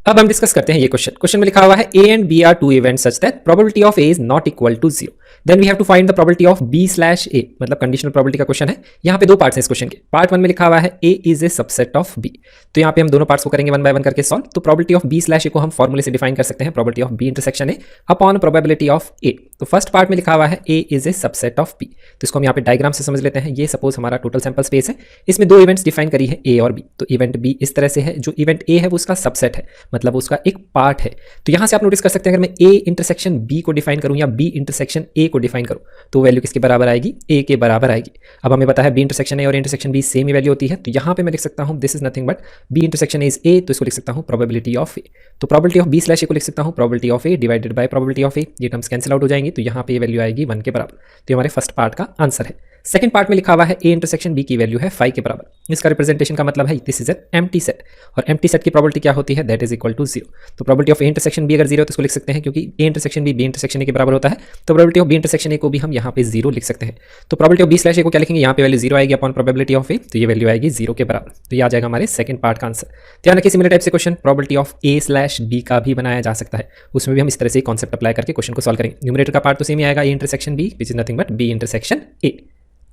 अब हम डिस्कस करते हैं ये क्वेश्चन में लिखा हुआ है A and B are two event such that probability of A is not equal to 0 then we have to find the probability of B slash A, मतलब कंडीशनल प्रोबेबिलिटी का क्वेश्चन है। यहाँ पे दो पार्ट्स हैं इस क्वेश्चन के। Part one में लिखा हुआ है A is a subset of B, तो यहाँ पे हम दोनों पार्ट्स को करेंगे वन बाय वन करके सॉल्व। तो probability of B slash A को हम फॉर्मूले से डिफाइन कर सकते हैं, probability of B intersection A upon probability of A. तो फर्स्ट पार्ट में लिखा हुआ है A is a subset of B, तो इसको हम यहाँ पे डायग्राम से समझ लेते हैं। ये सपोज हमारा टोटल सैंपल स्पेस है, इसमें दो इवेंट्स डिफाइन करी है ए और बी। तो इवेंट बी इस तरह से है, जो इवेंट ए है वो उसका सबसेट है, मतलब उसका एक पार्ट है। तो यहां से आप नोटिस कर सकते हैं अगर मैं ए इंटरसेक्शन बी को डिफाइन करूं या बी इंटरसेक्शन ए को डिफाइन करूं तो वैल्यू किसके बराबर आएगी, ए के बराबर आएगी। अब हमें पता है बी इंटरसेक्शन ए और इंटरसेक्शन बी सेम ही वैल्यू होती है, तो यहां पे मैं लिख सकता हूं this is nothing but B intersection A is A, तो इसको लिख सकता हूं प्रोबेबिलिटी ऑफ ए। तो probability of B slash A को लिख सकता हूं probability of A divided by probability of A. ये टर्म्स कैंसिल आउट हो जाएंगी, तो यहां पे ये वैल्यू आएगी 1 के बराबर। तो हमारे फर्स्ट पार्ट का आंसर है। सेकंड पार्ट में लिखा हुआ है ए इंटरसेक्शन बी की वैल्यू है 5 के बराबर। इसका रिप्रेजेंटेशन का मतलब है this is an empty set, और एम्प्टी सेट की प्रोबेबिलिटी क्या होती है, दैट इज इक्वल टू 0। तो probability of A intersection B अगर 0 है तो इसको लिख सकते हैं, क्योंकि A intersection B intersection A के बराबर होता है, तो probability of B intersection A को भी हम यहाँ पे 0 लिख सकते हैं। तो probability of B slash A को क्या लिखेंगे, यहाँ पे वैल्यू 0 आएगी अपॉन प्रोबेबिलिटी ऑफ ए, तो ये वैल्यू आएगी 0 के बराबर। तो ये आ जाएगा हमारे सेकंड पार्ट का आंसर। ध्यान रखिए सिमिलर टाइप से question probability of A slash B का भी बनाया जा सकता है, उसमें भी हम इस तरह से कॉन्सेप्ट अप्लाई करके क्वेश्चन को सॉल्व करेंगे। न्यूमरेटर का पार्ट तो सेम ही आएगा, A intersection B which is nothing but B intersection A.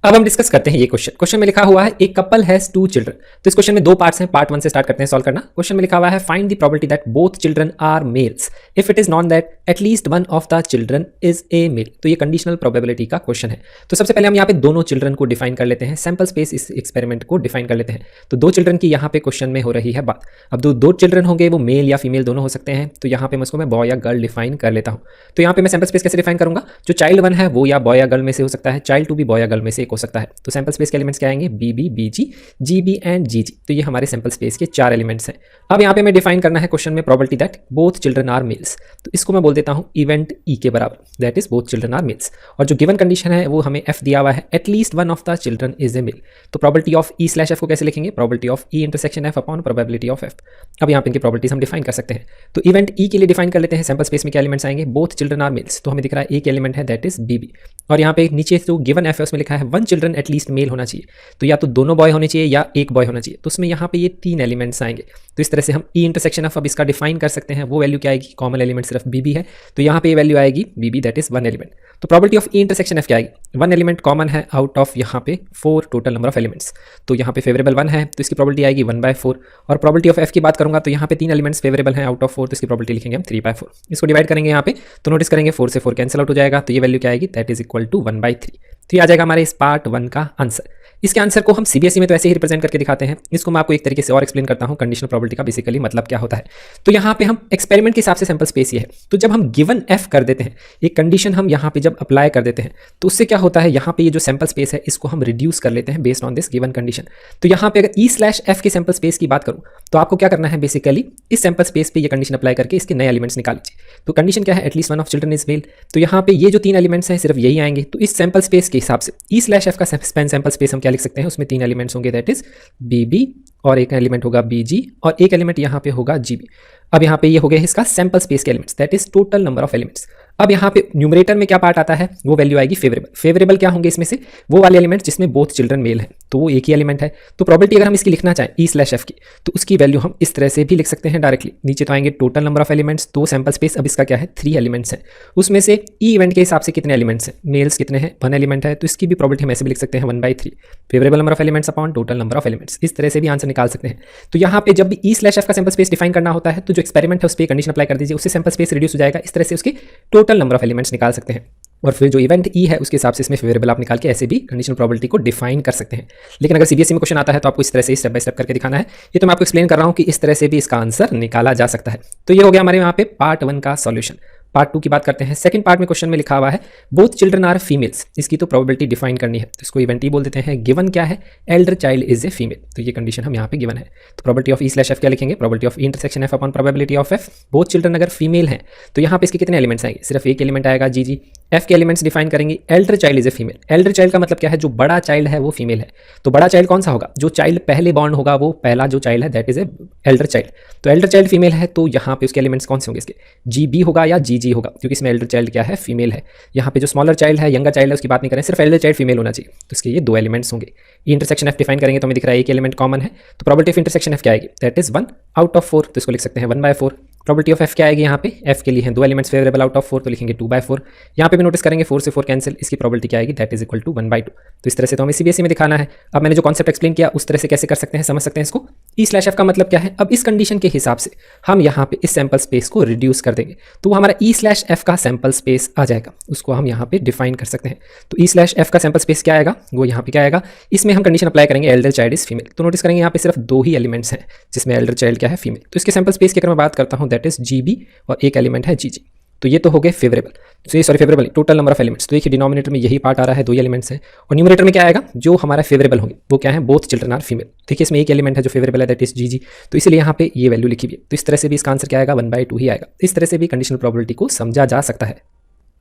अब हम डिस्कस करते हैं ये क्वेश्चन में लिखा हुआ है एक कपल हैज 2 चिल्ड्रन। तो इस क्वेश्चन में दो पार्ट्स हैं, पार्ट 1 से स्टार्ट करते हैं सॉल्व करना। क्वेश्चन में लिखा हुआ है find the probability that both children are males if it is known that at least one of the children is a male. तो ये कंडीशनल प्रोबेबिलिटी का क्वेश्चन है। तो सबसे पहले हम यहाँ पे दोनों चिल्ड्रन को डिफाइन कर लेते हैं, सैंपल स्पेस इस एक्सपेरिमेंट को डिफाइन कर लेते हैं। तो दो चिल्ड्रन की यहाँ पे क्वेश्चन में हो रही है बात। अब दो चिल्ड्रन होंगे, वो मेल या फीमेल दोनों हो सकते हैं, तो यहाँ पे मैं उसको मैं बॉय या गर्ल डिफाइन कर लेता हूँ। तो यहाँ पे मैं सैंपल स्पेस कैसे डिफाइन करूंगा, जो चाइल्ड 1 है वो या बॉय या गर्ल में से हो सकता है, चाइल्ड 2 भी बॉय या गर्ल में से एक हो सकता है। तो सैंपल स्पेस के एलिमेंट्स क्या आएंगे, बीबी, बीजी, जीबी एंड जीजी। तो ये हमारे सैंपल स्पेस के 4 एलिमेंट्स हैं। अब यहाँ पे मैं डिफाइन करना है क्वेश्चन में probability that both children are males, तो इसको मैं बोल देता हूँ इवेंट ई के बराबर, that is both children are males. और जो गिवन कंडीशन है वो हमें एफ दिया हुआ है, at least one of the children is a male. तो probability of E slash F को कैसे लिखेंगे, probability of E intersection F upon probability of F. अब यहाँ पे इनकी प्रोबेबिलिटीज हम डिफाइन कर सकते हैं। तो इवेंट ई के लिए डिफाइन कर लेते हैं, सैंपल स्पेस में क्या एलिमेंट्स आएंगे, बोथ चिल्ड्रन आर मेल्स। तो हमें दिख रहा है एक एलिमेंट है दैट इज बीबी, और यहाँ पे नीचे जो गिवन एफ है उसमें लिखा है 1 चिल्ड्रन एटलीस्ट मेल होना चाहिए। तो या तो दोनों बॉय होने चाहिए या एक बॉय होना चाहिए, तो उसमें यहाँ पे ये 3 एलिमेंट्स आएंगे। तो इस तरह से हम ई इंटरसेक्शन ऑफ अब इसका डिफाइन कर सकते हैं। वो वैल्यू क्या आएगी, कॉमन एलिमेंट सिर्फ बीबी है, तो यहाँ पे ये वैल्यू आएगी बीबी दैट इज 1 एलिमेंट। तो probability of E intersection F क्या आएगी, 1 एलिमेंट कॉमन है आउट ऑफ यहाँ पे 4 टोटल नंबर ऑफ एलिमेंट्स। तो यहाँ पे फेवरेबल 1 है, तो इसकी प्रोबेबिलिटी आएगी 1/4। और प्रोबेबिलिटी ऑफ एफ की बात करूंगा तो यहाँ पे 3 एलिमेंट्स फेवरेबल हैं आउट ऑफ 4, तो इसकी प्रोबेबिलिटी लिखेंगे हम 3/4। इसको डिवाइड करेंगे यहाँ पे तो नोटिस करेंगे 4 से 4 कैंसिल आउट हो जाएगा, तो ये वैल्यू क्या आएगी, दैट इज इक्वल टू 1/3। तो ये आ जाएगा हमारे इस पार्ट 1 का आंसर। इसके आंसर को हम सीबीएसई में तो ऐसे ही रिप्रेजेंट करके दिखाते हैं, इसको मैं आपको एक तरीके से और एक्सप्लेन करता हूं कंडीशनल प्रोबेबिलिटी का बेसिकली मतलब क्या होता है। तो यहाँ पे हम एक्सपेरिमेंट के हिसाब से सैंपल स्पेस ये है, तो जब हम गिवन एफ कर देते हैं, एक कंडीशन हम यहाँ पे जब अप्लाई कर देते हैं तो उससे क्या होता है, यहाँ पे ये जो सैंपल स्पेस है इसको हम रिड्यूस कर लेते हैं based on this given condition. तो यहाँ पे अगर ई स्लैश एफ के सैंपल स्पेस की बात करूँ तो आपको क्या करना है, बेसिकली इस सैंपल स्पेस पे ये कंडीशन अप्लाई करके इसके नए एलिमेंट्स निकाल लीजिए। तो कंडीशन क्या है, at least one of children is male. तो यहाँ पे ये जो 3 एलिमेंट्स हैं सिर्फ यही आएंगे। तो इस सैंपल स्पेस के हिसाब से ई स्लैश एफ का सैंपल स्पेस हम क्या लिख सकते हैं, उसमें 3 एलिमेंट्स होंगे दैट इज बीबी, और एक एलिमेंट होगा बीजी, और एक एलिमेंट यहाँ पे होगा जीबी। अब यहाँ पे ये हो गया इसका सैंपल स्पेस के elements that is total number of elements. अब यहाँ पे न्यूमरेटर में क्या पार्ट आता है, वो वैल्यू आएगी फेवरेबल। फेवरेबल क्या होंगे इसमें से, वो वाले एलिमेंट जिसमें बोथ चिल्ड्रन मेल है, तो वो एक ही एलिमेंट है। तो प्रोबेबिलिटी अगर हम इसकी लिखना चाहें ई स्लैश एफ की, तो उसकी वैल्यू हम इस तरह से भी लिख सकते हैं डायरेक्टली। नीचे तो आएंगे total number of elements, 2 sample space, अब इसका क्या है 3 एलिमेंट्स हैं, उसमें से ई इवेंट के हिसाब से कितने एलिमेंट्स हैं, मेल्स कितने हैं, 1 एलिमेंट है, तो इसकी भी प्रोबेबिलिटी हम ऐसे भी लिख सकते हैं 1/3 favourable number of elements upon total number of elements. इस तरह से भी आंसर निकाल सकते हैं। तो यहाँ पे जब भी ई स्लैश एफ का सैंपल स्पेस डिफाइन करना होता है तो जो एक्सपेरिमेंट है उस पर कंडीशन अप्लाई कर दीजिए, उससे सैंपल स्पेस रिड्यूस हो जाएगा। इस तरह से उसके टोटल नंबर ऑफ एलिमेंट्स निकाल सकते हैं, और फिर जो इवेंट ई है उसके हिसाब से इसमें फेवरेबल आप निकाल के ऐसे भी कंडीशनल प्रोबेबिलिटी को डिफाइन कर सकते हैं। लेकिन अगर सीबीएसई में क्वेश्चन आता है तो आपको इस तरह से स्टेप बाय स्टेप करके दिखाना है। ये तो मैं आपको एक्सप्लेन कर रहा हूँ कि इस तरह से भी इसका आंसर निकाला जा सकता है। तो ये हो गया हमारे यहाँ पे पार्ट 1 का सॉल्यूशन। पार्ट 2 की बात करते हैं। सेकंड पार्ट में क्वेश्चन में लिखा हुआ है बोथ चिल्ड्रन आर फीमेल्स, इसकी तो प्रोबेबिलिटी डिफाइन करनी है, तो इसको इवेंट ई बोल देते हैं। गिवन क्या है, Elder child is a female, तो ये कंडीशन हम यहाँ पे गिवन है। तो probability of E slash F क्या लिखेंगे, probability of intersection F upon probability of F. Both children अगर फीमेल हैं तो यहाँ पे इसके कितने एलिमेंट्स आएंगे, सिर्फ एक एलिमेंट आएगा जी। एफ के एलिमेंट्स डिफाइन करेंगे, Elder child is a female. Elder child का मतलब क्या है, जो बड़ा चाइल्ड है वो फीमेल है। तो बड़ा चाइल्ड कौन सा होगा, जो चाइल्ड पहले बॉर्न होगा वो पहला जो चाइल्ड है that is a Elder child. तो एल्डर चाइल्ड फीमेल है, तो यहाँ पे उसके एलिमेंट्स कौन से होंगे, इसके जी बी होगा या जी जी होगा, क्योंकि इसमें एल्डर चाइल्ड क्या है, फीमेल है। यहाँ पे जो स्मॉलर चाइल्ड है, यंगर चाइल्ड है, उसकी बात नहीं करें, सिर्फ एल्डर चाइल्ड फीमेल होना चाहिए, तो इसके ये दो एलिमेंट्स होंगे। ई इंटरसेक्शन एफ डिफाइन करेंगे तो हमें दिख रहा है एक एलिमेंट कॉमन है, तो प्रोबेबिलिटी ऑफ इंटरसेक्शन एफ क्या आएगी, दैट इज 1 आउट ऑफ 4, तो इसको लिख सकते हैं 1/4। प्रोबेबिलिटी ऑफ एफ क्या आएगी, यहाँ पे एफ के लिए हैं दो एलिमेंट्स फेवरेबल आउट ऑफ 4, तो लिखेंगे 2/4। यहाँ पे भी नोटिस करेंगे 4 से 4 कैंसिल, इसकी प्रोबेबिलिटी क्या आएगी, दैट इज इक्वल टू 1/2। तो इस तरह से तो हमें सीबीएसई में दिखाना है। अब मैंने जो कॉन्सेप्ट एक्सप्लेन किया उस तरह से कैसे कर सकते हैं, समझ सकते हैं इसको। ई/एफ का मतलब क्या है, अब इस कंडीशन के हिसाब से हम यहाँ पे इस सैंपल स्पेस को रिड्यूस कर देंगे, तो वो हमारा ई/एफ का सैंपल स्पेस आ जाएगा, उसको हम यहाँ पे डिफाइन कर सकते हैं। तो ई/एफ का सैंपल स्पेस क्या आएगा, वो यहाँ पे क्या आएगा, इसमें हम कंडीशन अप्लाई करेंगे एल्डर चाइल्ड इज फीमेल, तो नोटिस करेंगे यहाँ पे सिर्फ दो ही एलिमेंट्स हैं जिसमें एल्डर चाइल्ड क्या है, फीमेल। तो इसके सैंपल स्पेस की अगर मैं बात करता हूँ दैट इज जीबी और एक एलिमेंट है जीजी, तो ये तो हो गए फेवरेबल, तो ये favourable total number of elements. तो देखिए डिनोमिनेटर में यही पार्ट आ रहा है, दो एलिमेंट्स हैं, और न्यूमरेटर में क्या आएगा, जो हमारा फेवरेबल होंगे वो क्या है, बोथ चिल्ड्रन आर फीमेल। देखिए इसमें एक एलिमेंट है जो फेवरेबल है दैट इज जीजी, तो इसलिए यहाँ पे ये वैल्यू लिखी हुई है। तो इस तरह से भी इसका आंसर क्या आएगा, 1/2 ही आएगा। इस तरह से भी कंडीशनल प्रोबेबिलिटी को समझा जा सकता है।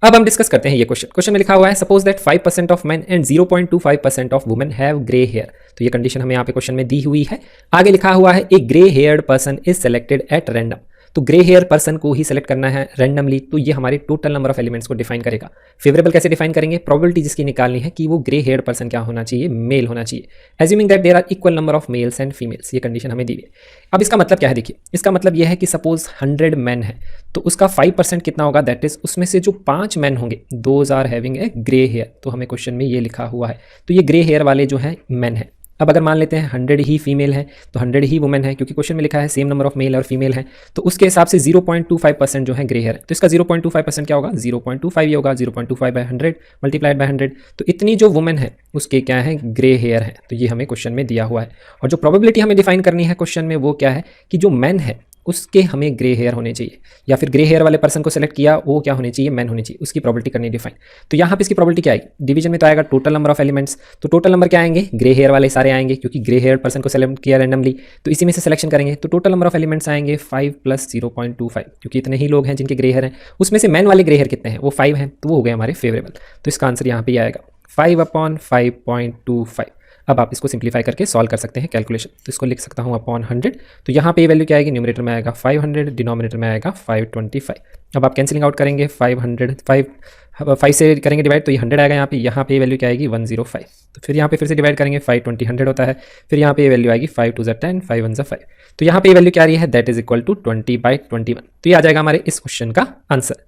अब हम डिस्कस करते हैं ये क्वेश्चन में लिखा हुआ है suppose that 5% of men and 0.25% of women have grey hair. तो ये कंडीशन हमें यहाँ पे क्वेश्चन में दी हुई है। आगे लिखा हुआ है a grey haired person is selected at random, तो ग्रे हेयर पर्सन को ही सेलेक्ट करना है रैंडमली, तो ये हमारे टोटल नंबर ऑफ एलिमेंट्स को डिफाइन करेगा। फेवरेबल कैसे डिफाइन करेंगे, प्रोबेबिलिटी जिसकी निकालनी है कि वो ग्रे हेयर पर्सन क्या होना चाहिए, मेल होना चाहिए, assuming that there are equal number of males and females. ये कंडीशन हमें दी हुई है। अब इसका मतलब क्या है, देखिए इसका मतलब यह है कि सपोज 100 मैन है तो उसका 5% कितना होगा, दैट इज उसमें से जो 5 मैन होंगे those are having a grey hair, तो हमें क्वेश्चन में ये लिखा हुआ है। तो ये ग्रे हेयर वाले जो है मैन है। अब अगर मान लेते हैं 100 ही फीमेल है तो 100 ही वुमेन है, क्योंकि क्वेश्चन में लिखा है सेम नंबर ऑफ मेल और फीमेल है, तो उसके हिसाब से 0.25% जो है ग्रे हेयर है, तो इसका 0.25% क्या होगा, 0.25 ही होगा, 0.25/100 मल्टीप्लाइड बाय 100। तो इतनी जो वुमेन है उसके क्या है, ग्रे हेयर है, तो ये हमें क्वेश्चन में दिया हुआ है। और जो प्रोबेबिलिटी हमें डिफाइन करनी है क्वेश्चन में वो क्या है कि जो मैन है उसके हमें ग्रे हेयर होने चाहिए, या फिर ग्रे हेयर वाले पर्सन को सेलेक्ट किया वो क्या होने चाहिए, मैन होने चाहिए, उसकी प्रोबेबिलिटी करनी डिफाइन। तो यहाँ पे इसकी प्रोबेबिलिटी क्या आएगी, डिवीजन में तो आएगा टोटल नंबर ऑफ एलिमेंट्स, तो टोटल नंबर क्या आएंगे, ग्रे हेयर वाले सारे आएंगे, क्योंकि ग्रे हेयर पर्सन को सेलेक्ट किया रैंडमली, तो इसी में से सिलेक्शन करेंगे, तो टोटल नंबर ऑफ एलिमेंट्स आएंगे 5 + 0.25, क्योंकि इतने ही लोग हैं जिनके ग्रे हेयर हैं, उसमें से मैन वाले ग्रे हेयर कितने हैं, वो 5 हैं, तो वो हो गए हमारे फेवरेबल। तो इसका आंसर यहाँ पे आएगा 5/5.25। अब आप इसको सिंप्लीफाई करके सॉल्व कर सकते हैं कैलकुलेशन, तो इसको लिख सकता हूँ अपॉन 100। तो यहाँ पे ये वैल्यू क्या आएगी, न्यूमरेटर में आएगा 500, डिनोमिनेटर में आएगा 525। अब आप कैंसिलिंग आउट करेंगे 5 से करेंगे डिवाइड, तो ये 100 आएगा यहाँ पे ये वैल्यू क्या आएगी 105। तो फिर यहाँ पे फिर से डिवाइड करेंगे 520 100 होता है, फिर यहाँ पे ये वैल्यू आएगी 5 2 10 5 1 5। तो यहाँ पे ये वैल्यू क्या आ रही है, दैट इज इक्वल टू 20/21। तो ये आ जाएगा हमारे इस क्वेश्चन का आंसर।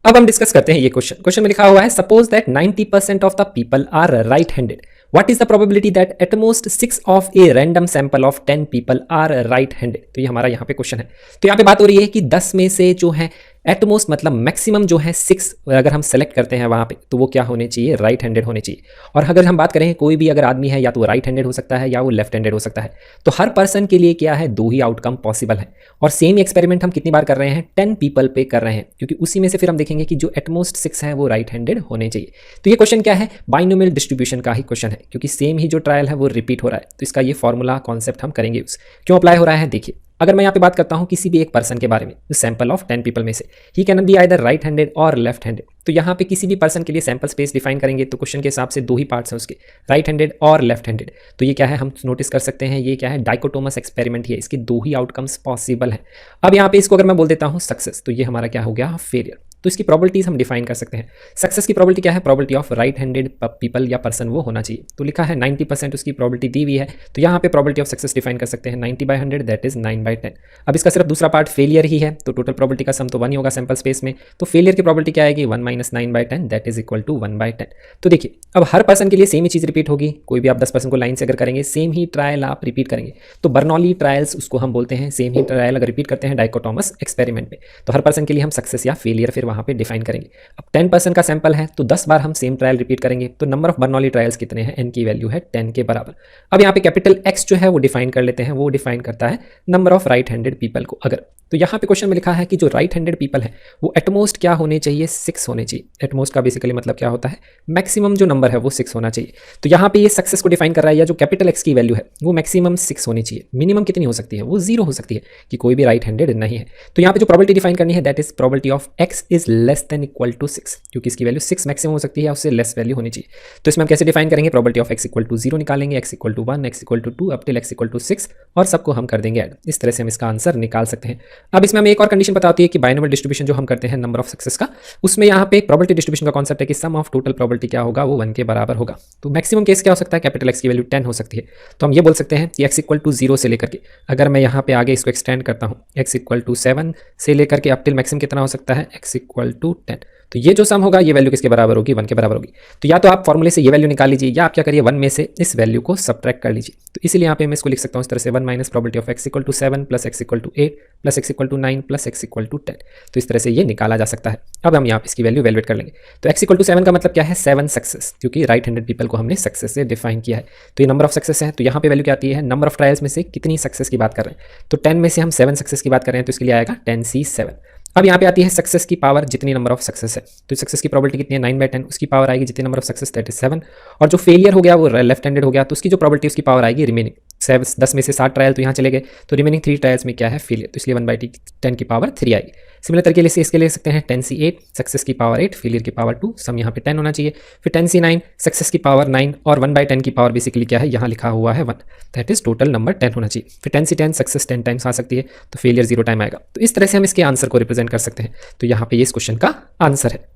अब हम डिस्कस करते हैं ये क्वेश्चन में लिखा हुआ है suppose that 90% of the people are right handed, what is the probability that at most 6 of a random sample of 10 people are right handed. तो ये हमारा यहाँ पे क्वेश्चन है। तो यहाँ पे बात हो रही है कि 10 में से जो है एटमोस्ट मतलब मैक्सिमम जो है 6 अगर हम सेलेक्ट करते हैं वहाँ पे, तो वो क्या होने चाहिए, राइट हैंडेड होने चाहिए। और अगर हम बात करें कोई भी अगर आदमी है या तो वो राइट हैंडेड हो सकता है या वो लेफ्ट हैंडेड हो सकता है, तो हर पर्सन के लिए क्या है, 2 ही आउटकम पॉसिबल है। और सेम एक्सपेरिमेंट हम कितनी बार कर रहे हैं, 10 पीपल पे कर रहे हैं, क्योंकि उसी में से फिर हम देखेंगे कि जो एटमोस्ट 6 है वो राइट हैंडेड होने चाहिए। तो ये क्वेश्चन क्या है, बाइनोमियल डिस्ट्रीब्यूशन का ही क्वेश्चन है, क्योंकि सेम ही जो ट्रायल है वो रिपीट हो रहा है, तो इसका ये फॉर्मूला कॉन्सेप्ट हम करेंगे यूज। क्यों अप्लाई हो रहा है, देखिए अगर मैं यहाँ पे बात करता हूँ किसी भी एक पर्सन के बारे में, सैंपल ऑफ 10 पीपल में से he can be either right handed और लेफ्ट हैंडेड, तो यहाँ पे किसी भी पर्सन के लिए सैंपल स्पेस डिफाइन करेंगे तो क्वेश्चन के हिसाब से 2 ही पार्ट्स हैं उसके, राइट हैंडेड और लेफ्ट हैंडेड। तो ये क्या है, हम नोटिस कर सकते हैं ये क्या है, डाइकोटोमस एक्सपेरिमेंट ही है, इसके 2 ही आउटकम्स पॉसिबल हैं। अब यहाँ पे इसको अगर मैं बोल देता हूँ सक्सेस, तो ये हमारा क्या हो गया, फेलियर। तो इसकी प्रोबेबिलिटीज हम डिफाइन कर सकते हैं। सक्सेस की प्रोबेबिलिटी क्या है, probability of right handed people या पर्सन वो होना चाहिए, तो लिखा है 90% उसकी प्रोबेबिलिटी दी हुई है, तो यहाँ पे प्रोबेबिलिटी ऑफ सक्सेस डिफाइन कर सकते हैं 90/100 दैट इज 9/10। अब इसका सिर्फ दूसरा पार्ट फेलियर ही है, तो टोटल प्रोबेबिलिटी का सम तो 1 ही होगा सैंपल स्पेस में, तो फेलियर की प्रोबेबिलिटी क्या आएगी 1 - 9/10 दैट इज इक्वल टू 1/10। तो देखिए अब हर पर्सन के लिए सेम ही चीज़ रिपीट होगी, कोई भी आप 10 पर्सन को लाइन से अगर करेंगे सेम ही ट्रायल आप रिपीट करेंगे, तो बर्नौली ट्रायल्स उसको हम बोलते हैं, सेम ही ट्रायल अगर रिपीट करते हैं डाइकोटोमस एक्सपेरिमेंट में, तो हर पर्सन के लिए हम सक्सेस या फेलियर फिर वहाँ पे डिफाइन करेंगे। अब 10% का सैंपल है तो 10 बार हम सेम ट्रायल रिपीट करेंगे, तो नंबर ऑफ बर्नौली ट्रायल्स कितने हैं, n की वैल्यू है 10 के बराबर। अब यहाँ पे कैपिटल X जो है वो डिफाइन कर लेते हैं, वो डिफाइन करता है number of right handed people को। अगर तो यहाँ पे क्वेश्चन में लिखा है कि जो राइट हैंडेड पीपल है वो एटमोस्ट क्या होने चाहिए, 6 होने चाहिए। एटमोस्ट का बेसिकली मतलब क्या होता है, मैक्सिमम जो नंबर है वो 6 होना चाहिए। तो यहाँ पे ये सक्सेस को डिफाइन कर रहा है, या जो कैपिटल X की वैल्यू है वो मैक्सिमम 6 होनी चाहिए, मिनिमम कितनी हो सकती है, वो 0 हो सकती है कि कोई भी राइट हैंडेड नहीं है। तो यहाँ पे जो प्रोबेबिलिटी डिफाइन करनी है that is probability of X is less than equal to 6, क्योंकि इसकी वैल्यू 6 मैक्सिमम हो सकती है, उससे लेस वैल्यू होनी चाहिए। तो इसमें हम कैसे डिफाइन करेंगे, probability of X equal to 0 निकालेंगे, X equal to 1, X equal to 2 up till X equal to 6, और सबको हम कर देंगे ऐड। इस तरह से हम इसका आंसर निकाल सकते हैं। अब इसमें हमें एक और कंडीशन पता होती है कि बाइनोमियल डिस्ट्रीब्यूशन जो हम करते हैं नंबर ऑफ सक्सेस का, उसमें यहाँ पे प्रोबेबिलिटी डिस्ट्रीब्यूशन का कॉन्सेप्ट है कि सम ऑफ टोटल प्रोबेबिलिटी क्या होगा, वो 1 के बराबर होगा। तो मैक्सिमम केस क्या हो सकता है, कैपिटल एक्स की वैल्यू 10 हो सकती है। तो हम ये बोल सकते हैं कि x इक्वल टू 0 से लेकर के, अगर मैं यहाँ पे आगे इसको एक्सटेंड करता हूँ, x इक्वल टू 7 से लेकर के अप टिल मैक्सिमम कितना हो सकता है, x इक्वल टू 10। तो ये जो सम होगा ये वैल्यू किसके बराबर होगी, 1 के बराबर होगी। तो या तो आप फॉर्मूले से ये वैल्यू निकाल लीजिए, या आप क्या करिए 1 में से इस वैल्यू को सब्ट्रैक्ट कर लीजिए। तो इसीलिए यहाँ पे मैं इसको लिख सकता हूँ इस तरह से 1 minus probability of x equal to 7 plus x equal to 8 plus x equal to 9 plus x equal to 10। तो इस तरह से ये निकाला जा सकता है। अब हम यहाँ पे इसकी वैल्यू वैल्यूएट कर लेंगे। तो x इक्वल टू 7 का मतलब क्या है, 7 सक्सेस, क्योंकि राइट हैंडेड पीपल को हमने सक्सेस से डिफाइन किया है। तो ये नंबर ऑफ सक्सेस है, तो यहाँ पे वैल्यू क्या आती है, नंबर ऑफ ट्रायल्स में से कितनी सक्सेस की बात कर रहे हैं। तो 10 में से हम 7 सक्सेस की बात कर रहे हैं, तो इसके लिए आएगा 10c7। अब यहाँ पे आती है सक्सेस की पावर जितनी नंबर ऑफ सक्सेस है, तो सक्सेस की प्रोबेबिलिटी कितनी है, 9/10, उसकी पावर आएगी जितनी number of success that is 7। और जो फेलियर हो गया वो लेफ्ट हैंडेड हो गया, तो उसकी जो प्रोबेबिलिटी उसकी पावर आएगी रिमेनिंग 10 में से 7 ट्रायल तो यहाँ चले गए, तो रिमेनिंग 3 ट्रायल्स में क्या है, फेलियर, तो इसलिए 1/10 की पावर 3 आएगी। सिमिलर तरीके से इसके ले सकते हैं 10c8, सक्सेस की पावर 8, फेलियर की पावर 2, सम यहाँ पे 10 होना चाहिए। फिर 10c9, सक्सेस की पावर 9 और 1/10 की पावर बेसिकली क्या है, यहाँ लिखा हुआ है 1, दैट इज टोटल नंबर 10 होना चाहिए। फिर 10c10, सक्सेस 10 टाइम्स आ सकती है, तो फेलियर 0 टाइम आएगा। तो इस तरह से हम इसके आंसर को रिप्रेजेंट कर सकते हैं। तो यहाँ पे ये इस क्वेश्चन का आंसर है।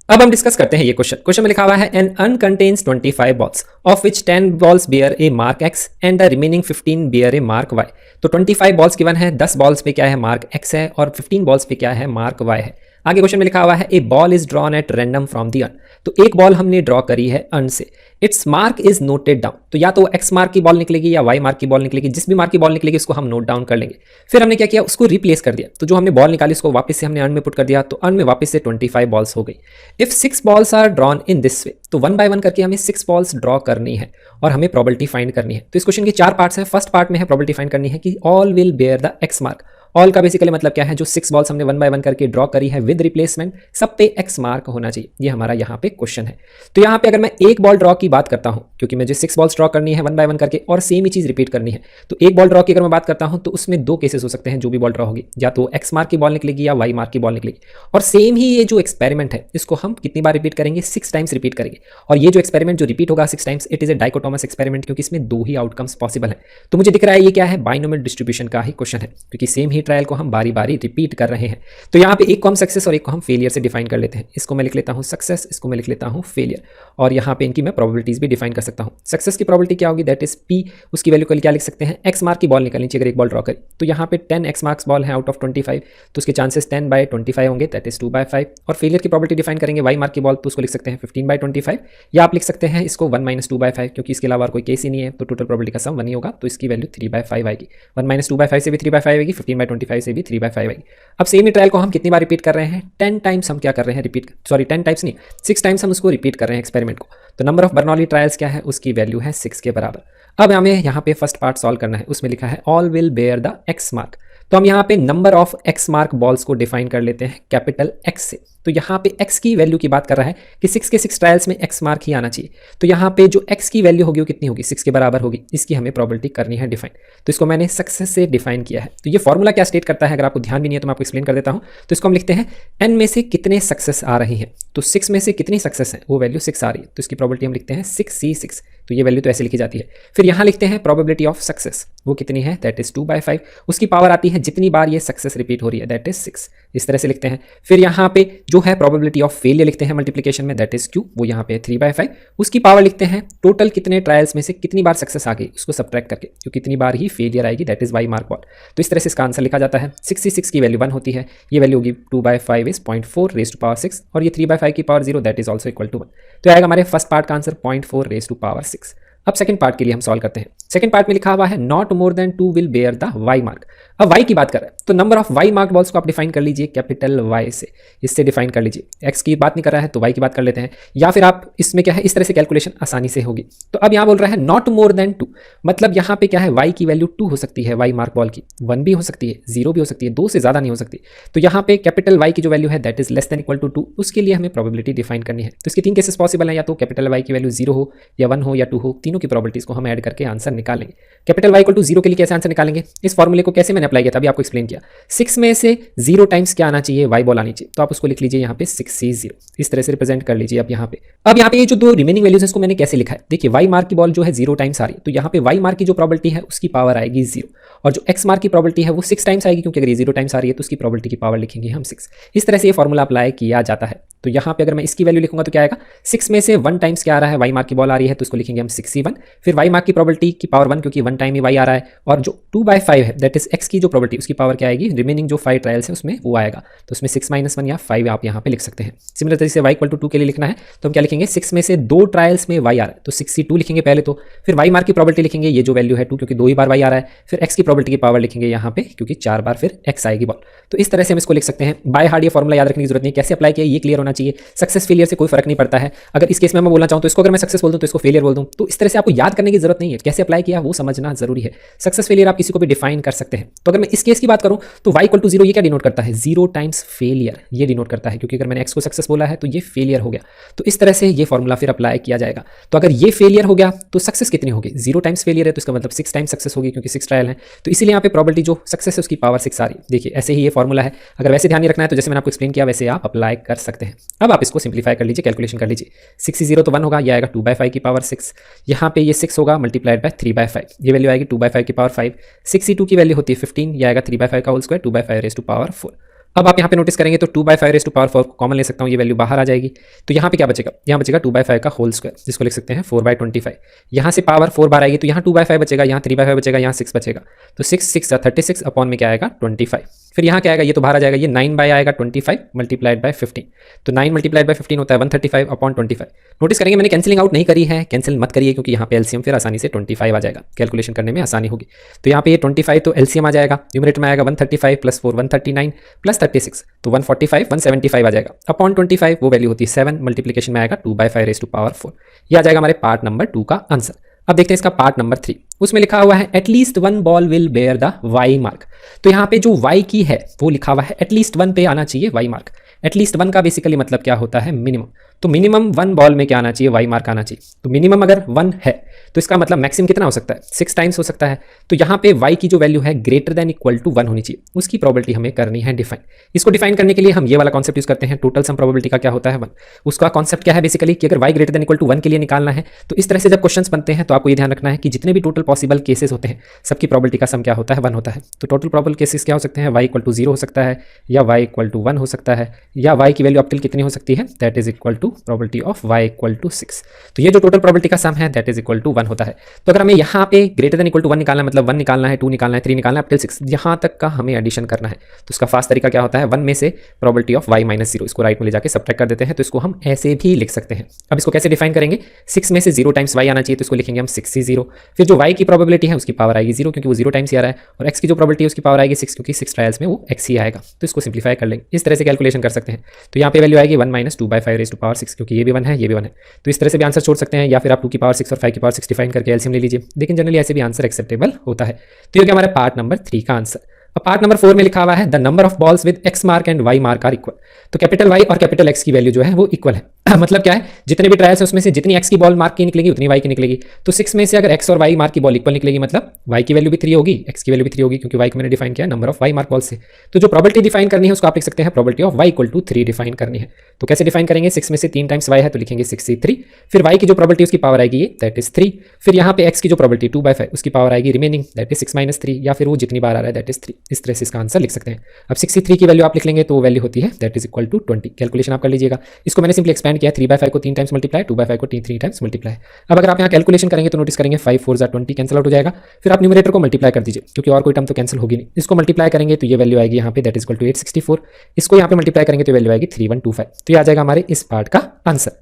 अब हम डिस्कस करते हैं ये क्वेश्चन में लिखा हुआ है an urn contains 25 balls of which 10 balls bear a mark x and the remaining 15 bear a mark y। तो 25 बॉल्स गिवन है, 10 बॉल्स पे क्या है, मार्क x है, और 15 बॉल्स पे क्या है, मार्क y है। आगे क्वेश्चन में लिखा हुआ है a ball is drawn at random from the urn. तो एक बॉल हमने ड्रॉ करी है अर्न से, its mark is noted down. तो या तो एक्स मार्क की बॉल निकलेगी या वाई मार्क की बॉल निकलेगी, जिस भी मार्क की बॉल निकलेगी उसको हम नोट डाउन कर लेंगे। फिर हमने क्या किया, उसको रिप्लेस कर दिया। तो जो हमने बॉल निकाली उसको वापस से हमने अर्न में पुट कर दिया, तो अर्न में वापस से 25 बॉल्स हो गई। If 6 balls are drawn in this way, तो 1 बाय 1 करके हमें 6 बॉल्स ड्रॉ करनी है और हमें प्रोबेबिलिटी फाइंड करनी है। तो इस क्वेश्चन के 4 पार्ट्स हैं। फर्स्ट पार्ट में है प्रोबेबिलिटी फाइंड करनी है कि all will bear the X mark. All का बेसिकली मतलब क्या है, जो 6 बॉल्स हमने 1 बाय 1 करके ड्रॉ करी है विद रिप्लेसमेंट, सब पे एक्स मार्क होना चाहिए। ये हमारा यहाँ पे क्वेश्चन है। तो यहाँ पे अगर मैं एक बॉल ड्रॉ की बात करता हूँ, क्योंकि मुझे 6 बॉल्स ड्रॉ करनी है 1 बाय 1 करके और सेम ही चीज रिपीट करनी है, तो एक बॉल ड्रॉ की अगर मैं बात करता हूँ तो उसमें 2 केसेस हो सकते हैं। जो भी बॉल ड्रॉ होगी, या तो एक्स मार्क की बॉल निकलेगी या वाई मार्क की बॉल निकलेगी। और सेम ही ये जो एक्सपेरिमेंट है इसको हम कितनी बार रिपीट करेंगे, 6 टाइम्स रिपीट करेंगे। और ये जो एक्सपेरिमेंट जो रिपीट होगा 6 times, it is a dichotomous experiment, क्योंकि इसमें 2 ही आउटकम्स पॉसिबल है। तो मुझे दिख रहा है ये क्या है, बाइनोमियल डिस्ट्रीब्यूशन का ही क्वेश्चन है, क्योंकि सेम ही ट्रायल को हम बारी बारी रिपीट कर रहे हैं। तो यहाँ पे एक को हम सक्सेस और एक को हम फेलियर से डिफाइन कर लेते हैं। इसको मैं लिख लेता हूँ सक्सेस, इसको मैं लिख लेता हूँ फेलियर, और यहाँ पे इनकी मैं प्रोबेबिलिटीज भी डिफाइन कर सकता हूँ। सक्सेस की प्रोबेबिलिटी क्या होगी, दैट इज पी, उसकी वैल्यू को क्या लिख सकते हैं, एक्स मार्क की बॉल निकालनी चाहिए अगर एक बॉल ड्रॉ करें। तो यहाँ पे 10 एक्स मार्क्स बॉल है आउट ऑफ 25, तो उसके चांसेस 10/25 होंगे, दैट इज 2/5। और फेलियर की प्रोबेबिलिटी डिफाइन करेंगे वाई मार्क की बॉल, तो उसको लिख सकते हैं 15/25, या आप लिख सकते हैं इसको 1 - 2/5, क्योंकि इसके अलावा कोई केस ही नहीं है, तो टोटल प्रोबेबिलिटी का सम 1 ही होगा, तो इसकी वैल्यू 3/5 आएगी। 1 - 2/5 से भी 3/5 आएगी, 15/25 से भी 3/5 आएगी। अब सेम ही ट्रायल को हम कितनी बार रिपीट कर रहे हैं, 10 टाइम्स हम क्या कर रहे हैं, रिपीट, सॉरी 10 टाइम्स नहीं, 6 टाइम्स हम उसको रिपीट कर रहे हैं एक्सपेरिमेंट को। तो नंबर ऑफ बर्नौली ट्रायल्स क्या है, उसकी वैल्यू है 6 के बराबर। अब हमें यहाँ पे फर्स्ट पार्ट सॉल्व करना है, उसमें लिखा है all will bear the X mark. तो हम यहाँ पे number of X mark balls को डिफाइन कर लेते हैं कैपिटल एक्स से। तो यहाँ पे एक्स की वैल्यू की बात कर रहा है कि 6 के 6 ट्रायल्स में एक्स मार्क ही आना चाहिए। तो यहाँ पे जो एक्स की वैल्यू होगी वो कितनी होगी, 6 के बराबर होगी। इसकी हमें प्रोबेबिलिटी करनी है डिफाइन, तो इसको मैंने सक्सेस से डिफाइन किया है। तो ये फॉर्मूला क्या स्टेट करता है, अगर आपको ध्यान भी नहीं है तो मैं आपको एक्सप्लेन कर देता हूँ। तो इसको हम लिखते हैं एन में से कितने सक्सेस आ रही हैं, तो 6 में से कितनी सक्सेस है, वो वैल्यू 6 आ रही है, तो इसकी प्रोबेबिलिटी हम लिखते हैं 6c6। तो ये वैल्यू तो ऐसे लिखी जाती है। फिर यहाँ लिखते हैं प्रोबेबिलिटी ऑफ सक्सेस, वो कितनी है, दैट इज 2/5। उसकी पावर आती है जितनी बार ये सक्सेस रिपीट हो रही है, दैट इज 6। इस तरह से लिखते हैं। फिर यहाँ पे जो है प्रोबेबिलिटी ऑफ फेलियर लिखते हैं मल्टीप्लिकेशन में, दैट इज क्यू, वो यहाँ पे 3/5। उसकी पावर लिखते हैं टोटल कितने ट्रायल्स में से कितनी बार सक्सेस आ गई उसको सब्ट्रैक्ट करके, क्योंकि कितनी बार ही फेलियर आएगी, that is Y mark ball. तो इस तरह से इसका आंसर लिखा जाता है। 66 की वैल्यू 1 होती है, ये वैल्यू होगी 2/5 इज 0.4 रेज टू पावर 6, और ये 3/5 की power 0, that is also equal to 1। तो आएगा हमारे फर्स्ट पार्ट का आंसर 0.4 रेज टू पावर 6। अब सेकंड पार्ट के लिए हम सॉल्व करते हैं। सेकंड पार्ट में लिखा हुआ है not more than 2 will bear the Y mark. अब वाई की बात कर रहे हैं, तो number of Y mark balls को आप डिफाइन कर लीजिए कैपिटल वाई से, इससे डिफाइन कर लीजिए। एक्स की बात नहीं कर रहा है तो वाई की बात कर लेते हैं, या फिर आप इसमें क्या है इस तरह से कैलकुलेशन आसानी से होगी। तो अब यहाँ बोल रहा है नॉट मोर देन 2, मतलब यहाँ पे क्या है, वाई की वैल्यू 2 हो सकती है, वाई मार्क बॉल की 1 भी हो सकती है, 0 भी हो सकती है, 2 से ज़्यादा नहीं हो सकती। तो यहाँ पे कैपिटल वाई की जो वैल्यू है that is less than equal to 2, उसके लिए हमें प्रोबेबिलिटी डिफाइन करनी है। तो इसके 3 केसेस पॉसिबल है, या तो कैपिटल वाई की वैल्यू 0 हो या 1 हो या 2 हो, तीनों की प्रोबेबिलिटीज को हम ऐड करके आंसर निकालेंगे। कैपिटल वाई इक्वल टू 0 के लिए कैसे आंसर निकालेंगे, इस फॉर्मूले को कैसे मैंने अप्लाई किया था अभी आपको एक्सप्लेन किया। 6 में से 0 टाइम्स क्या आना चाहिए, वाई बॉल आनी चाहिए, तो आप उसको लिख लीजिए यहाँ पे 6C0, इस तरह से रिप्रेजेंट कर लीजिए आप यहाँ पे। अब यहाँ पे ये जो दो रिमेनिंग वैल्यूज है इसको मैंने कैसे लिखा है, देखिए वाई मार्क की बॉल जो है 0 टाइम्स आ रही है, तो यहाँ पे वाई मार्क की जो प्रोबेबिलिटी है उसकी पावर आएगी 0, और जो एक्स मार्क की प्रोबेबिलिटी है वो 6 टाइम्स आएगी, क्योंकि अगर ये 0 टाइम्स आ रही है तो उसकी प्रोबेबिलिटी की पावर लिखेंगे हम 6। इस तरह से ये फॉर्मूला अप्लाई किया जाता है। तो यहाँ पे अगर मैं इसकी वैल्यू लिखूंगा तो क्या आएगा, 6 में से 1 टाइम्स क्या आ रहा है, वाई मार्क की बॉल आ रही है, तो इसको लिखेंगे हम 6C1, फिर वाई मार्क की प्रोबेबिलिटी की पावर 1, क्योंकि 1 टाइम ही वाई आ रहा है, और जो 2/5 है दैट इज एक्स की जो प्रोबेबिलिटी उसकी पावर क्या आएगी, रिमेनिंग जो 5 ट्रायल्स है उसमें वो आएगा, तो उसमें 6 - 1 या 5 आप यहाँ पे लिख सकते हैं। सिमिलर तरीके से वाई इक्वल टू 2 के लिए लिखना है तो हम क्या लिखेंगे, 6 में से 2 ट्रायल्स में वाई आ रहा है तो 6C2 लिखेंगे पहले, तो फिर वाई मार्क की प्रोबेबिलिटी लिखेंगे, ये जो वैल्यू है 2 क्योंकि 2 ही बार वाई आ रहा है, फिर एक्स की प्रोबेबिलिटी की पावर लिखेंगे यहाँ पे क्योंकि 4 बार फिर एक्स आएगी बॉल। तो इस तरह से हम इसको लिख सकते हैं। बाय हार्ड ये फॉर्मूला याद रखने की जरूरत नहीं, कैसे अप्लाई किया ये क्लियर होना चाहिए। सक्सेस फेलियर से कोई फर्क नहीं पड़ता है। अगर इस केस में मैं बोलना चाहूँ तो इसको अगर मैं सक्सेस बोल दूँ तो इसको फेलियर बोल दूँ, तो इस तरह से आपको याद करने की जरूरत नहीं है, कैसे अप्लाई किया वो समझना जरूरी है। सक्सेस फेलियर आप किसी को भी डिफाइन कर सकते हैं। तो अगर मैं इस केस की बात करूँ तो y इक्वल टू 0 ये क्या डिनोट करता है, 0 टाइम्स फेलियर ये डिनोट करता है, क्योंकि अगर मैंने x को सक्सेस बोला है तो ये फेलियर हो गया। तो इस तरह से ये फॉर्मूला फिर अप्लाई किया जाएगा। तो अगर ये फेलियर हो गया तो सक्सेस कितनी होगी, 0 टाइम्स फेलियर है तो इसका मतलब 6 टाइम्स सक्सेस होगी, क्योंकि 6 ट्रायल है, तो इसीलिए यहाँ पे प्रोबेबिलिटी जो सक्सेस है उसकी पावर 6 आ रही है। देखिए ऐसे ही ये फॉर्मूला है, अगर वैसे ध्यान नहीं रखना है तो जैसे मैंने आपको एक्सप्लेन किया वैसे आप अप्लाई कर सकते हैं। अब आप इसको सिंप्लीफाई कर लीजिए, कैलकुलेशन कर लीजिए। 6 to 1 होगा, ये आएगा 2/5 की पावर 6, यहाँ पे ये 6 होगा मल्टीप्लाइड बाय 3/5, ये वैल्यू आएगी 2/5 की पावर 5। 6C2 की वैल्यू होती है 15, ये आएगा 3/5 का whole square 2/5 raise to power 4। अब आप यहाँ पे नोटिस करेंगे तो 2/5 रेज़ टू पावर 4 कॉमन ले सकता हूँ, ये वैल्यू बाहर आ जाएगी, तो यहाँ पे क्या बचेगा, यहाँ बचेगा 2/5 का होल स्क्वायर, जिसको लिख सकते हैं 4/25। यहाँ से पावर 4 बार आएगी तो यहाँ 2/5 बचेगा, यहाँ 3/5 बचेगा, यहाँ 6 बचेगा, तो 6 36 अपॉन में क्या आएगा 25। फिर यहाँ क्या आएगा, ये तो बाहर आ जाएगा, ये 9 बाय आएगा 25 मल्टीप्लाइड बाय 15, तो 9 मल्टीप्लाइड बाय 15 होता है 135 अपॉन 25। नोटिस करेंगे मैंने कैंसिलिंग आउट नहीं करी है, कैंसिल मत करिए क्योंकि यहाँ पे एलसीएम फिर आसानी से 25 आ जाएगा, कैलकुलेशन करने में आसानी होगी। तो यहाँ पे ये 25 तो एलसीएम आ जाएगा, न्यूमरेटर में आएगा 135 + 4 139 + 36 तो 145 175 आ जाएगा, अपॉन 25 वो वैल्यू होती है 7, मल्टीप्लिकेशन में आएगा 2/5 रेज़ टू पावर 4। ये आ जाएगा हमारे पार्ट नंबर 2 का आंसर। अब देखते हैं इसका पार्ट नंबर 3, उसमें लिखा हुआ है at least 1 ball will bear the Y mark. तो यहाँ पे जो वाई की है वो लिखा हुआ है एटलीस्ट 1 पे आना चाहिए वाई मार्क। एटलीस्ट 1 का बेसिकली मतलब क्या होता है, मिनिमम। तो मिनिमम 1 बॉल में क्या आना चाहिए, वाई मार्क आना चाहिए। तो मिनिमम अगर 1 है तो इसका मतलब मैक्सिमम कितना हो सकता है, 6 टाइम्स हो सकता है। तो यहाँ पे वाई की जो वैल्यू है ग्रेटर देन इक्वल टू 1 होनी चाहिए, उसकी प्रोबेबिलिटी हमें करनी है डिफाइन। इसको डिफाइन करने के लिए हम ये वाला कॉन्सेप्ट यूज करते हैं, टोटल सम प्रोबेबिलिटी का क्या होता है 1। उसका कॉन्सेप्ट क्या है बेसिकली कि अगर Y greater than equal to 1 के लिए निकालना है तो इस तरह से जब क्वेश्चंस बनते हैं तो आपको ये ध्यान रखना है कि जितने भी टोटल पॉसिबल केसेस होते हैं सबकी प्रोबेबिलिटी का सम क्या होता है 1 होता है। तो टोटल प्रोबेबल केसेस क्या हो सकते हैं, वाई इक्वल टू 0 हो सकता है, या वाई इक्वल टू 1 हो सकता है, या वाई की वैल्यू आपके लिए कितनी हो सकती है, that is equal to probability of Y equal to 6। तो ये जो टोटल प्रोबेबिलिटी का सम है दैट इज इक्वल टू 1 होता है। तो अगर हमें यहाँ पे ग्रेटर देन इक्वल टू 1 निकालना है, मतलब 1 निकालना है, 2 निकालना है, 3 निकालना है, अप टिल 6 यहाँ तक का हमें एडिशन करना है। तो उसका फास्ट तरीका क्या होता है, 1 में से प्रोबेबिलिटी ऑफ वाई माइनस 0 इसको राइट में ले जाकर सब्ट्रैक्ट कर देते हैं, तो इसको हम ऐसे भी लिख सकते हैं। अब इसको कैसे डिफाइन करेंगे, 6 में से 0 टाइम्स वाई आना चाहिए तो इसको लिखेंगे हम 6C0, फिर जो वाई की प्रोबेबिलिटी है उसकी पावर आएगी 0 क्योंकि वो 0 टाइम्स ही आ रहा है, और एक्स की जो प्रोबेबिलिटी है उसकी पावर आएगी 6 क्योंकि 6 ट्रायल्स में वो एक्स ही आएगा। तो इसको सिंप्लीफाई कर लेंगे, इस तरह से कैलकुलेशन कर सकते हैं। तो यहाँ पे वैल्यू आएगी 1 - 2/5 रेज़ टू पावर 6, क्योंकि ये भी 1 है ये भी 1 है, तो इस तरह से भी आंसर छोड़ सकते हैं, या फिर आप 2 की पावर 6 और 5 की पावर 6 डिफाइन करके एलसीएम ले लीजिए, लेकिन जनरली ऐसे भी आंसर एक्सेप्टेबल होता है। तो ये क्या हमारा पार्ट नंबर 3 का आंसर। अब पार्ट नंबर 4 में लिखा हुआ है the number of balls with X mark and Y mark are equal. तो कैपिटल वाई और कैपिटल एक्स की वैल्यू जो है वो इक्वल है। मतलब क्या है, जितने भी ट्रायल्स है उसमें से जितनी एक्स की बॉल मार्क की निकलेगी उतनी वाई की निकलेगी। तो 6 में से अगर एक्स और वाई मार्क की बॉल इक्वल निकलेगी मतलब वाई की वैल्यू भी 3 होगी, एक्स की वैल्यू भी 3 होगी, क्योंकि वाई को मैंने डिफाइन किया number of Y mark ball से। तो जो प्रोबेबिलिटी डिफाइन करनी है उसको आप लिख सकते हैं probability of Y equal to 3 define करनी है। तो कैसे डिफाइन करेंगे, 6 में से 3 टाइम्स वाई है तो लिखेंगे 6C3, फिर वाई की जो प्रोबेबिलिटी उसकी पावर आएगी ये दैट इज 3, फिर यहाँ पे एक्स की जो प्रोबेबिलिटी 2/5 उसकी पावर आएगी रिमेनिंग दैट इज 6 - 3, या फिर वो जितनी बार आ रहा है दैट इज 3। इस तरह से इसका आंसर लिख सकते हैं। अब 6C3 की वैल्यू आप लिख लेंगे तो वैल्यू होती है that is equal to 20। Calculation आप कर लीजिएगा, इसको मैंने सिंपली एक्सपेंड किया, 3/5 को 3 टाइम्स मल्टीप्लाई, 2/5 को 3 टाइम्स मल्टीप्लाई। अब अगर आप यहाँ कैलकुलेशन करेंगे तो नोटिस करेंगे 5 4 20 कैंसिल आउट हो जाएगा, फिर आप न्यूमरेटर को मल्टीप्लाई कर दीजिए क्योंकि और कोई टर्म तो कैंसिल होगी नहीं। इसको मल्टीप्लाई करेंगे तो ये वैल्यू आएगी यहाँ पे दैट इज इक्वल टू 864, इसको यहाँ पे मल्टीप्लाई करेंगे तो वैल्यू आएगी 3125। तो ये आ जाएगा हमारे इस पार्ट का आंसर।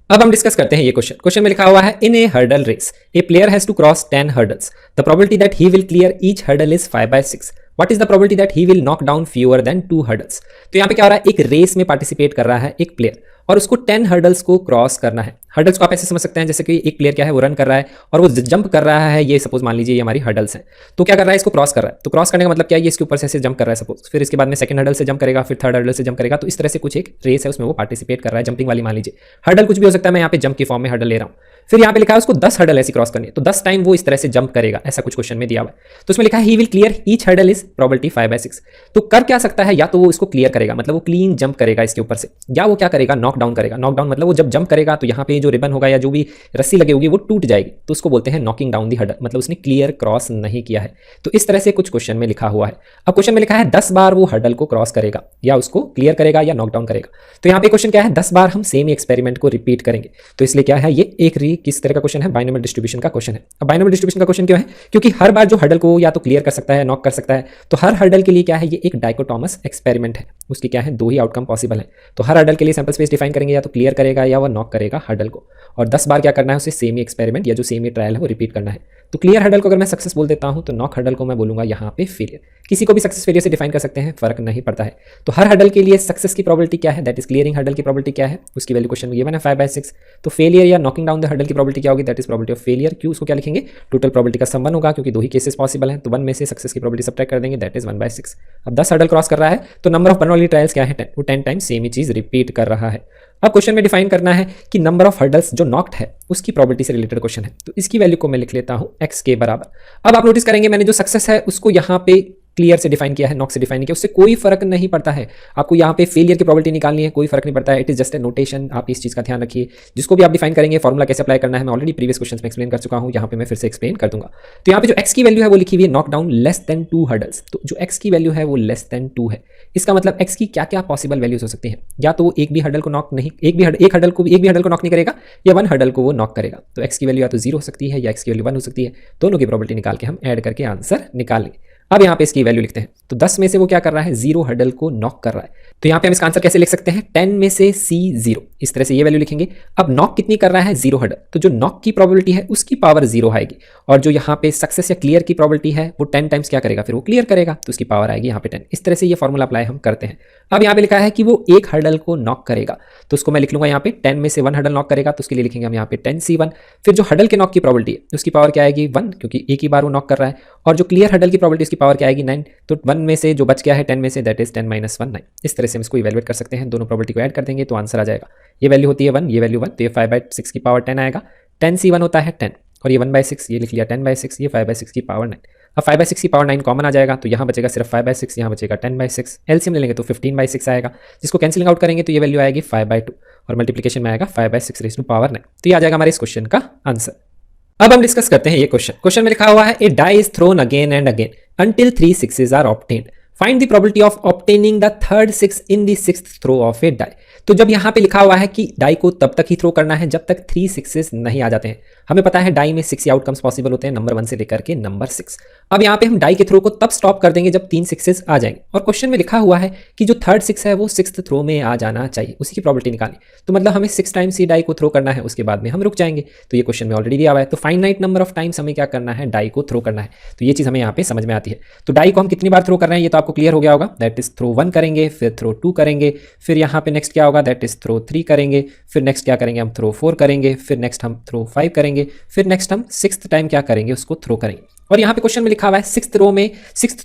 अब हम डिस्कस करते हैं ये क्वेश्चन में लिखा हुआ है in a hurdle race a player has to cross 10 hurdles, the probability that he will clear each hurdle is 5/6, what is the probability that he will knock down fewer than 2 hurdles. तो यहाँ पे क्या हो रहा है, एक race में participate कर रहा है एक प्लेयर और उसको 10 हर्डल्स को क्रॉस करना है। हर्डल्स को आप ऐसे समझ सकते हैं जैसे कि एक प्लेयर क्या है वो रन कर रहा है और वो जंप कर रहा है, ये सपोज मान लीजिए ये हमारी हर्डल्स हैं। तो क्या कर रहा है, इसको क्रॉस कर रहा है। तो क्रॉस करने का मतलब क्या है, ये इसके ऊपर से ऐसे जंप कर रहा है सपोज, फिर इसके बाद में सेकंड हर्डल से जंप करेगा, फिर थर्ड हर्डल से जंप करेगा। तो इस तरह से कुछ एक रेस है उसमें वो पार्टिसिपेट कर रहा है, जंपिंग वाली मान लीजिए। हर्डल कुछ भी हो सकता है, मैं यहाँ पे जंप की फॉर्म में हर्डल ले रहा हूँ। फिर यहाँ पे लिखा है उसको 10 हर्डल ऐसी क्रॉस करनी है, तो 10 टाइम वो इस तरह से जंप करेगा, ऐसा कुछ क्वेश्चन में दिया हुआ है। तो उसमें लिखा है ही will clear each hurdle is probability 5/6। तो कर क्या सकता है, या तो वो इसको क्लियर करेगा मतलब वो क्लीन जंप करेगा इसके ऊपर से, या वो क्या करेगा नॉक डाउन करेगा। नॉक डाउन मतलब वो जब जंप करेगा तो यहाँ पे जो रिबन होगा या जो भी रस्सी लगी होगी वो टूट जाएगी, तो उसको बोलते हैं नॉकिंग डाउन दी हर्डल, मतलब उसने क्लियर क्रॉस नहीं किया है। तो इस तरह से कुछ क्वेश्चन में लिखा हुआ है। अब क्वेश्चन में लिखा है 10 बार वो हर्डल को क्रॉस करेगा, या उसको क्लियर करेगा या नॉक डाउन करेगा। तो यहाँ पे क्वेश्चन क्या है, 10 बार हम सेम एक्सपेरिमेंट को रिपीट करेंगे। तो इसलिए क्या है, ये एक किस तरह का क्वेश्चन है, बाइनोमियल डिस्ट्रीब्यूशन का क्वेश्चन है। अब बाइनोमियल डिस्ट्रीब्यूशन का क्वेश्चन क्यों है, क्योंकि हर बार जो हर्डल को या तो क्लियर कर सकता है नॉक कर सकता है, तो हर हर्डल के लिए क्या है, ये एक डाइकोटोमस एक्सपेरिमेंट है। उसकी क्या है, दो ही आउटकम पॉसिबल है। तो हर हर्डल के लिए सैंपल स्पेस डिफाइन करेंगे, या तो क्लियर करेगा या वो नॉक करेगा हर्डल को, और 10 बार क्या करना है, उसे सेम ही एक्सपेरिमेंट या जो सेम ही ट्रायल है वो रिपीट करना है। तो क्लियर हर्डल को अगर मैं सक्सेस बोल देता हूं, तो नॉक हर्डल को मैं बोलूंगा यहाँ पे फेलियर। किसी को भी सक्सेस फेलियर से डिफाइन कर सकते हैं, फर्क नहीं पड़ता है। तो हर हर्डल के लिए सक्सेस की प्रोबेबिलिटी क्या है, दैट इज क्लियरिंग हर्डल की प्रोबेबिलिटी क्या है, उसकी वैल्यू क्वेश्चन में गिवन है 5/6। तो फेलियर या नॉकिंग डाउन द हर्डल की प्रोबेबिलिटी क्या होगी, that is probability of failure. क्यों, उसको क्या लिखेंगे, टोटल प्रोबेबिलिटी का सम 1 होगा, क्योंकि दो ही केसेस पॉसिबल हैं। तो 1 में से सक्सेस की प्रोबेबिलिटी सब्ट्रैक्ट कर देंगे, दैट इज 1/6। अब 10 हर्डल क्रॉस कर रहा है, तो नंबर ऑफ बर्नौली ट्रायल्स क्या है, 10। वो 10 टाइम सेम ही चीज रिपीट कर रहा है। अब क्वेश्चन में डिफाइन करना है कि नंबर ऑफ हर्डल्स जो नॉक्ड है उसकी प्रोबेबिलिटी से रिलेटेड क्वेश्चन है। तो इसकी वैल्यू को मैं लिख लेता हूं x के बराबर। अब आप नोटिस करेंगे मैंने जो सक्सेस है उसको यहां पे क्लियर से डिफाइन किया है, नॉक से डिफाइन नहीं किया, उससे कोई फर्क नहीं पड़ता है। आपको यहाँ पे फेलियर की प्रोबेबिलिटी निकालनी है, कोई फर्क नहीं पड़ता है, it is just a notation. आप इस चीज का ध्यान रखिए, जिसको भी आप डिफाइन करेंगे फॉर्मुला कैसे अप्लाई करना है मैं ऑलरेडी प्रीवियस क्वेश्चन में एक्सप्लेन कर चुका हूँ, यहाँ पे मैं फिर से एक्सप्लेन कर दूंगा। तो यहाँ पे जो x की वैल्यू है वो लिखी हुई है knock down less than 2 hurdles. तो जो x की वैल्यू है वो लेस देन 2 है, इसका मतलब x की क्या क्या पॉसिबल वैल्यूज हो सकती हैं, या तो वो एक भी हर्डल को नॉक नहीं, एक भी हर्डल को नॉक नहीं करेगा, या 1 हर्डल को वो नॉक करेगा। तो x की वैल्यू या तो 0 हो सकती है या x की वैल्यू 1 हो सकती है। दोनों की प्रोबेबिलिटी निकाल के हम ऐड करके आंसर निकाल लेंगे। अब यहाँ पे इसकी वैल्यू लिखते हैं, तो 10 में से वो क्या कर रहा है, 0 हर्डल को नॉक कर रहा है। तो यहाँ पे हम इसका आंसर कैसे लिख सकते हैं, 10 में से C 0, इस तरह से ये वैल्यू लिखेंगे। अब नॉक कितनी कर रहा है, 0 हर्डल, तो जो नॉक की प्रोबेबिलिटी है उसकी पावर 0 आएगी, और जो यहाँ पे सक्सेस या क्लियर की प्रोबेबिलिटी है वो 10 टाइम्स क्या करेगा, फिर वो क्लियर करेगा, तो उसकी पावर आएगी यहाँ पे 10। इस तरह से ये फॉर्मूला अप्लाई हम करते हैं। अब यहाँ पे लिखा है कि वो एक हर्डल को नॉक करेगा, तो उसको मैं लिख लूंगा यहाँ पे 10 में से 1 हर्डल नॉक करेगा, तो उसके लिए लिखेंगे हम यहाँ पे 10C1। फिर जो हर्डल के नॉक की प्रोबेबिलिटी है उसकी पावर क्या आएगी, 1, क्योंकि एक ही बार वो नॉक कर रहा है, और जो क्लियर हर्डल की प्रोबेबिलिटी उसकी पावर क्या आएगी, 9। तो 1 में से जो बच गया है 10 में से, दैट इज 10 - 1 9। इस तरह से हम इसको इवैल्यूएट कर सकते हैं, दोनों प्रोबेबिलिटी को ऐड कर देंगे तो आंसर आ जाएगा। ये वैल्यू होती है 1, ये वैल्यू 1, तो ये 5/6 की पावर 10 आएगा। 10C1 होता है 10, और ये 1/6, ये लिख लिया 10/6, ये 5/6 की पावर 9। अब 5/6 की पावर 9 कॉमन आ जाएगा, तो यहाँ बचेगा सिर्फ 5/6, यहाँ बचेगा 10/6। एलसीएम ले लेंगे तो 15/6 आएगा, जिसको कैंसिलिंग आउट करेंगे तो ये वैल्यू आएगी 5/2, और मल्टीप्लिकेशन में आएगा 5/6⁴ 9। तो ये आ जाएगा हमारे इस क्वेश्चन का आंसर। अब हम डिस्कस करते हैं ये क्वेश्चन में लिखा हुआ है, a die is thrown again and again until 3 6s are obtained. Find the probability of obtaining the third 6 in the 6th throw of a die. तो जब यहाँ पे लिखा हुआ है कि डाई को तब तक ही थ्रो करना है जब तक 3 6s नहीं आ जाते हैं। हमें पता है डाई में 6 ही आउटकम्स पॉसिबल होते हैं, नंबर 1 से लेकर के नंबर 6। अब यहाँ पे हम डाई के थ्रो को तब स्टॉप कर देंगे जब 3 6s आ जाएंगे, और क्वेश्चन में लिखा हुआ है कि जो थर्ड 6 है वो 6th थ्रो में आ जाना चाहिए, उसी की प्रोबेबिलिटी निकालनी। तो मतलब हमें 6 टाइम्स ही डाई को थ्रो करना है, उसके बाद में हम रुक जाएंगे। तो ये क्वेश्चन में ऑलरेडी दिया हुआ है, तो फाइनाइट नंबर ऑफ टाइम्स हमें क्या करना है, डाई को थ्रो करना है। तो ये चीज़ हमें यहाँ पे समझ में आती है। तो डाई को हम कितनी बार थ्रो कर रहे हैं ये तो आपको क्लियर हो गया होगा, दैट इज थ्रो 1 करेंगे, फिर थ्रो 2 करेंगे, फिर यहाँ पे नेक्स्ट क्या होगा, दैट इज थ्रो 3 करेंगे, फिर नेक्स्ट क्या करेंगे, हम थ्रो 4 करेंगे, फिर नेक्स्ट हम थ्रो 5 करेंगे, फिर नेक्स्ट हम 6th टाइम क्या करेंगे, उसको थ्रो करेंगे। और यहाँ पे क्वेश्चन में लिखा हुआ है 6th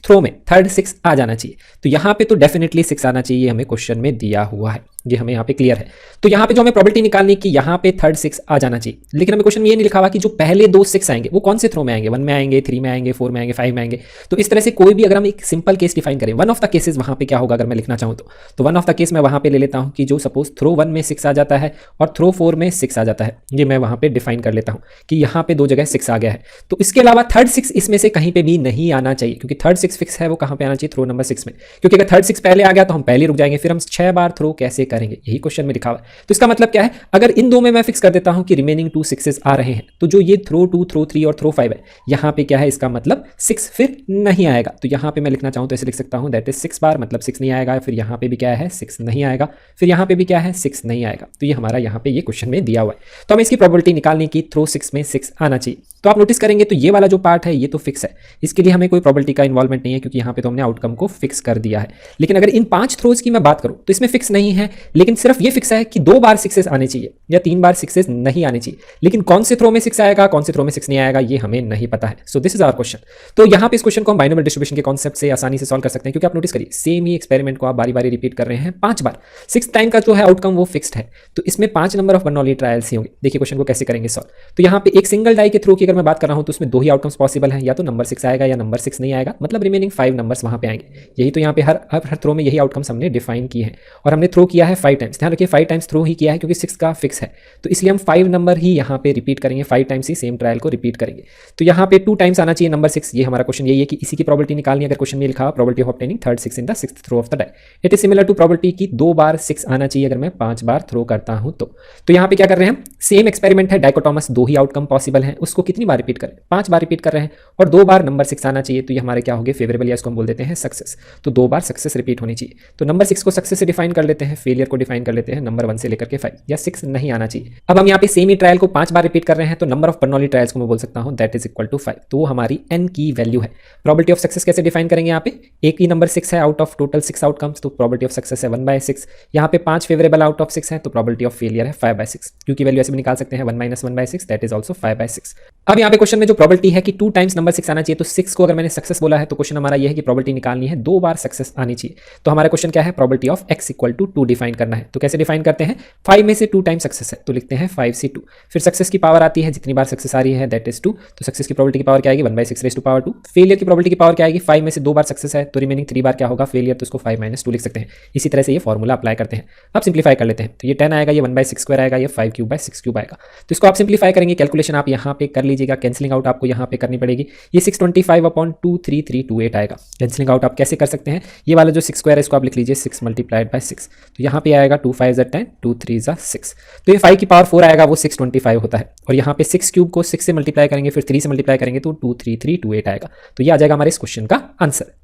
थ्रो में थर्ड 6 आ जाना चाहिए। तो यहाँ पे तो डेफिनेटली 6 आना चाहिए, हमें क्वेश्चन में दिया हुआ है, ये हमें यहाँ पे क्लियर है। तो यहाँ पे जो हमें प्रोबेबिलिटी निकालनी कि यहाँ पे थर्ड 6 आ जाना चाहिए, लेकिन हमें क्वेश्चन में ये नहीं लिखा हुआ कि जो पहले 2 6 आएंगे वो कौन से थ्रो में आएंगे, 1 में आएंगे, 3 में आएंगे, 4 में आएंगे, 5 में आएंगे। तो इस तरह से कोई भी अगर हम एक सिंपल केस डिफाइन करें, वन ऑफ द केसेस वहाँ पे क्या होगा अगर मैं लिखना चाहूँ तो वन ऑफ द केस मैं वहाँ पे ले लेता हूँ कि जो सपोज थ्रो 1 में 6 आ जाता है और थ्रो 4 में 6 आ जाता है, ये मैं वहाँ पे डिफाइन कर लेता हूँ कि यहाँ पे 2 जगह 6 आ गया है। तो इसके अलावा थर्ड 6 इसमें से कहीं पे भी नहीं आना चाहिए, क्योंकि थर्ड 6 फिक्स है, वो कहाँ पे आना चाहिए, थ्रो नंबर 6 में। क्योंकि अगर थर्ड 6 पहले आ गया तो हम पहले रुक जाएंगे, फिर हम 6 बार थ्रो कैसे करेंगे, यही क्वेश्चन में लिखा हुआ है। तो इसका मतलब क्या है, अगर इन दो में मैं फिक्स कर देता हूं कि रिमेनिंग 2 6s आ रहे हैं, तो जो ये थ्रो 2, थ्रो 3 और थ्रो 5 है, यहाँ पे क्या है, इसका मतलब 6 फिर नहीं आएगा। तो यहाँ पे मैं लिखना चाहूँ तो ऐसे लिख सकता हूँ, दैट इज 6 बार, मतलब 6 नहीं आएगा, फिर यहाँ पे भी क्या है 6 नहीं आएगा, फिर यहाँ पे भी क्या है 6 नहीं आएगा। तो ये हमारा यहाँ पे ये क्वेश्चन में दिया हुआ है। तो हमें इसकी प्रोबेबिलिटी निकालने की थ्रो 6 में 6 आना चाहिए। तो आप नोटिस करेंगे तो ये वाला जो पार्ट है ये तो फिक्स है, इसके लिए हमें कोई प्रोबेबिलिटी का इन्वॉल्वमेंट नहीं है, क्योंकि यहाँ पे तो हमने आउटकम को फिक्स कर दिया है। लेकिन अगर इन 5 थ्रोज की मैं बात करूँ तो इसमें फिक्स नहीं है लेकिन सिर्फ ये फिक्स है कि 2 बार 6 आने चाहिए या 3 बार 6 नहीं आने चाहिए, लेकिन कौन से थ्रो में 6 आएगा, कौन से थ्रो में 6 नहीं आएगा, ये हमें नहीं पता है। So this is our question. तो यहाँ पे इस क्वेश्चन को हम बाइनोमियल डिस्ट्रीब्यूशन के कॉन्सेप्ट से आसानी से सॉल्व कर सकते हैं, क्योंकि आप नोटिस करिए सेम ही एक्सपेरिमेंट को आप बारी बारी रिपीट कर रहे हैं 5 बार। 6th टाइम का जो है आउटकम वो फिक्स्ड है, तो इसमें 5 नंबर ऑफ बर्नौली ट्रायल्स ही होंगे। देखिए क्वेश्चन को कैसे करेंगे सॉल्व। तो यहाँ पे एक सिंगल डाई के थ्रू की अगर मैं बात कर रहा हूँ तो उसमें 2 ही आउटकम्स पॉसिबल हैं, या तो नंबर 6 आएगा या नंबर 6 नहीं आएगा, मतलब रिमेनिंग 5 नंबर्स वहाँ पे आएंगे। यही तो यहाँ पे हर थ्रो में यही आउटकम्स हमने डिफाइन किए हैं, और हमने थ्रो किया है 5 टाइम्स। ध्यान रखिए 5 टाइम्स थ्रो ही किया है, क्योंकि 6 का फिक्स है, तो इसलिए हम 5 नंबर ही यहाँ पे रिपीट करेंगे, 5 टाइम्स ही सेम ट्रायल को रिपीट करेंगे। तो यहाँ पे 2 टाइम्स आना चाहिए नंबर 6। ये हमारा क्वेश्चन यही है कि इसी की प्रोबेबिलिटी निकालनी है। अगर क्वेश्चन में लिखा probability of obtaining third 6 in the 6th throw of the die, it is similar to probability की 2 बार 6 आना चाहिए अगर मैं 5 बार थ्रो करता हूं तो यहाँ पे क्या कर रहे हैं हम, सेम एक्सपेरिमेंट है, डाइकोटोमस, 2 ही आउटकम पॉसिबल है, उसको कितनी बार रिपीट करें, 5 बार रिपीट कर रहे हैं, और 2 बार नंबर 6 आना चाहिए। तो ये हमारे क्या हो गए, फेवरेबल, या इसको हम बोल देते हैं सक्सेस। तो 2 बार सक्सेस रिपीट होनी चाहिए। तो नंबर 6 को सक्सेस से डिफाइन कर लेते हैं, फेलियर को डिफाइन कर लेते हैं नंबर 1 से लेकर के 5, या 6 नहीं आना चाहिए। अब हम यहाँ पे सेम ही ट्रायल को 5 बार रिपीट कर रहे हैं, तो नंबर ऑफ बर्नौली ट्रायल्स को मैं बोल सकता हूँ दैट इज इक्वल टू 5। तो वो हमारी n की वैल्यू है। प्रोबेबिलिटी ऑफ सक्सेस कैसे डिफाइन करेंगे, यहाँ पे एक ही नंबर 6 है आउट ऑफ टोटल 6 आउटकम्स, तो प्रोबेबिलिटी ऑफ सक्सेस है 1/6। यहाँ पे 5 फेवरेबल आउट ऑफ 6 है, तो प्रोबेबिलिटी ऑफ फेलियर है 5/6। क्योंकि वैल्यू ऐसे भी निकाल सकते हैं 1 - 1/6 दैट इज ऑल्सो 5/6। अब यहाँ पे क्वेश्चन में जो प्रोबेबिलिटी है कि 2 टाइम्स नंबर 6 आना चाहिए, तो 6 को अगर मैंने सक्सेस बोला है तो क्वेश्चन हमारा ये है कि प्रोबेबिलिटी निकालनी है 2 बार सक्सेस आनी चाहिए। तो हमारा क्वेश्चन क्या है, probability of x equal to 2 define करना है। तो कैसे डिफाइन करते हैं, 5 में से 2 टाइम सक्सेस है, तो लिखते हैं 5 से 2। फिर सक्सेस की पावर आती है, जितनी बार सक्सेस आ रही है दैट इज 2, तो सक्सेस की प्रोबेबिलिटी की पावर क्या आएगी 1/6 रेज़ टू पावर 2। फेलियर की प्रोबेबिलिटी की पावर क्या आएगी, 5 में से 2 बार सक्सेस है, तो रिमेनिंग 3 बार क्या होगा फेलियर, तो उसको 5 - 2 लिख सकते हैं। इसी तरह से ये फॉर्मूला अप्लाई करते हैं। अब सिंप्लीफाई कर लेते हैं, तो ये 10 आएगा, ये 1/6 स्क्वायर आएगा, ये 5³ आएगा। तो इसको आप सिंप्लीफाई करेंगे, कैलकुलेशन आप यहाँ पे कर लीजिएगा, कैंसिलिंग आउट आपको यहाँ पे करनी पड़ेगी। ये 625/23328 आएगा। कैंसिलिंग आउट आप कैसे कर सकते हैं, ये वाला जो 6 स्क्वायर है इसको आप लिख लीजिए 6 × 6, तो यहाँ पे आएगा 2 5 10, 2 3 6, तो ये 5 की पावर 4 आएगा, वो 625 होता है। और यहाँ पे 6³ को 6 से मल्टीप्लाई करेंगे, फिर 3 से मल्टीप्लाई करेंगे तो 23328 आएगा। तो ये आ जाएगा हमारे इस क्वेश्चन का आंसर।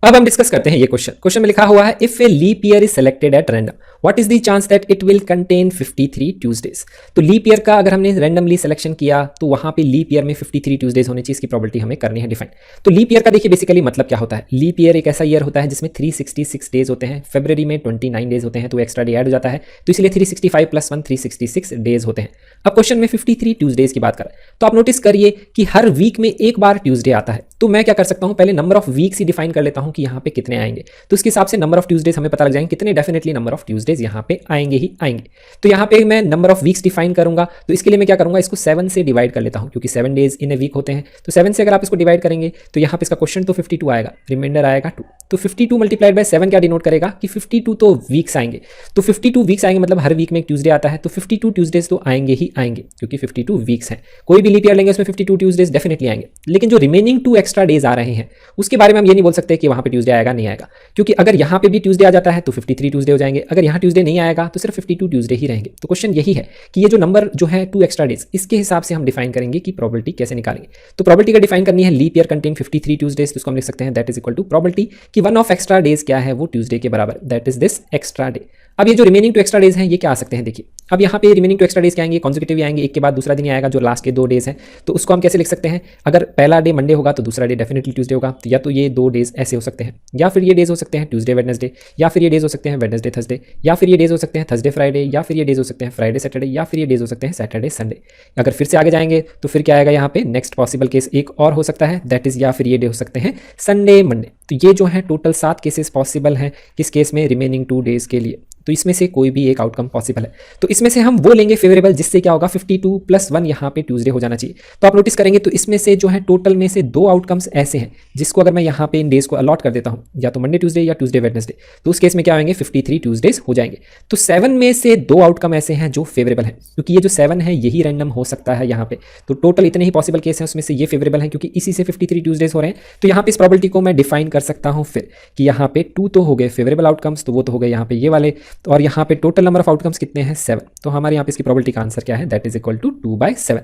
अब हम डिस्कस करते हैं ये क्वेश्चन में लिखा हुआ है if a leap year is selected at random what is the chance that it will contain 53 Tuesdays. तो लीप ईयर का अगर हमने रैंडमली सिलेक्शन किया तो वहां पे लीप ईयर में 53 ट्यूसडेज होने चाहिए, इसकी प्रोबेबिलिटी हमें करनी है डिफाइन। तो लीप ईयर का देखिए बेसिकली मतलब क्या होता है, लीप ईयर एक ऐसा ईयर होता है जिसमें 366 डेज होते हैं, फरवरी में 29 डेज होते हैं, तो एक्स्ट्रा डे ऐड हो जाता है, तो इसलिए 365 + 1 366 डेज होते हैं। अब क्वेश्चन में 53 ट्यूसडेज की बात करें तो आप नोटिस करिए कि हर वीक में एक बार ट्यूसडे आता है। तो मैं क्या कर सकता हूं, पहले number of weeks he define कर लेता हूं कि यहाँ पे कितने आएंगे, तो उसके हिसाब से नंबर ऑफ ट्यूसडेज हमें पता लग जाएंगे कितने, डेफिनेटली नंबर ऑफ ट्यूसडेज यहाँ पे आएंगे ही आएंगे। तो यहाँ पे मैं नंबर ऑफ वीक्स डिफाइन करूंगा, तो इसके लिए मैं क्या करूंगा, इसको 7 से डिवाइड कर लेता हूं, क्योंकि 7 डेज इन ए वीक होते हैं। तो 7 से अगर आप इसको डिवाइड करेंगे तो यहाँ पे इसका क्वेश्चन तो 52 आएगा, रिमाइंडर आएगा 2। तो 52 × 7 क्या डिनोट करेगा कि 52 तो वीक्स आएंगे, तो 52 वीक्स आएंगे मतलब हर वीक में एक ट्यूसडे आता है, तो 52 ट्यूसडेज तो आएंगे ही आएंगे, क्योंकि 52 वीक्स हैं। कोई भी लीप ईयर लेंगे उसमें 52 ट्यूसडेज डेफिनेटली आएंगे, लेकिन जो रिमेनिंग 2 एक्स्ट्रा डेज आ रहे हैं उसके बारे में हम ये नहीं बोल सकते कि वहां पे ट्यूसडे आएगा नहीं आएगा, क्योंकि अगर यहाँ पे भी ट्यूसडे आ जाता है तो 53 ट्यूसडे हो जाएंगे, अगर यहाँ ट्यूसडे नहीं आएगा तो सिर्फ 52 ट्यूसडे ही रहेंगे। तो क्वेश्चन यही है कि ये जो नंबर जो है 2 एक्स्ट्रा डेज, इसके हिसाब से हम डिफाइन करेंगे कि प्रोबेबिलिटी कैसे निकालेंगे। तो प्रोबेबिलिटी का डिफाइन करनी है लीप ईयर कंटेन 53 ट्यूसडेज, तो इसको हम लिख सकते हैं that is equal to probability कि 1 ऑफ एक्स्ट्रा डेज क्या है वो ट्यूसडे के बराबर, that is this extra day. अब ये जो रिमेनिंग 2 एक्स्ट्रा डेज हैं ये क्या आ सकते हैं, देखिए अब यहाँ पे रिमेनिंग 2 एक्स्ट्रा डेज क्या आएंगे, कॉन्जिक्यूटिव आएंगे, एक के बाद दूसरा दिन ही आएगा, जो लास्ट के 2 डेज हैं। तो उसको हम कैसे लिख सकते हैं, अगर पहला डे मंडे होगा तो दूसरा डे डेफिनेटली ट्यूसडे होगा, तो या तो ये 2 डेज ऐसे हो सकते हैं, या फिर ये डेज हो सकते हैं ट्यूसडे वेडनेसडे, या फिर ये डेज हो सकते हैं वेडनेसडे थर्सडे, या फिर ये डेज हो सकते हैं थर्सडे फ्राइडे, या फिर ये डेज हो सकते हैं फ्राइडे सैटरडे, या फिर ये डेज हो सकते हैं सैटरडे संडे। अगर फिर से आगे जाएंगे तो फिर क्या आएगा, यहाँ पे नेक्स्ट पॉसिबल केस एक और हो सकता है, दैट इज या फिर ये डे हो सकते हैं संडे मंडे। तो ये जो है टोटल 7 केसेस पॉसिबल हैं किस केस में, रिमेनिंग 2 डेज के लिए। तो इसमें से कोई भी एक आउटकम पॉसिबल है, तो इसमें से हम वो लेंगे फेवरेबल जिससे क्या होगा 52 + 1 यहाँ पे ट्यूसडे हो जाना चाहिए। तो आप नोटिस करेंगे तो इसमें से जो है टोटल में से 2 आउटकम्स ऐसे हैं जिसको अगर मैं यहाँ पे इन डेज को अलॉट कर देता हूँ, या तो मंडे ट्यूसडे या ट्यूसडे वेडनेसडे, तो उस केस में क्या होंगे 53 ट्यूसडेज हो जाएंगे। तो 7 में से 2 आउटकम ऐसे हैं जो फेवरेबल हैं, क्योंकि ये जो 7 है यही रैंडम हो सकता है यहाँ पे। तो टोटल इतने ही पॉसिबल केस हैं, उसमें से ये फेवरेबल हैं क्योंकि इसी से 53 ट्यूसडेज हो रहे हैं। तो यहाँ पे इस प्रॉपर्टी को मैं डिफाइन कर सकता हूँ फिर कि यहाँ पे 2 तो हो गए फेवरेबल आउटकम्स, तो वो तो हो गए यहाँ पे ये वाले, और यहाँ पे टोटल नंबर ऑफ आउटकम्स कितने हैं 7। तो हमारे यहाँ पे इसकी प्रोबेबिलिटी का आंसर क्या है, दैट इज इक्वल टू 2/7।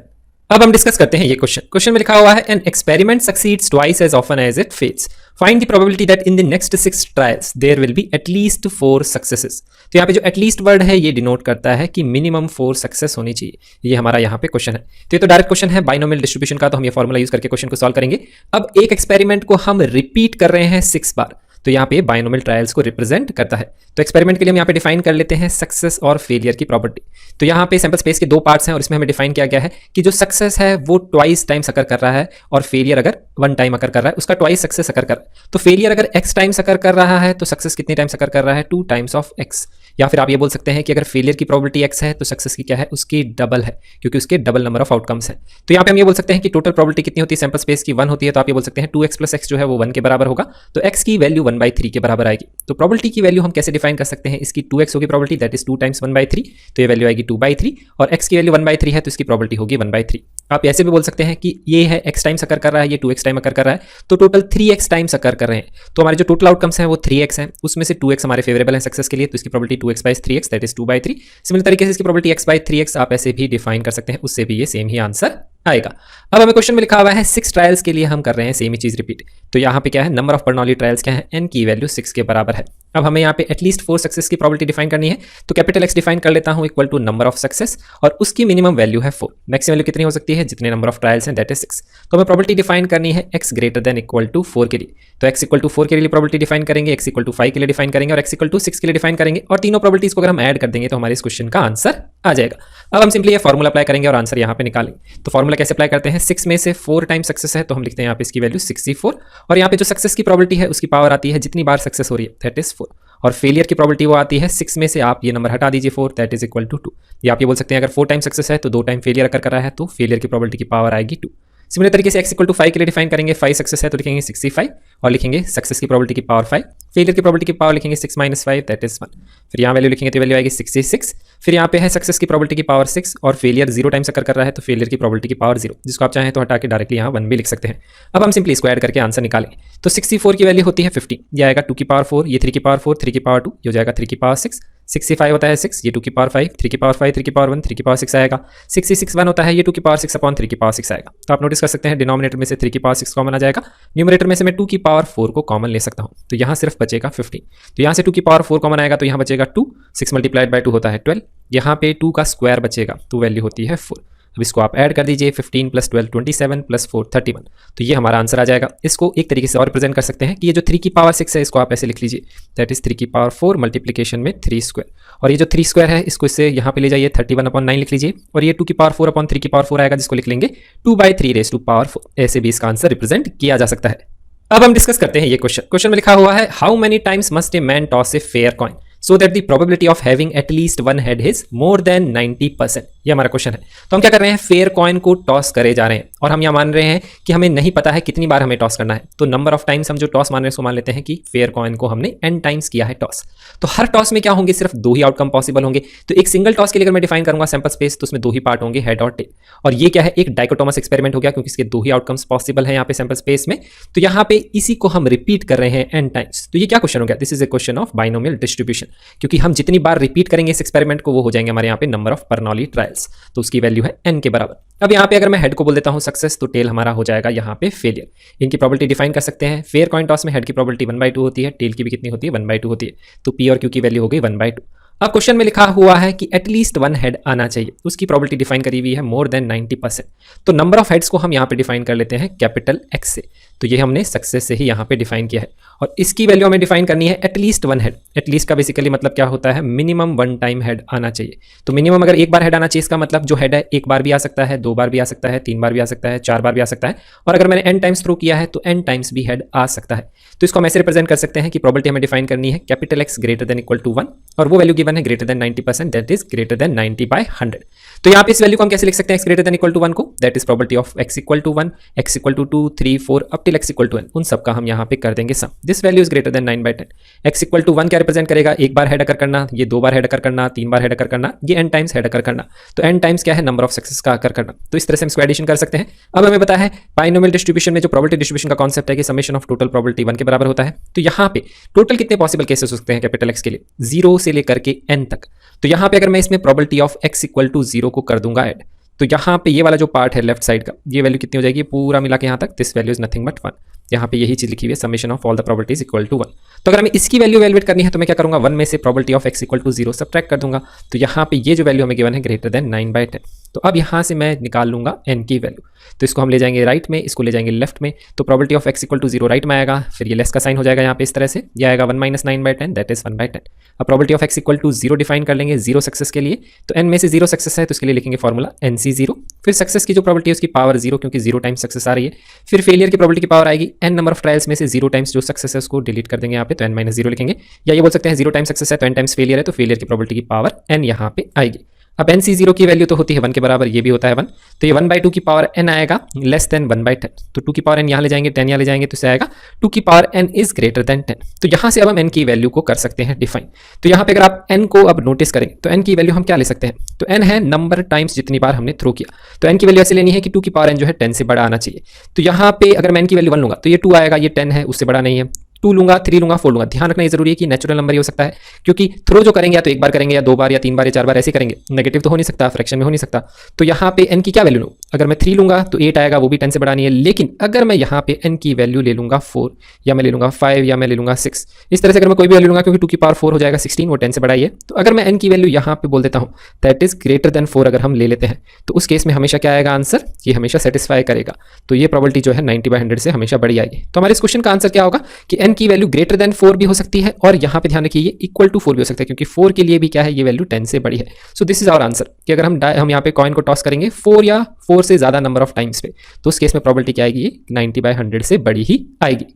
अब हम डिस्कस करते हैं ये क्वेश्चन में लिखा हुआ है an experiment succeeds twice as often as it fails, find the probability that in the next 6 trials there will be at least 4 successes. तो यहाँ पे जो एटलीस्ट वर्ड है ये डिनोट करता है कि मिनिमम 4 सक्सेस होनी चाहिए, ये हमारा यहाँ पे क्वेश्चन है। तो ये तो डायरेक्ट क्वेश्चन है बाइनोमियल डिस्ट्रीब्यूशन का, तो हम ये फॉर्मूला यूज करके क्वेश्चन को सॉल्व करेंगे। अब एक एक्सपेरिमेंट को हम रिपीट कर रहे हैं 6 बार, तो यहाँ पे बाइनोमियल ट्रायल्स को रिप्रेजेंट करता है। तो एक्सपेरिमेंट के लिए हम यहाँ पे डिफाइन कर लेते हैं सक्सेस और फेलियर की प्रॉपर्टी। तो यहाँ पे सैंपल स्पेस के दो पार्ट्स हैं और इसमें हमें डिफाइन किया गया है कि जो सक्सेस है वो ट्वाइस टाइम्स अकर कर रहा है और फेलियर अगर वन टाइम अकर कर रहा है उसका ट्वाइस सक्सेस अकर कर रहा है। तो फेलियर अगर एक्स टाइम्स अकर कर रहा है तो सक्सेस कितने टाइम्स अकर कर रहा है, 2 टाइम्स ऑफ एक्स। या फिर आप ये बोल सकते हैं कि अगर फेलियर की प्रोबेबिलिटी एक्स है तो सक्सेस की क्या है, उसकी डबल है, क्योंकि उसके डबल नंबर ऑफ आउटकम्स है। तो यहाँ पे हम ये बोल सकते हैं कि टोटल प्रोबेबिलिटी कितनी होती है सैंपल स्पेस की, 1 होती है। तो आप ये बोल सकते हैं 2x + x जो है वो 1 के बराबर होगा, तो x की वैल्यू 1/3 के बराबर आएगी। तो प्रोबेबिलिटी की वैल्यू हम कैसे डिफाइन कर सकते हैं, इसकी 2x होगी प्रोबेबिलिटी, दैट इज 2 टाइम्स 1/3, तो ये वैल्यू आएगी 2/3, और x की वैल्यू 1/3 है तो इसकी प्रोबेबिलिटी होगी 1/3। आप ऐसे भी बोल सकते हैं कि ये है x टाइम्स अकर कर रहा है, ये 2x टाइम अकर कर रहा है, तो टोटल 3x टाइम्स अकर कर रहे हैं। तो हमारे जो टोटल आउटकम्स हैं वो 3x हैं, उसमें से 2x हमारे फेवरेबल है सक्सेस के लिए, तो इसकी probability 2x/3x that is 2/3। Similar तरीके से इसकी प्रोबेबिलिटी x/3x आप ऐसे भी डिफाइन कर सकते हैं, उससे भी ये सेम ही आंसर आएगा। अब हमें क्वेश्चन में लिखा हुआ है 6 ट्रायल्स के लिए हम कर रहे हैं सेम ही चीज रिपीट। तो यहाँ पे क्या है, नंबर ऑफ बर्नौली ट्रायल्स क्या है, n की वैल्यू 6 के बराबर है। अब हमें यहाँ पे एटलीस्ट 4 सक्सेस की प्रोबेबिलिटी डिफाइन करनी है, तो कैपिटल X डिफाइन कर लेता हूँ equal to number of success, और उसकी मिनिमम वैल्यू है 4। मैक्सिमम वैल्यू कितनी हो सकती है, जितने नंबर ऑफ ट्रायल्स हैं दैट इज 6। तो हमें प्रोबेबिलिटी डिफाइन करनी है x greater than equal to 4 के लिए। तो x इक्वल टू 4 के लिए प्रोबेबिलिटी डिफाइन करेंगे, x इक्वल टू 5 के लिए डिफाइन करेंगे और x इक्वल टू 6 के लिए डिफाइन करेंगे, और तीनों प्रोबेबिलिटीज को अगर हम ऐड कर देंगे तो हमारे इस क्वेश्चन का आंसर आ जाएगा। अब हम सिंपली ये फॉर्मूला अप्लाई करेंगे और आंसर यहाँ पे निकालेंगे। तो फॉर्मूला कैसे अप्लाई करते हैं, 6 में से 4 टाइम सक्सेस है तो हम लिखते हैं यहाँ पे इसकी वैल्यू 64, और यहाँ पे जो सक्सेस की प्रोबेबिलिटी है उसकी पावर आती है जितनी बार सक्सेस हो रही है दैट इज 4, और फेलियर की प्रोबेबिलिटी वो आती है 6 में से आप ये नंबर हटा दीजिए 4 दैट इज इक्वल टू 2। या आप ये बोल सकते हैं अगर 4 टाइम सक्सेस है तो 2 टाइम फेलियर अकर कर रहा है तो फेलियर की प्रोबेबिलिटी की पावर आएगी 2। सिमिलर तरीके से x इक्वल टू 5 के लिए डिफाइन करेंगे, 5 सक्सेस है तो लिखेंगे 65 और लिखेंगे सक्सेस की प्रोबेबिलिटी की पावर 5, फेलियर की प्रोबेबिलिटी की पावर लिखेंगे 6 - 5 दैट इज 1। फिर यहाँ वैल्यू लिखेंगे तो वैल्यू आएगी 66। फिर यहाँ पे है सक्सेस की प्रोबेबिलिटी की पावर 6 और फेलियर 0 टाइम्स अकर कर रहा है तो फेलियर की प्रोबेबिलिटी की पावर 0, जिसको आप चाहें तो हटा के डायरेक्टली यहाँ 1 भी लिख सकते हैं। अब हम सिंपली इसको ऐड करके आंसर निकालेंगे। तो 64 की वैल्यू होती है 50, ये आएगा 2 की पावर 4, ये 3 की पावर 4, 3 की पावर 2, ये हो जाएगा 3 की पावर 6। 65 होता है 6, ये 2 की पावर 5, 3 की पावर 5, 3 की पावर 1, 3 की पावर 6 आएगा। 66 1 होता है, ये 2 की पावर 6 अपॉन 3 की पावर 6 आएगा। तो आप नोटिस कर सकते हैं डिनोमिनेटर में से 3 की पावर 6 कॉमन आ जाएगा, न्यूमरेटर में से मैं 2 की पावर 4 को कॉमन ले सकता हूँ, तो यहाँ सिर्फ बचेगा 15। तो यहाँ से 2 की पावर 4 कॉमन आएगा तो यहाँ बचेगा 2, 6 मल्टीप्लाइड बाय 2 होता है 12, यहाँ पे 2 का स्क्वायर बचेगा तो वैल्यू होती है 4। अब इसको आप ऐड कर दीजिए, 15 + 12 27 + 4 31, तो ये हमारा आंसर आ जाएगा। इसको एक तरीके से और रिप्रेजेंट कर सकते हैं कि ये जो 3 की पावर 6 है इसको आप ऐसे लिख लीजिए, दैट इज 3 की पावर 4 मल्टीप्लिकेशन में 3 स्क्वायर, और ये जो 3 स्क्वायर है इसको इससे यहाँ पे ले जाइए 31/9 लिख लीजिए, और ये 2 की पावर 4 अपॉन 3 की पावर 4 आएगा जिसको लिख लेंगे 2/3 ऐसे भी इसका आंसर रिप्रेजेंट किया जा सकता है। अब हम डिस्कस करते हैं ये क्वेश्चन में लिखा हुआ है how many times must a man toss a fair coin so that the probability of having at least one head is more than 90%। ये हमारा क्वेश्चन है। तो हम क्या कर रहे हैं, फेयर कॉइन को टॉस करे जा रहे हैं, और हम यहाँ मान रहे हैं कि हमें नहीं पता है कितनी बार हमें टॉस करना है। तो नंबर ऑफ टाइम्स हम जो टॉस मान रहे हैं उसको मान लेते हैं कि फेयर कॉइन को हमने n टाइम्स किया है टॉस। तो हर टॉस में क्या होंगे, सिर्फ 2 ही आउटकम पॉसिबल होंगे। तो एक सिंगल टॉस के लिए अगर मैं डिफाइन करूंगा सैंपल स्पेस तो उसमें 2 ही पार्ट होंगे, हेड और टेल। और ये क्या है, एक डाइकोटोमस एक्सपेरिमेंट हो गया क्योंकि इसके 2 ही आउटकम्स पॉसिबल है यहाँ पे सैंपल स्पेस में। तो यहाँ पे इसी को हम रिपीट कर रहे हैं n टाइम्स। तो ये क्या क्वेश्चन हो गया, this is a question of binomial distribution, क्योंकि हम जितनी बार रिपीट करेंगे इस एक्सपेरिमेंट को वो हो जाएंगे हमारे यहाँ पे नंबर ऑफ बर्नौली ट्रायल्स, तो उसकी वैल्यू है n के बराबर। अब यहाँ पे अगर मैं हेड को बोल देता हूँ सक्सेस तो टेल हमारा हो जाएगा यहाँ पे फेलियर। इनकी प्रोबेबिलिटी डिफाइन कर सकते हैं, फेयर कॉइन टॉस में हेड की प्रोबेबिलिटी 1/2 होती है, टेल की भी कितनी होती है 1/2 होती है, तो p और q की वैल्यू हो गई 1/2। अब क्वेश्चन में लिखा हुआ है कि एटलीस्ट 1 हेड आना चाहिए, उसकी प्रोबेबिलिटी डिफाइन करी हुई है मोर देन 90%। तो नंबर ऑफ हेड्स को हम यहाँ पे डिफाइन कर लेते हैं कैपिटल X से, तो ये हमने सक्सेस से ही यहाँ पे डिफाइन किया है, और इसकी वैल्यू हमें डिफाइन करनी है एटलीस्ट 1 हेड। एटलीस्ट का बेसिकली मतलब क्या होता है, मिनिमम 1 टाइम हेड आना चाहिए। तो मिनिमम अगर एक बार हेड आना चाहिए, इसका मतलब जो हेड है एक बार भी आ सकता है, 2 बार भी आ सकता है, 3 बार भी आ सकता है, 4 बार भी आ सकता है, और अगर मैंने n टाइम्स थ्रो किया है तो n टाइम्स भी हेड आ सकता है। तो इसको हम ऐसे रिप्रेजेंट कर सकते हैं कि प्रोबेबिलिटी हमें डिफाइन करनी है capital X greater than equal to 1, और वो वैल्यू गिवन है greater than 90%, that is greater than 90/100। तो यहाँ पे इस वैल्यू को हम कैसे लिख सकते हैं, x greater than equal to 1 को, that is probability of x equal to 1, x equal to 2, 3, 4 up till x equal to n, उन सब का हम यहाँ पे कर देंगे sum. This value is greater than 9/10। x equal to 1 क्या रिप्रेजेंट करेगा, एक बार हेड अकर करना, ये 2 बार हेड अकर करना, 3 बार हेड अकर करना, ये n टाइम्स हेड अकर करना। तो n टाइम्स क्या है, नंबर ऑफ सक्सेस का अकर करना। तो इस तरह से हम इसको एडिशन कर सकते हैं। अब हमें पता है बाइनोमियल डिस्ट्रीब्यूशन में जो प्रोबेबिलिटी डिस्ट्रीब्यूशन का कॉन्सेप्ट है कि समेशन ऑफ टोटल प्रोबेबिलिटी 1 के बराबर होता है। तो यहाँ पे टोटल कितने पॉसिबल केसेस हो सकते हैं कैपिटल X के लिए, 0 से लेकर के n तक। तो यहाँ पे अगर मैं इसमें probability of x equal to 0 को कर दूंगा ऐड, तो यहाँ पे ये वाला जो पार्ट है लेफ्ट साइड का, ये वैल्यू कितनी हो जाएगी, पूरा मिला के यहाँ तक, this value is nothing but 1। यहाँ पे यही चीज लिखी हुई है, summation of all the probabilities equal to 1। तो अगर हमें इसकी वैल्यू वैल्यूएट करनी है तो मैं क्या करूंगा, 1 में से probability of x equal to 0 subtract कर दूंगा। तो यहाँ पे ये जो वैल्यू हमें गिवन है ग्रेटर देन 9/10, तो अब यहाँ से मैं निकाल लूंगा n की वैल्यू। तो इसको हम ले जाएंगे राइट में, इसको ले जाएंगे लेफ्ट में, तो probability of x equal to 0 right में आएगा, फिर ये लेस का साइन हो जाएगा यहाँ पे इस तरह से, ये आएगा 1 - 9/10 दैट इज 1/10। अब probability of x equal to 0 define कर लेंगे 0 सक्सेस के लिए, तो n में से 0 सक्सेस है तो इसके लिए लिखेंगे फॉर्मूला NC0। फिर सक्सेस की जो प्रोबेबिलिटी है उसकी पावर 0 क्योंकि 0 टाइम्स सक्सेस आ रही है। फिर फेलियर की प्रोबेबिलिटी की पावर आएगी n नंबर ऑफ ट्रायल्स में से 0 टाइम्स जो सक्सेस है उसको डिलीट कर देंगे यहाँ पे, तो n - 0 लिखेंगे, या ये बोल सकते हैं 0 टाइम्स सक्सेस है तो n टाइम्स फेलियर है तो फेलियर की प्रोबेबिलिटी की पावर n यहाँ पे आएगी। अब NC0 की वैल्यू तो होती है 1 के बराबर, ये भी होता है 1, तो ये 1/2 की पावर n आएगा लेस देन 1/10, तो 2 की पावर n यहाँ ले जाएंगे, 10 यहाँ ले जाएंगे तो इसे आएगा 2 की power n is greater then 10। तो यहाँ से अब हम n की वैल्यू को कर सकते हैं डिफाइन। तो यहाँ पे अगर आप n को अब नोटिस करेंगे तो n की वैल्यू हम क्या ले सकते हैं, तो n है नंबर टाइम्स जितनी बार हमने थ्रो किया, तो n की वैल्यू ऐसे लेनी है कि 2 की पावर n जो है 10 से बड़ा आना चाहिए। तो यहाँ पे अगर मैं n की वैल्यू 1 लूंगा तो ये 2 आएगा, ये 10 है उससे बड़ा नहीं है, 2 लूंगा, 3 लूंगा, 4 लूंगा। ध्यान रखना ये जरूरी है कि नेचुरल नंबर ही हो सकता है, क्योंकि थ्रो जो करेंगे या तो एक बार करेंगे या 2 बार या 3 बार या 4 बार ऐसे करेंगे, नेगेटिव तो हो नहीं सकता, फ्रैक्शन में हो नहीं सकता। तो यहाँ पे n की क्या वैल्यू लूँ, अगर मैं 3 लूंगा तो 8 आएगा, वो भी 10 से बड़ा नहीं है। लेकिन अगर मैं यहाँ पे n की वैल्यू ले लूंगा 4 या मैं ले लूंगा 5 या मैं ले लूंगा 6, इस तरह से अगर मैं कोई भी वैल्यू लूंगा, क्योंकि 2 की पावर 4 हो जाएगा 16, वो 10 से बड़ा ही है। तो अगर मैं n की वैल्यू यहाँ पे बोल देता हूँ दैट इज ग्रेटर देन 4 अगर हम ले लेते हैं, तो उस केस में हमेशा क्या आएगा आंसर, ये हमेशा सेटिस्फाई करेगा। तो ये प्रोबेबिलिटी जो है 90/100 से हमेशा बड़ी आएगी। तो हमारे इस क्वेश्चन का आंसर क्या होगा कि n की वैल्यू ग्रेटर देन 4 भी हो सकती है, और यहाँ पे ध्यान रखिए ये इक्वल टू 4 भी हो सकता है, क्योंकि 4 के लिए भी क्या है, ये वैल्यू 10 से बड़ी है। So this is our answer कि अगर हम यहाँ पे कॉइन को टॉस करेंगे 4 या 4 से ज्यादा नंबर ऑफ टाइम्स पे, तो उस केस में प्रोबेबिलिटी क्या आएगी, ये 90/100 से बड़ी ही आएगी।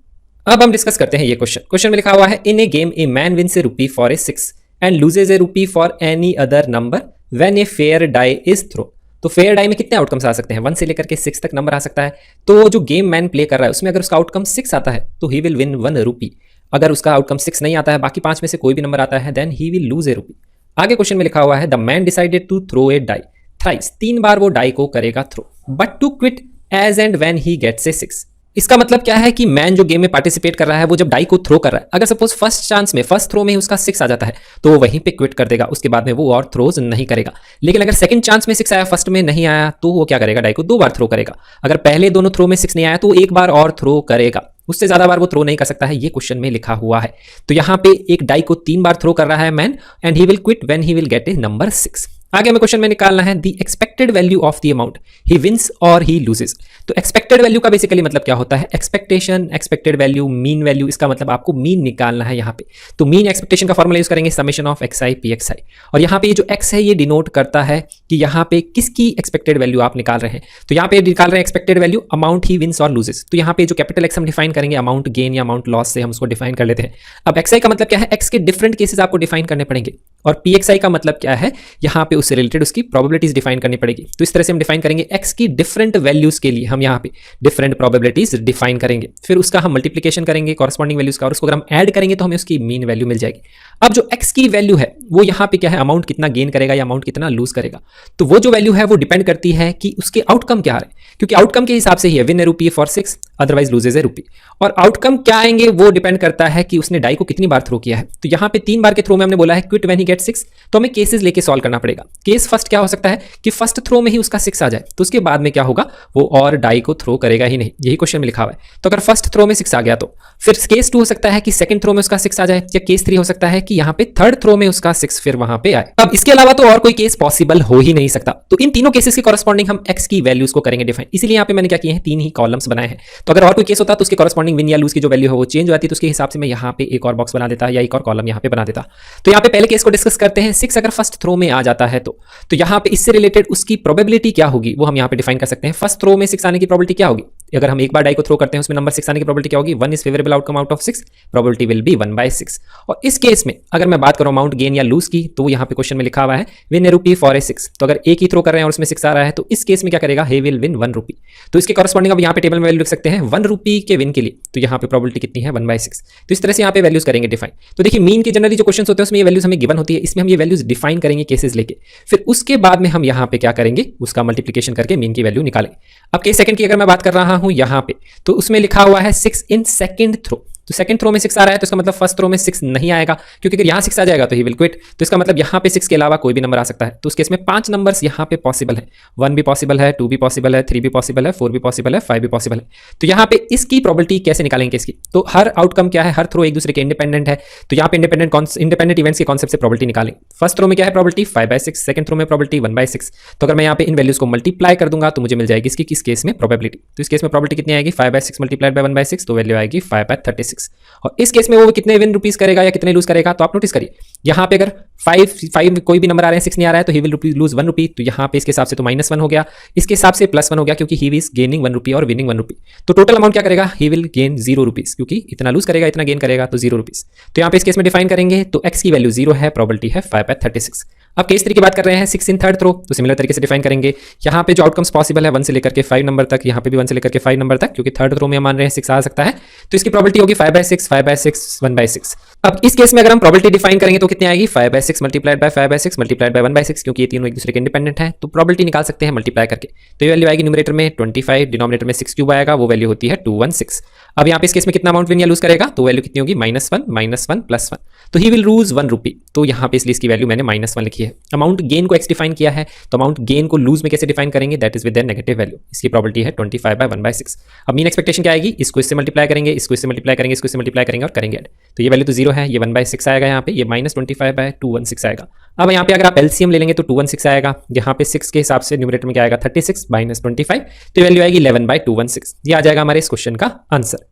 अब हम डिस्कस करते हैं ये क्वेश्चन में लिखा हुआ है in a game a man wins a rupee for a 6 and loses a rupee for any other number when a fair die is throw. तो फेयर डाई में कितने आउटकम्स आ सकते हैं, 1 से लेकर के 6 तक नंबर आ सकता है। तो जो गेम मैन प्ले कर रहा है उसमें अगर उसका आउटकम 6 आता है तो ही विल विन 1 रूपी। अगर उसका आउटकम 6 नहीं आता है, बाकी 5 में से कोई भी नंबर आता है, then he will lose a rupee. आगे क्वेश्चन में लिखा हुआ है the man decided to throw a die thrice, 3 बार वो डाई को करेगा throw, but to quit as and when he gets a 6। इसका मतलब क्या है कि मैन जो गेम में पार्टिसिपेट कर रहा है वो जब डाई को थ्रो कर रहा है, अगर सपोज फर्स्ट थ्रो में उसका 6 आ जाता है तो वो वहीं पे क्विट कर देगा, उसके बाद में वो और थ्रोज नहीं करेगा। लेकिन अगर सेकंड चांस में 6 आया, फर्स्ट में नहीं आया, तो वो क्या करेगा, डाई को 2 बार थ्रो करेगा। अगर पहले दोनों थ्रो में 6 नहीं आया तो 1 बार और थ्रो करेगा, उससे ज्यादा बार वो थ्रो नहीं कर सकता है, ये क्वेश्चन में लिखा हुआ है। तो यहाँ पे एक डाई को 3 बार थ्रो कर रहा है man, and he will quit when he will get a number 6। आगे हमें क्वेश्चन में निकालना है the expected value of the amount he wins और ही लूजेस। तो एक्सपेक्टेड वैल्यू का बेसिकली मतलब क्या होता है, expectation, expected value, mean value, इसका मतलब आपको मीन निकालना है यहाँ पे। तो मीन एक्सपेक्टेशन का फॉर्मूला यूज करेंगे समेशन ऑफ xi pxi, और यहाँ पे ये जो x है ये डिनोट करता है कि यहाँ पे किसकी एक्सपेक्टेड वैल्यू आप निकाल रहे हैं। तो यहाँ पे निकाल रहे हैं expected value amount he wins और लूजेस। तो यहाँ पे जो कैपिटल एक्स हम डिफाइन करेंगे अमाउंट गेन या अमाउंट लॉस से हम उसको डिफाइन कर लेते हैं। अब xi का मतलब क्या है, x के डिफरेंट केसेस आपको डिफाइन करने पड़ेंगे, और pxi का मतलब क्या है, यहाँ पे उससे रिलेटेड उसकी प्रोबेबिलिटीज डिफाइन करनी पड़ेगी। तो इस तरह से हम डिफाइन करेंगे x की डिफरेंट वैल्यूज के लिए हम यहाँ पे डिफरेंट प्रोबेबिलिटीज डिफाइन करेंगे, फिर उसका हम मल्टीप्लिकेशन करेंगे कॉरस्पॉन्डिंग वैल्यूज का, और उसको अगर हम ऐड करेंगे तो हमें उसकी मीन वैल्यू मिल जाएगी। अब जो x की वैल्यू है वो यहाँ पे क्या है, अमाउंट कितना गेन करेगा या अमाउंट कितना लूज करेगा। तो वो जो वैल्यू है वो डिपेंड करती है कि उसके आउटकम क्या है, क्योंकि आउटकम के हिसाब से ही है win A rupee for 6 otherwise loses a रूपी, और आउटकम क्या आएंगे वो डिपेंड करता है कि उसने डाई को कितनी बार थ्रो किया है। तो यहाँ पे 3 बार के थ्रो में हमने बोला है क्विट व्हेन ही गेट 6, तो हमें केसेस लेके सॉल्व करना पड़ेगा। केस फर्स्ट क्या हो सकता है कि फर्स्ट थ्रो में ही उसका 6 आ जाए, तो उसके बाद में क्या होगा, वो और डाई को थ्रो करेगा ही नहीं, यही क्वेश्चन में लिखा हुआ है। तो अगर फर्स्ट थ्रो में 6 आ गया तो फिर केस 2 हो सकता है कि सेकंड थ्रो में उसका 6 आ जाए, या केस 3 हो सकता है कि यहाँ पे थर्ड थ्रो में उसका 6 फिर वहां पे आए। अब इसके अलावा तो और कोई केस पॉसिबल हो ही नहीं सकता। तो इन तीनों केसेस के कॉरस्पॉन्डिंग हम x की वैल्यूज को करेंगे डिफाइन, इसीलिए यहाँ पे मैंने क्या किए हैं, 3 ही कॉलम्स बनाए हैं। तो अगर और कोई केस होता तो उसके कॉरस्पॉन्डिंग विन या लूज की जो वैल्यू है वो चेंज हो जाती, तो उसके हिसाब से मैं यहाँ पे एक और बॉक्स बना देता या एक और कॉलम यहाँ पे बना देता। तो यहाँ पे पहले केस को डिस्कस करते हैं, 6 अगर फर्स्ट थ्रो में आ जाता है तो यहाँ पे इससे रिलेटेड उसकी प्रोबेबिलिटी क्या होगी वो हम यहाँ पे डिफाइन कर सकते हैं। फर्स्ट थ्रो में 6 आने की प्रोबेबिलिटी क्या होगी, अगर हम एक बार डाई को थ्रो करते हैं उसमें नंबर 6 आने की प्रोबेबिलिटी क्या होगी, 1 is favourable outcome out of 6, probability will be 1/6। और इस केस में अगर मैं बात करूं अमाउंट गेन या लूज की, तो यहाँ पे क्वेश्चन में लिखा हुआ है win A rupee for a 6, तो अगर एक ही थ्रो कर रहे हैं और उसमें 6 आ रहा है तो इस केस में क्या करेगा, ही विल विन 1 रूपी। तो इसके कॉरस्पॉन्डिंग अब यहाँ पे टेबल में वैल्यू लिख सकते हैं 1 रूपी के विन के लिए, तो यहाँ पे प्रोबेबिलिटी कितनी है 1/6। तो इस तरह से यहाँ पे वैल्यूज करेंगे डिफाइन। तो देखिए मीन के जनरली जो क्वेश्चन होते हैं उसमें ये वैल्यूज हमें गिवन होती है, इसमें हम ये वैल्यूज डिफाइन करेंगे केसेस लेके, फिर उसके बाद में हम यहाँ पे क्या करेंगे, उसका मल्टीप्लिकेशन करके मीन की वैल्यू निकालेंगे। अब केस सेकंड की अगर मैं बात कर रहा हूं यहाँ पे, तो उसमें लिखा हुआ है 6 इन सेकंड थ्रो। तो सेकंड थ्रो में 6 आ रहा है तो इसका मतलब फर्स्ट थ्रो में 6 नहीं आएगा, क्योंकि अगर यहाँ 6 आ जाएगा तो ही विल क्विट। तो इसका मतलब यहाँ पे 6 के अलावा कोई भी नंबर आ सकता है। तो उस केस में 5 नंबर्स यहाँ पे पॉसिबल है, 1 भी पॉसिबल है, 2 भी पॉसिबल है, 3 भी पॉसिबल है, 4 भी पॉसिबल है, 5 भी पॉसिबल है। तो यहाँ पे इसकी प्रोबेबिलिटी कैसे निकालेंगे इसकी, तो हर आउटकम क्या है, हर थ्रो एक दूसरे के इंडिपेंडेंट है, तो यहाँ पे इंडिपेंडेंट इवेंट्स के कॉन्सेप्ट से प्रोबेबिलिटी निकालेंगे। फर्स्ट थ्रो में क्या है प्रोबेबिलिटी 5/6, सेकंड थ्रो में प्रोबेबिलिटी 1/6। तो अगर मैं यहाँ पे इन वैल्यूज को मल्टीप्लाई कर दूंगा तो मुझे मिल जाएगी इसकी किस केस में प्रोबेबिलिटी। तो इस केस में प्रोबेबिलिटी कितनी आएगी, 5/6 मल्टीप्लाइड बाय 1/6, तो वैल्यू आएगी 5/36। और इस केस में वो कितने विन रुपीज करेगा या कितने लूज करेगा, तो आप नोटिस करिए यहाँ पे अगर 5 कोई भी नंबर आ रहे हैं, 6 नहीं आ रहा है तो ही विल लूज 1 रुपी। तो यहाँ पे इसके हिसाब से तो -1 हो गया, इसके हिसाब से +1 हो गया, क्योंकि ही इज गेनिंग 1 रुपी और विनिंग 1 रुपी। तो टोटल अमाउंट क्या करेगा, ही विल गेन 0 रुपीज, क्योंकि इतना लूज करेगा इतना गेन करेगा, तो 0 रुपीज। तो यहाँ पे इस केस में डिफाइन करेंगे तो x की वैल्यू 0 है, प्रोबेबिलिटी है 5/36। अब केस 3 की बात कर रहे हैं 6 इन थर्ड थ्रो, तो सिमिलर तरीके से डिफाइन करेंगे। यहाँ पे जो आउटकम्स पॉसिबल है 1 से लेकर के 5 नंबर तक, यहाँ पे भी 1 से लेकर के 5 नंबर तक, क्योंकि थर्ड थ्रो में मान रहे हैं 6 आ सकता है, तो इसकी प्रोबेबिलिटी होगी 5/6, 5/6, 1/6। अब इस केस में अगर हम प्रोबेबिलिटी डिफाइन करेंगे तो कितनी आएगी, 5/6 मल्टीप्लाइड बाय 5/6 मल्टीप्लाइड बाय 1/6, क्योंकि ये तीनों एक दूसरे के इंडिपेंडेंट है, तो प्रोबेबिलिटी निकाल सकते हैं मल्टीप्लाई करके। तो ये वैल्यू आएगी न्यूमरेटर में 25, डिनोमिनेटर में 6 क्यूब आएगा, वो वैल्यू होती है 216। अब यहाँ पे इस केस में कितना अमाउंट विन या लूज करेगा, तो वैल्यू कितनी होगी -1 -1 +1, तो ही विल लूज 1 रुपी। तो यहाँ पे इसलिए इसकी वैल्यू मैंने -1 लिखी है। अमाउंट गेन को x डिफाइन किया है, तो अमाउंट गेन को लूज में कैसे डिफाइन करेंगे, that is with their negative value. इसकी प्रोबेबिलिटी है 25/1/6। अब मीन एक्सपेक्टेशन क्या आएगी, इसको इससे मल्टीप्लाई करेंगे, इसको इससे मल्टीप्लाई करेंगे, इसको इससे मल्टीप्लाई करेंगे और करेंगे ऐड। तो ये वैल्यू तो 0 है, ये 1/6 आएगा, यहाँ पे ये -25/216 आएगा। अब यहाँ पे अगर आप एलसीएम ले लेंगे तो 216 आएगा, यहाँ पे 6 के हिसाब से न्यूमरेटर में क्या आएगा 36 -25, तो वैल्यू आएगी 11/216। ये आ जाएगा हमारे इस क्वेश्चन का आंसर।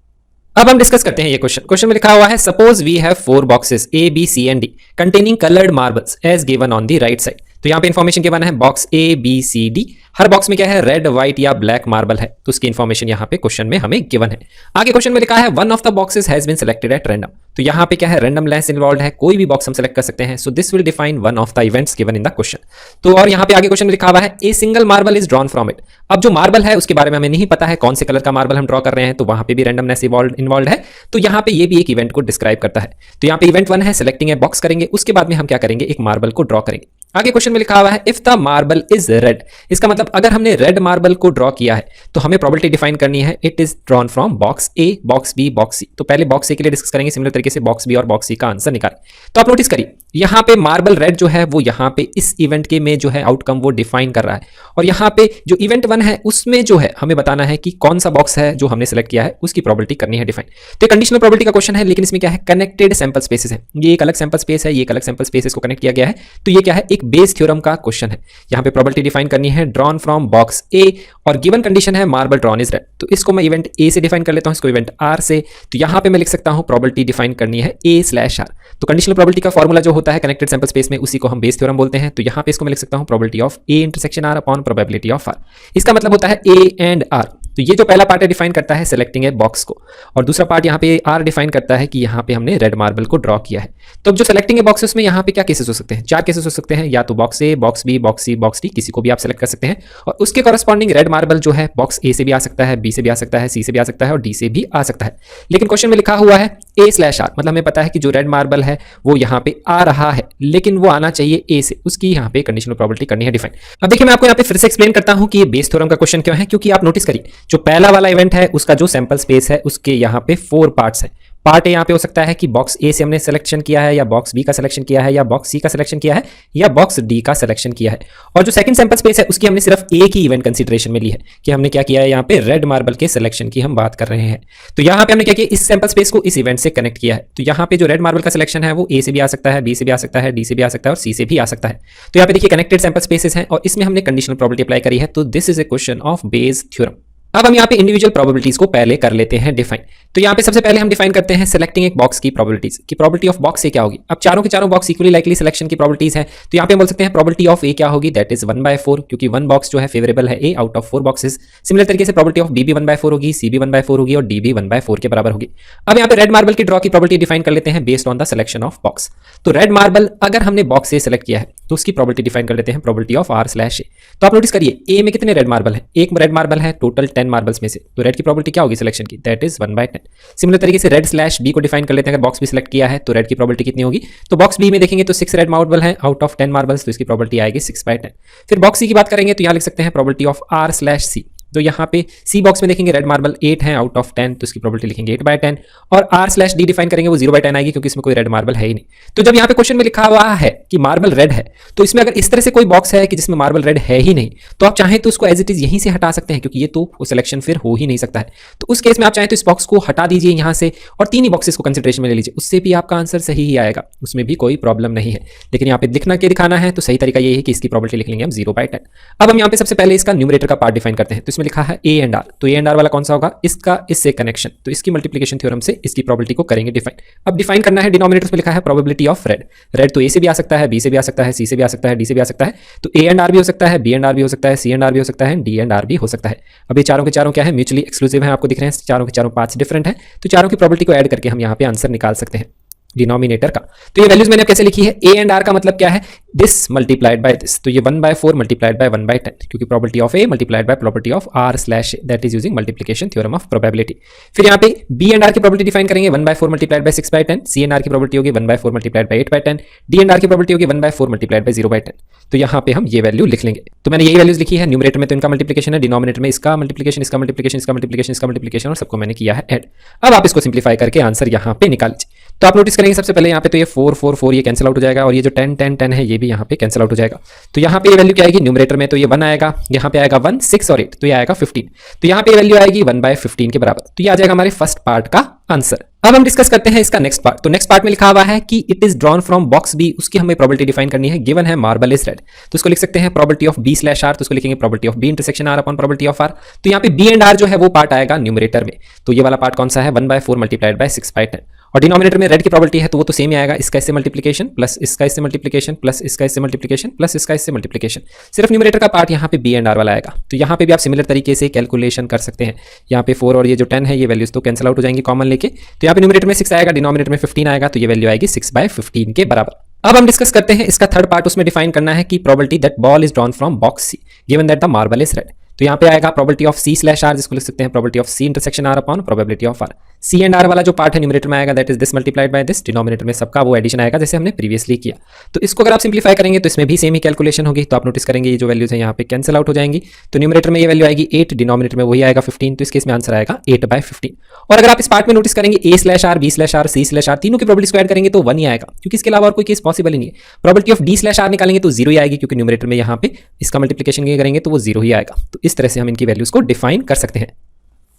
अब हम डिस्कस करते हैं ये क्वेश्चन में लिखा हुआ है suppose we have 4 boxes A, B, C and D containing coloured marbles as given on the right side. तो यहाँ पे इन्फॉर्मेशन गिवन है box A, B, C, D, हर बॉक्स में क्या है, रेड, व्हाइट या ब्लैक मार्बल है, तो उसकी इन्फॉर्मेशन यहाँ पे क्वेश्चन में हमें गिवन है। आगे क्वेश्चन में लिखा है one of the boxes has been selected at random, तो यहाँ पे क्या है, रैंडमनेस इन्वॉल्व है, कोई भी बॉक्स हम सेलेक्ट कर सकते हैं, so this will define one of the events given in the question. तो और यहाँ पे आगे क्वेश्चन में लिखा हुआ है a single marble is drawn from it. अब जो मार्बल है उसके बारे में हमें नहीं पता है कौन से कलर का मार्बल हम ड्रॉ कर रहे हैं, तो वहां पे भी रैंडमनेस इन्वॉल्व है, तो यहाँ पे ये भी एक इवेंट को डिस्क्राइब करता है। तो यहाँ पे इवेंट 1 है, सेलेक्टिंग ए बॉक्स करेंगे, उसके बाद में हम क्या करेंगे, एक मार्बल को ड्रॉ करेंगे। आगे क्वेश्चन में लिखा हुआ है if the marble is red, इसका मतलब अगर हमने रेड मार्बल को ड्रॉ किया है तो हमें प्रोबेबिलिटी डिफाइन करनी है, it is drawn from box A, box B, box C. तो पहले बॉक्स ए के लिए डिस्कस करेंगे, सिमिलर तरीके से बॉक्स बी और बॉक्स सी का आंसर निकालें। तो आप नोटिस करिए यहाँ पे मार्बल रेड जो है वो यहाँ पे इस इवेंट के में जो है आउटकम वो डिफाइन कर रहा है, और यहाँ पे जो इवेंट 1 है उसमें जो है हमें बताना है कि कौन सा बॉक्स है जो हमने सेलेक्ट किया है, उसकी प्रोबेबिलिटी करनी है डिफाइन। तो कंडीशनल प्रोबेबिलिटी का क्वेश्चन है, लेकिन इसमें क्या है, कनेक्टेड सैंपल स्पेसेस है, ये एक अलग सैंपल स्पेस है, ये एक अलग सैंपल स्पेसेस को कनेक्ट किया गया है, तो ये क्या है, एक बेस थ्योरम का क्वेश्चन है। यहाँ पे प्रोबेबिलिटी डिफाइन करनी है ड्रॉन फ्रॉम बॉक्स ए, और गिवन कंडीशन है मार्बल ड्रॉन इज रेड, तो इसको मैं इवेंट ए से डिफाइन कर लेता हूँ, इसको इवेंट आर से। तो यहाँ पे मैं लिख सकता हूँ प्रोबेबिलिटी डिफाइन करनी है A/R। तो कंडीशनल प्रोबेबिलिटी का फॉर्मूला जो होता है कनेक्टेड सैंपल स्पेस में, उसी को हम बेस थ्योरम बोलते हैं। तो यहाँ पे इसको मैं लिख सकता हूँ probability of A intersection R upon probability of R। इसका मतलब होता है A एंड R। तो ये जो पहला पार्ट है डिफाइन करता है सेलेक्टिंग ए बॉक्स को, और दूसरा पार्ट यहाँ पे आर डिफाइन करता है कि यहाँ पे हमने रेड मार्बल को ड्रॉ किया है। तो अब जो सेलेक्टिंग ए बॉक्स है उसमें यहाँ पे क्या केसेस हो सकते हैं, 4 केसेस हो सकते हैं, या तो box A, box B, box C, box D, किसी को भी आप सेलेक्ट कर सकते हैं, और उसके कॉरस्पॉन्डिंग रेड मार्बल जो है बॉक्स ए से भी आ सकता है, बी से भी आ सकता है, सी से भी आ सकता है और डी से भी आ सकता है। लेकिन क्वेश्चन में लिखा हुआ है A/R, मतलब हमें पता है कि जो रेड मार्बल है वो यहाँ पे आ रहा है, लेकिन वो आना चाहिए ए से, उसकी यहाँ पे कंडीशनल प्रोबेबिलिटी करनी है डिफाइन। अब देखिए मैं आपको यहाँ पे फिर से एक्सप्लेन करता हूँ कि ये बेस थ्योरम का क्वेश्चन क्यों है, क्योंकि आप नोटिस करिए जो पहला वाला इवेंट है उसका जो सैंपल स्पेस है उसके यहाँ पे 4 पार्ट्स हैं। पार्ट ए यहाँ पे हो सकता है कि बॉक्स ए से हमने सिलेक्शन किया है, या बॉक्स बी का सिलेक्शन किया है, या बॉक्स सी का सिलेक्शन किया है, या बॉक्स डी का सिलेक्शन किया है। और जो सेकंड सैंपल स्पेस है उसकी हमने सिर्फ एक ही इवेंट कंसीडरेशन में ली है, कि हमने क्या किया है, यहाँ पे रेड मार्बल के सिलेक्शन की हम बात कर रहे हैं। तो यहाँ पे हमने क्या किया, इस सैंपल स्पेस को इस इवेंट से कनेक्ट किया है। तो यहाँ पे जो रेड मार्बल का सिलेक्शन है वो ए से भी आ सकता है, बी से भी आ सकता है, डी से भी आ सकता है और सी से भी आ सकता है। तो यहाँ पे देखिए कनेक्टेड सैंपल स्पेसेस हैं और इसमें हमने कंडीशनल प्रोबेबिलिटी अप्लाई करी है। तो this is a question of Bayes theorem. अब हम यहाँ पे इंडिविजुअल प्रोबेबिलिटीज को पहले कर लेते हैं डिफाइन। तो यहाँ पे सबसे पहले हम डिफाइन करते हैं सेलेक्टिंग एक बॉक्स की प्रोबेबिलिटीज की, प्रोबेबिलिटी ऑफ बॉक्स से क्या होगी। अब चारों के चारों बॉक्स इक्वली लाइकली सिलेक्शन की प्रोबेबिलिटीज है, तो यहाँ पे हम बोल सकते हैं प्रोबेबिलिटी ऑफ ए क्या होगी, दैट इज 1/4, क्योंकि 1 बॉक्स जो है फेवरेबल है ए आउट ऑफ 4 बॉक्सेस। सिमिलर तरीके से प्रोबेबिलिटी ऑफ बी भी 1/4 होगी, सी भी 1/4 होगी और डी भी 1/4 के बराबर होगी। अब यहाँ पे रेड मार्बल की ड्रॉ की प्रोबेबिलिटी डिफाइन कर लेते हैं based on the selection of box. तो रेड मार्बल अगर हमने बॉक्स से सिलेक्ट किया है तो उसकी प्रोबेबिलिटी डिफाइन कर लेते हैं प्रोबेबिलिटी ऑफ R/A। तो आप नोटिस करिए ए में कितने रेड मार्बल है, एक रेड मार्बल है टोटल 10 मार्बल्स में से, तो रेड की प्रोबेबिलिटी क्या होगी सिलेक्शन की, दैट इज 1/10। सिमिलर तरीके से रेड/बी को डिफाइन कर लेते हैं, अगर बॉक्स भी सिलेक्ट किया है तो रेड की प्रोबेबिलिटी कितनी होगी, तो बॉक्स बी में देखेंगे तो 6 रेड मार्बल है आउट ऑफ 10 मार्बल्स, तो इसकी प्रोबेबिलिटी आएगी 6/10। फिर बॉक्स सी की बात करेंगे तो यहाँ लिख सकते हैं प्रोबेबिलिटी ऑफ R/C। तो यहाँ पे सी बॉक्स में देखेंगे रेड मार्बल 8 है आउट ऑफ 10, तो इसकी प्रोबेबिलिटी लिखेंगे 8/10, और r/d डिफाइन करेंगे वो 0/10 आएगी क्योंकि इसमें कोई रेड मार्बल है ही नहीं। तो जब यहाँ पे क्वेश्चन में लिखा हुआ है कि मार्बल रेड है, तो इसमें अगर इस तरह से कोई बॉक्स है कि जिसमें मार्बल रेड है ही नहीं, तो आप चाहें तो उसको एज इट इज यहीं से हटा सकते हैं, क्योंकि ये तो सिलेक्शन फिर हो ही नहीं सकता है। तो उस केस में आप चाहें तो इस बॉक्स को हटा दीजिए यहाँ से और 3 ही बॉक्सेस को कंसिडरेशन में ले लीजिए, उससे भी आपका आंसर सही ही आएगा, उसमें भी कोई प्रॉब्लम नहीं है। लेकिन यहाँ पे लिखना के दिखाना है तो सही तरीका ये है कि इसकी प्रोबेबिलिटी लिख लेंगे हम 0/10। अब हम यहाँ पे सबसे पहले इसका न्यूमरेटर का पार्ट डिफाइन करते हैं। तो इसमें लिखा है ए एंड आर, तो ए एंड आर वाला कौन सा होगा, इसका इससे कनेक्शन, तो इसकी मल्टीप्लिकेशन थ्योरम से इसकी प्रोबेबिलिटी को करेंगे डिफाइन। अब डिफाइन करना है डिनोमिनेटर में लिखा है प्रोबेबिलिटी ऑफ रेड। रेड तो ए से भी आ सकता है, बी से भी आ सकता है, सी से भी आ सकता है, डी से भी आ सकता है, तो ए एंड आर भी हो सकता है, बी एंड आर भी हो सकता है, सी एंड आर भी हो सकता है, डी एंड आर भी हो सकता है। अब ये चारों के चारों क्या है, म्यूचुअली एक्सक्लूसिव है, आपको दिख रहे हैं चारों के चारों पार्ट्स डिफरेंट है, तो चारों की प्रोबेबिलिटी को ऐड करके हम यहाँ पे आंसर निकाल सकते हैं डिनोमिनेटर का। तो ये वैल्यूज मैंने कैसे लिखी है, ए एंड आर का मतलब क्या है, दिस मल्टीप्लाइड बाय दिस, तो ये 1/4 मल्टीप्लाइड बाय 1/10, क्योंकि probability of A multiplied by probability of r/a, that is using multiplication theorem of probability. फिर यहाँ पे बी एंड आर की प्रोबेबिलिटी डिफाइन करेंगे 1/4 multiplied by 6/10, C and R की probability होगी 1/4 multiplied by 8/10, D and R की probability होगी 1/4 multiplied bye 0/10। तो यहाँ पे हम ये वैल्यू लिख लेंगे। तो मैंने यही वैल्यूज लिखी है, न्यूमरेटर में तो इनका मल्टीप्लिकेशन है, डिनोमिनेटर में इसका मल्टीप्लिकेशन, इसका मल्टीप्लिकेशन, इसका मल्टीप्लिकेशन, इसका मल्टीप्लिकेशन, और सबको मैंने किया है ऐड। अब आप इसको सिंप्लीफाई करके आंसर यहाँ पे निकाल लीजिए। तो आप नोटिस करेंगे सबसे पहले यहाँ पे तो ये 4 4 4 ये कैंसिल आउट हो जाएगा, और ये जो 10 10 10 है ये भी यहाँ पे कैंसिल आउट हो जाएगा। तो यहाँ पे ये वैल्यू क्या आएगी, न्यूमरेटर में तो ये 1 आएगा, यहाँ पे आएगा 1, 6 और 8, तो ये आएगा 15। तो यहाँ पे वैल्यू आएगी 1/15 के बराबर। तो ये आ जाएगा हमारे फर्स्ट पार्ट का आंसर। अब हम डिस्कस करते हैं इसका नेक्स्ट पार्ट। तो नेक्स्ट पार्ट में लिखा हुआ है कि it is drawn from box B, उसकी हमें प्रोबेबिलिटी डिफाइन करनी है। गिवन है मार्बल इज रेड, तो उसको लिख सकते हैं प्रोबेबिलिटी ऑफ b/r, तो उसको लिखेंगे probability of b intersection r upon probability of r। तो यहाँ पे b एंड r जो है वो पार्ट आएगा न्यूमरेटर में, तो ये वाला पार्ट कौन सा है, 1/4 मल्टीप्लाइड बाय 6/10, और डिनोमिनेटर में रेड की प्रोबेबिलिटी है तो वो तो सेम ही आएगा, इसका इससे मल्टीप्लिकेशन प्लस इसका इससे मल्टीप्लिकेशन प्लस इसका इससे मल्टीप्लिकेशन प्लस इसका इससे मल्टीप्लिकेशन। सिर्फ न्यूमरेटर का पार्ट यहाँ पे बी एंड आर वाला आएगा। तो यहाँ पे भी आप सिमिलर तरीके से कैलकुलेशन कर सकते हैं। यहाँ पे 4 और ये जो 10 है ये वैल्यूज तो कैंसिल आउट हो जाएंगी कॉमन लेके, तो यहाँ पे न्यूमरेटर में 6 आएगा, डिनोमिनेटर में 15 आएगा, तो ये वैल्यू आएगी 6/15 के बराबर। अब हम डिस्कस करते हैं इसका थर्ड पार्ट, उसमें डिफाइन करना है कि probability that ball is drawn from box C given that the marble is red. तो यहाँ पे आएगा प्रोबेबिलिटी ऑफ c/r, जिसको लिख सकते हैं probability of c intersection r upon probability of r। C and R वाला जो पार्ट है न्यूमरेटर में आएगा, that is this multiplied by this, denominator में सबका वो एडिशन आएगा जैसे हमने प्रीवियसली किया। तो इसको अगर आप सिंप्लीफाई करेंगे तो इसमें भी सेम ही कैलकुलेशन होगी, तो आप नोटिस करेंगे ये जो वैल्यूज है यहाँ पे कैंसिल आउट हो जाएंगी। तो न्यूमरेटर में ये वैल्यू आएगी 8, डिनोमिनेटर में वही आएगा 15, तो इस केस में आंसर आएगा 8/15। और अगर आप इस पार्ट में नोटिस करेंगे a/r, b/r, c/r तीनों की प्रोबेबिलिटी स्क्वायर करेंगे तो 1 ही आएगा, क्योंकि इसके अलावा और कोई केस पॉसिबल ही नहीं है। प्रोबेबिलिटी ऑफ d/r निकालेंगे तो 0 ही आएगी, क्योंकि न्यूमरेटर में यहाँ पे इसका मल्टीप्लिकेशन करेंगे तो वो 0 ही आएगा। तो इस तरह से हम इनकी वैल्यूज को डिफाइन कर सकते हैं।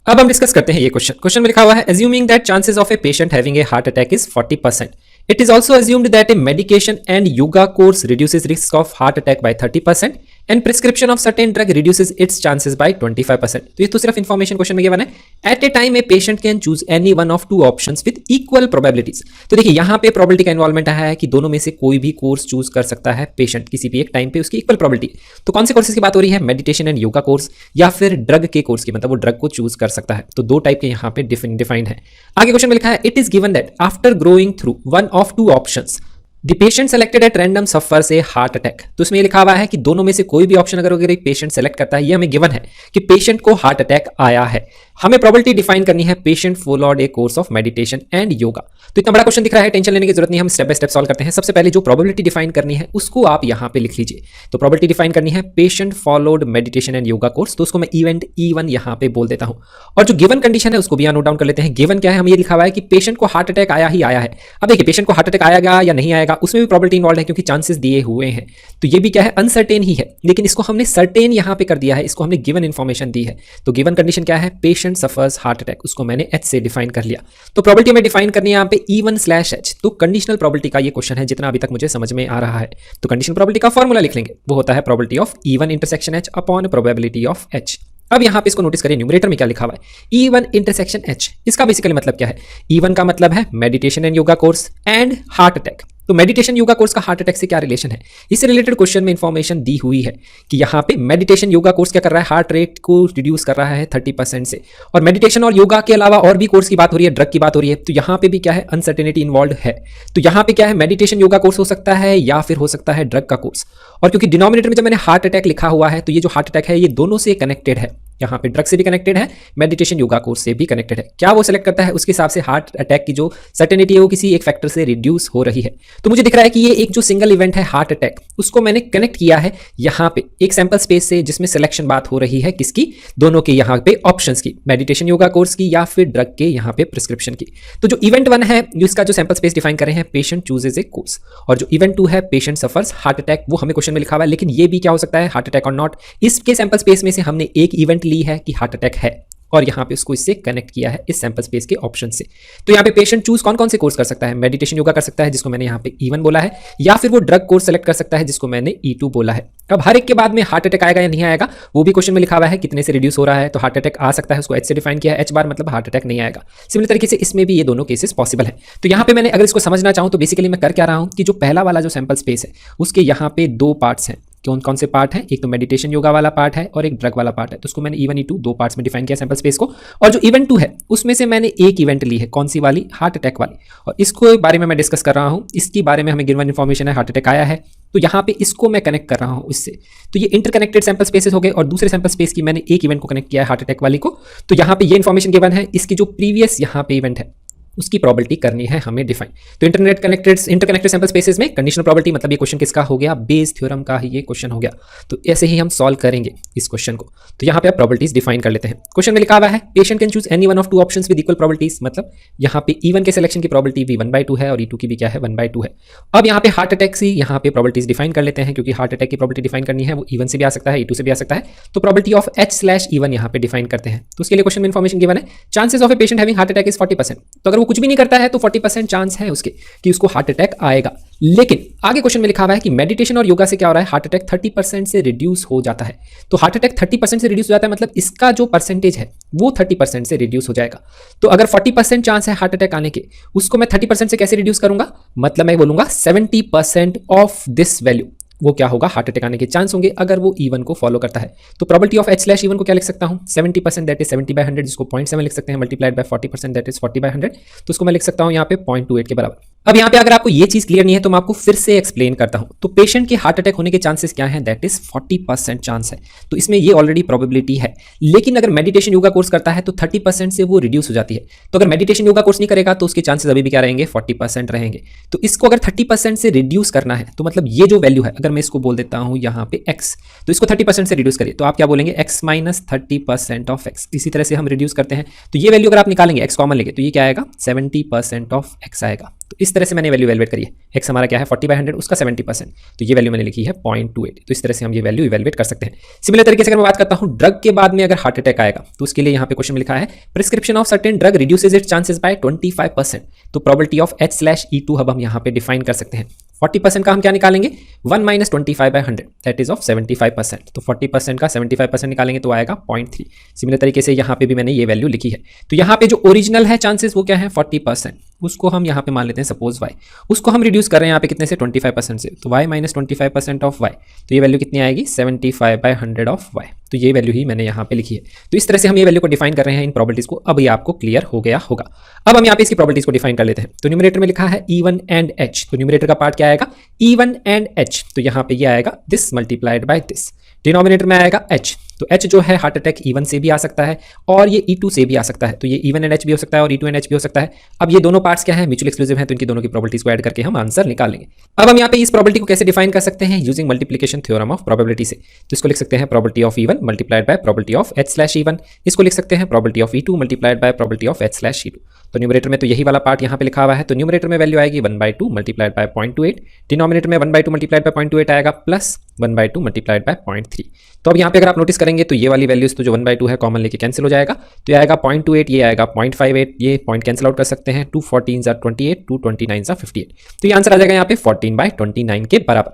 अब हम डिस्कस करते हैं ये क्वेश्चन में लिखा हुआ है assuming that chances of a patient having a heart attack is 40%. It is also assumed that a medication and yoga course reduces risk of heart attack by 30% and prescription of certain drug reduces its chances by 25%. तो ये तो सिर्फ information question में given है। At a time a patient can choose any one of two options with equal probabilities. तो देखिए यहाँ पे प्रोबेबिलिटी का इन्वॉल्वमेंट आया है कि दोनों में से कोई भी कोर्स चूज कर सकता है पेशेंट, किसी भी एक टाइम पे उसकी इक्वल प्रोबेबिलिटी। तो कौन से कोर्सेज की बात हो रही है, मेडिटेशन एंड योगा कोर्स या फिर ड्रग के कोर्स की, मतलब वो ड्रग को चूज कर सकता है। तो दो टाइप के यहाँ पे डिफाइंड है। आगे क्वेश्चन में लिखा है it is given that after growing through one of two options the patient selected at random suffers A heart attack. तो इसमें लिखा हुआ है कि दोनों में से कोई भी ऑप्शन अगर एक पेशेंट सेलेक्ट करता है, ये हमें गिवन है कि पेशेंट को हार्ट अटैक आया है। हमें प्रोबेबिलिटी डिफाइन करनी है patient followed A course of meditation and yoga. तो इतना बड़ा क्वेश्चन दिख रहा है, टेंशन लेने की जरूरत नहीं, हम स्टेप बाय स्टेप सॉल्व करते हैं। सबसे पहले जो प्रोबेबिलिटी डिफाइन करनी है उसको आप यहाँ पे लिख लीजिए। तो प्रोबेबिलिटी डिफाइन करनी है patient followed meditation and yoga course, तो उसको मैं इवेंट E1 यहाँ पे बोल देता हूँ। और जो गिवन कंडीशन है उसको भी यहाँ नोट डाउन कर लेते हैं। गिवन क्या है, हम ये लिखा हुआ है कि पेशेंट को हार्ट अटैक आया ही आया है। अब देखिए पेशेंट को हार्ट अटैक आएगा या नहीं आएगा उसमें भी प्रोबेबिलिटी इन्वॉल्व है, क्योंकि चांसेस दिए हुए हैं। तो ये भी क्या है, अनसर्टेन ही है, लेकिन इसको हमने सर्टेन यहाँ पे कर दिया है, इसको हमने गिवन इन्फॉर्मेशन दी है। तो गिवन कंडीशन क्या है, पेशेंट सफर्स हार्ट अटैक, उसको मैंने H से डिफाइन कर लिया। तो प्रोबेबिलिटी में डिफाइन करनी है यहाँ पे E1/H। तो कंडीशनल प्रोबेबिलिटी का ये क्वेश्चन है जितना अभी तक मुझे समझ में आ रहा है। तो कंडीशनल प्रोबेबिलिटी का फॉर्मूला लिख लेंगे, वो होता है probability of E1 intersection H upon probability of H। अब यहाँ पे इसको नोटिस करिए, न्यूमरेटर में क्या लिखा हुआ है, E1 इंटरसेक्शन H। इसका बेसिकली मतलब क्या है, E1 का मतलब है meditation and yoga course and heart attack. तो मेडिटेशन योगा कोर्स का हार्ट अटैक से क्या रिलेशन है, इससे रिलेटेड क्वेश्चन में इंफॉर्मेशन दी हुई है कि यहाँ पे मेडिटेशन योगा कोर्स क्या कर रहा है, हार्ट रेट को रिड्यूस कर रहा है 30% से। और मेडिटेशन और योगा के अलावा और भी कोर्स की बात हो रही है, ड्रग की बात हो रही है, तो यहाँ पे भी क्या है, अनसर्टेनिटी इन्वॉल्व है। तो यहाँ पे क्या है, मेडिटेशन योगा कोर्स हो सकता है या फिर हो सकता है ड्रग का कोर्स। और क्योंकि डिनोमिनेटर में जब मैंने हार्ट अटैक लिखा हुआ है, तो ये जो हार्ट अटैक है ये दोनों से कनेक्टेड है। यहाँ पे ड्रग से भी कनेक्टेड है, मेडिटेशन योगा कोर्स से भी कनेक्टेड है। क्या वो सेलेक्ट करता है, उसके हिसाब से हार्ट अटैक की जो सर्टेनिटी है वो किसी एक फैक्टर से रिड्यूस हो रही है। तो मुझे दिख रहा है कि ये एक जो सिंगल इवेंट है हार्ट अटैक, उसको मैंने कनेक्ट किया है यहाँ पे एक सैंपल स्पेस से, जिसमें सिलेक्शन बात हो रही है किसकी, दोनों के यहाँ पे ऑप्शंस की, मेडिटेशन योगा कोर्स की या फिर ड्रग के यहाँ पे प्रिस्क्रिप्शन की। तो जो इवेंट 1 है जिसका जो सैंपल स्पेस डिफाइन कर रहे हैं पेशेंट चूजेज ए कोर्स, और जो इवेंट 2 है पेशेंट सफर्स हार्ट अटैक, वो हमें क्वेश्चन में लिखा हुआ है। लेकिन ये भी क्या हो सकता है, हार्ट अटैक और नॉट। इसके सैंपल स्पेस में से हमने एक इवेंट ली है कि हार्ट अटैक है, और यहाँ पे उसको इससे कनेक्ट किया है इस सैंपल स्पेस के ऑप्शन से। तो यहाँ पे पेशेंट चूज कौन कौन से कोर्स कर सकता है, मेडिटेशन योगा कर सकता है जिसको मैंने यहाँ पे E1 बोला है, या फिर वो ड्रग कोर्स सेलेक्ट कर सकता है जिसको मैंने E2 बोला है। अब हर एक के बाद में हार्ट अटैक आएगा या नहीं आएगा वो भी क्वेश्चन में लिखा हुआ है, कितने से रिड्यूस हो रहा है। तो हार्ट अटैक आ सकता है, उसको H से डिफाइन किया है, H बार मतलब हार्ट अटैक नहीं आएगा। सिमिलर तरीके से इसमें भी ये दोनों केसेस पॉसिबल है। तो यहाँ पे मैंने अगर इसको समझना चाहूँ तो बेसिकली मैं कर क्या रहा हूँ कि जो पहला वाला जो सैंपल स्पेस है उसके यहाँ पे 2 पार्ट्स हैं। कौन कौन से पार्ट है, एक तो मेडिटेशन योगा वाला पार्ट है और एक ड्रग वाला पार्ट है। तो उसको मैंने E1 E2 2 पार्ट्स में डिफाइन किया सैंपल स्पेस को। और जो इवेंट 2 है उसमें से मैंने एक इवेंट ली है, कौन सी वाली, हार्ट अटैक वाली, और इसको बारे में मैं डिस्कस कर रहा हूँ। इसके बारे में हमें गिवन इन्फॉर्मेशन है, हार्ट अटैक आया है, तो यहाँ पे इसको मैं कनेक्ट कर रहा हूँ इससे। तो ये इंटरकनेक्टेड सैंपल स्पेसेस हो गए, और दूसरे सैंपल स्पेस की मैंने एक इवेंट को कनेक्ट किया है हार्ट अटैक वाली को। तो यहाँ पे ये इन्फॉर्मेशन गिवन है, इसकी जो प्रीवियस यहाँ पे इवेंट है उसकी प्रोबेबिलिटी करनी है हमें डिफाइन। तो इंटरकनेक्टेड सैंपल स्पेसेस में कंडीशनल प्रोबेबिलिटी, मतलब ये क्वेश्चन किसका हो गया, बेस थ्योरम का ही ये क्वेश्चन हो गया। तो ऐसे ही हम सॉल्व करेंगे इस क्वेश्चन को। तो यहाँ पे आप प्रोबेबिलिटीज डिफाइन कर लेते हैं। क्वेश्चन में लिखा हुआ है patient can choose any one of 2 options with equal probabilities, मतलब यहाँ पे E1 के सिलेक्शन की प्रोबेबिलिटी भी 1/2 है और E2 की भी क्या है 1/2 है। अब यहाँ पे हार्ट अटैक से यहाँ पे प्रोबेबिलिटीज डिफाइन कर लेते हैं, क्योंकि हार्ट अटैक की प्रोबेबिलिटी डिफाइन करनी है, वो E1 से भी आ सकता है, E2 से भी आ सकता है। तो प्रोबेबिलिटी ऑफ H/E1 यहाँ पे डिफाइन करते हैं। तो उसके लिए क्वेश्चन में इन्फॉर्मेशन गिवन है, chances of a patient having heart attack is 40%। तो अगर वो कुछ भी नहीं करता है तो 40% चांस है उसके कि उसको हार्ट अटैक आएगा। लेकिन आगे क्वेश्चन में लिखा हुआ है कि मेडिटेशन और योगा से क्या हो रहा है, हार्ट अटैक 30% से रिड्यूस हो जाता है। तो हार्ट अटैक 30% से रिड्यूस हो जाता है, मतलब इसका जो परसेंटेज है वो 30% से रिड्यूस हो जाएगा। तो अगर 40% चांस है हार्ट अटैक आने के, उसको मैं 30% से कैसे रिड्यूस करूंगा, मतलब मैं बोलूंगा 70% ऑफ दिस वैल्यू वो क्या होगा, हार्ट अटैक आने के चांस होंगे अगर वो E1 को फॉलो करता है। तो प्रोबेबिलिटी ऑफ H/E1 को क्या लिख सकता हूं, 70%, दैट इज 70/100, जिसको 0.7 लिख सकते हैं, मल्टीप्लाइड बाय 40%, दैट इज 40/100। तो उसको मैं लिख सकता हूं यहाँ पे 0.28 के बराबर। अब यहाँ पे अगर आपको ये चीज क्लियर नहीं है तो मैं आपको फिर से एक्सप्लेन करता हूं। तो पेशेंट के हार्ट अटैक होने के चांसेस क्या हैं, दैट इज 40% चांस है। तो इसमें ये ऑलरेडी प्रोबेबिलिटी है। लेकिन अगर मेडिटेशन योगा कोर्स करता है तो 30% से वो रिड्यूस हो जाती है। तो अगर मेडिटेशन योगा कोर्स नहीं करेगा तो उसके चांसेस अभी भी क्या रहेंगे, 40% रहेंगे। तो इसको अगर 30% से रिड्यूस करना है तो मतलब ये जो वैल्यू है, अगर मैं इसको बोल देता हूं यहाँ पे x, तो इसको 30% से रिड्यूस करिए, तो आप क्या बोलेंगे, x माइनस 30% ऑफ x। इसी तरह से हम रिड्यूस करते हैं, तो ये वैल्यू अगर आप निकालेंगे x कॉमन लेंगे तो ये क्या आएगा, 70% ऑफ x आएगा। तो इस तरह से मैंने वैल्यू इवैल्यूएट करी है, x हमारा क्या है 40/100, उसका 70%, तो ये वैल्यू मैंने लिखी है 0.28। तो इस तरह से हम ये वैल्यू इवैल्यूएट कर सकते हैं। सिमिलर तरीके से अगर मैं बात करता हूं ड्रग के बाद में अगर हार्ट अटैक आएगा तो उसके लिए यहाँ पे क्वेश्चन में लिखा है prescription of certain drug reduces its chances by 25%। तो प्रोबेबिलिटी ऑफ H/E2 अब हम यहाँ पे डिफाइन कर सकते हैं। 40% का हम क्या निकालेंगे, 1 - 25/100, दैट इज ऑफ 75%। तो 40% का 75% निकालेंगे तो आएगा 0.3। सिमिलर तरीके से यहाँ पे भी मैंने ये वैल्यू लिखी है। तो यहाँ पे जो ओरिजिनल है चांसेस वो क्या है 40%, उसको हम यहाँ पे मान लेते हैं सपोज y, उसको हम रिड्यूस कर रहे हैं यहाँ पे कितने से 25% से, तो y माइनस 25% ऑफ y, तो ये वैल्यू कितनी आएगी 75/100 ऑफ y। तो ये वैल्यू ही मैंने यहाँ पे लिखी है। तो इस तरह से हम ये वैल्यू को डिफाइन कर रहे हैं इन प्रॉपर्टीज को। अब ये आपको क्लियर हो गया होगा। अब हम यहाँ पे इसकी प्रॉपर्टीज को डिफाइन कर लेते हैं। तो न्यूमरेटर में लिखा है E1 एंड H, तो न्यूमरेटर का पार्ट क्या आएगा E1 एंड H, तो यहाँ पे ये आएगा this multiplied by this. Denominator में आएगा H, तो H जो है हार्ट अटैक E1 से भी आ सकता है और ये E2 से भी आ सकता है। तो ये E1 एंड H भी हो सकता है और E2 एंड H भी हो सकता है। अब ये दोनों पार्ट्स क्या है, म्यूचुअल एक्सक्लूसिव है, तो इनकी दोनों की प्रोबेबिलिटीज को ऐड करके हम आंसर निकालेंगे। अब हम यहाँ पे इस प्रोबेबिलिटी को कैसे डिफाइन कर सकते हैं, using multiplication theorem of probability से। तो इसको लिख सकते हैं probability of E1 multiplied by probability of H/E1। इसको लिख सकते हैं probability of E2 multiplied by probability of H/E2। तो न्यूमरेटर में तो यही वाला पार्ट यहाँ पे लिखा हुआ है। तो न्यूमरेटर में वैल्यू आएगी 1/2 मल्टीप्लाइड बाय 0.28, डिनोमिनेटर में 1/2 मल्टीप्लाइड बाय 0.28 आएगा प्लस 1/2 मल्टीप्लाइड बाय 0.3। तो अब यहाँ पे अगर आप नोटिस करेंगे तो ये वाली वैल्यूज तो जो 1/2 है कॉमन लेके कैंसिल हो जाएगा, तो ये आएगा 0.28, ये आएगा 0.58, ये पॉइंट कैंसिल आउट कर सकते हैं। 2 14s are 28, 2 29s are 58, तो ये आंसर आ जाएगा यहाँ पे 14/29 के बराबर।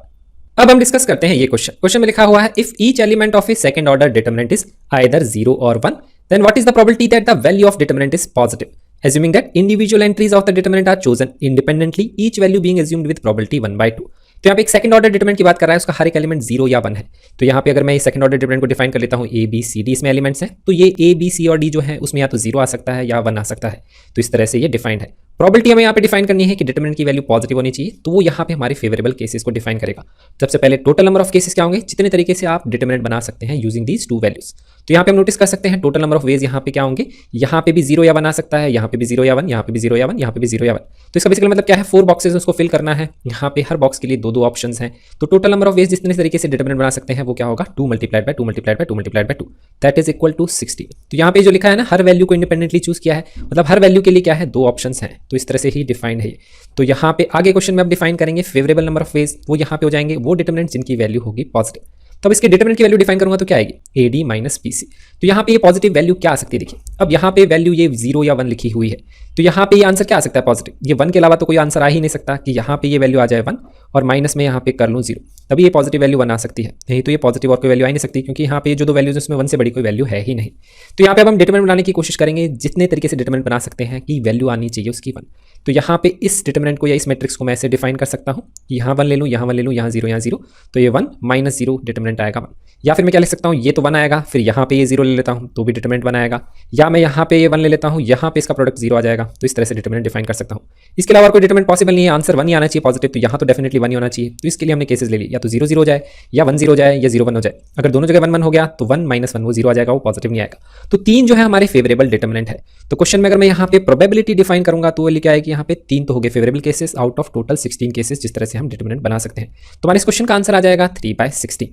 अब हम डिस्कस करते हैं ये क्वेश्चन में लिखा हुआ है if each element of a second order determinant is either 0 और 1 then what is the probability that the value of determinant is positive, assuming that individual entries of the determinant are chosen independently, each value being assumed with probability 1/2। तो यहाँ पे एक second order determinant की बात कर रहा है, उसका हर एक एलिमेंट 0 या 1 है। तो यहाँ पे अगर मैं सेकंड ऑर्डर डिटरमिनेंट को डिफाइन कर लेता हूँ A B C D इसमें एलिमेंट्स हैं, तो ये A B C और D जो है उसमें या तो 0 आ सकता है या 1 आ सकता है। तो इस तरह से ये डिफाइंड है। प्रॉबिलिटी हमें यहाँ पे डिफाइन करनी है कि डिटरमिनेंट की वैल्यू पॉजिटिव होनी चाहिए, तो वो यहाँ पे हमारे फेवरेबल केसेस को डिफाइन करेगा। सबसे पहले टोटल नंबर ऑफ केसेस क्या होंगे, जितने तरीके से आप डिटरमिनेंट बना सकते हैं यूजिंग दीज टू वैल्यूज। तो यहाँ पे हम नोटिस कर सकते हैं टोटल नंबर ऑफ वेज यहाँ पे क्या होंगे, यहाँ पे भी 0 या 1 आ सकता है, यहाँ पे भी 0 या 1, यहाँ पे भी 0 या 1, यहाँ पे भी 0 या 1। तो इसका बेसिकली मतलब क्या है, 4 बॉक्सेस उसको फिल करना है, यहाँ पे हर बॉक्स के लिए 2 ऑप्शंस हैं। तो टोटल नंबर ऑफ वेज जितने तरीके से डिटरमिनेंट बना सकते हैं वो क्या होगा, 2 multiplied by 2 multiplied by 2 multiplied by 2 that is equal to 16। तो यहाँ पे जो लिखा है ना, हर वैल्यू को इंडिपेंडेंटली चूज किया है, मतलब हर वैल्यू के लिए क्या है, 2 ऑप्शंस हैं। तो इस तरह से ही डिफाइंड है। तो यहाँ पे आगे क्वेश्चन में आप डिफाइन करेंगे फेवरेबल नंबर ऑफ वेज, वो यहाँ पे हो जाएंगे वो डिटरमिनेंट जिनकी वैल्यू होगी पॉजिटिव। तो अब इसके डिटरमिनेंट की वैल्यू डिफाइन करूंगा तो क्या आएगी, AD माइनस BC। तो यहाँ पे ये पॉजिटिव वैल्यू क्या आ सकती है, देखिए अब यहाँ पे वैल्यू ये 0 या 1 लिखी हुई है, तो यहाँ पे ये आंसर क्या आ सकता है पॉजिटिव, ये 1 के अलावा तो कोई आंसर आ ही नहीं सकता कि यहाँ पे ये वैल्यू आ जाए 1 और माइनस में यहाँ पे कर लूँ 0, तभी ये पॉजिटिव वैल्यू 1 आ सकती है। नहीं तो ये पॉजिटिव और कोई वैल्यू आ ही नहीं सकती, क्योंकि यहाँ पे जो 2 वैल्यूज उसमें 1 से बड़ी कोई वैल्यू है ही नहीं। तो यहाँ पे अब हम डिटरमिनेंट बनाने की कोशिश करेंगे, जितने तरीके से डिटरमिनेंट बना सकते हैं कि वैल्यू आनी चाहिए उसकी 1। तो यहाँ पे इस डिटरमिनेंट को या इस मैट्रिक्स को मैं ऐसे डिफाइन कर सकता हूँ, यहाँ 1 ले लूँ, यहाँ 1 ले लूँ, यहाँ 0, यहाँ 0, तो ये 1 माइनस 0 डिटरमिनेंट आएगा 1। या फिर मैं क्या लिख सकता हूँ, ये तो 1 आएगा, फिर यहाँ पे ये 0 ले लेता हूँ तो भी डिटरमिनेंट 1 आएगा, या मैं यहाँ पे ये 1 ले लेता हूँ, यहाँ पे इसका प्रोडक्ट 0 आ जाएगा। तो इस तरह से डिटरमिनेंट डिफाइन कर सकता हूँ। इसके अलावा कोई डिटरमिनेंट पॉसिबल नहीं है, आंसर 1 ही आना चाहिए पॉजिटिव, तो यहाँ तो डेफिनेटली 1 ही होना चाहिए। तो इसके लिए हमने केसेस ले ली, या तो 0 0 हो जाए, या 1 0 हो जाए, या 0 1 हो जाए। अगर दोनों जगह 1 1 हो गया तो 1 माइनस 1 वो 0 आ जाएगा, वो पॉजिटिव नहीं आएगा। तो 3 जो है हमारे फेवरेबल डिटरमिनेंट है। तो क्वेश्चन में अगर मैं यहाँ पे प्रोबेबिलिटी डिफाइन करूंगा तो वो लिखा है कि यहाँ पे 3 तो हो गए favourable cases out of total 16 cases जिस तरह से हम डिटरमिनेंट बना सकते हैं। तो हमारे इस क्वेश्चन का आंसर आ जाएगा 3/16।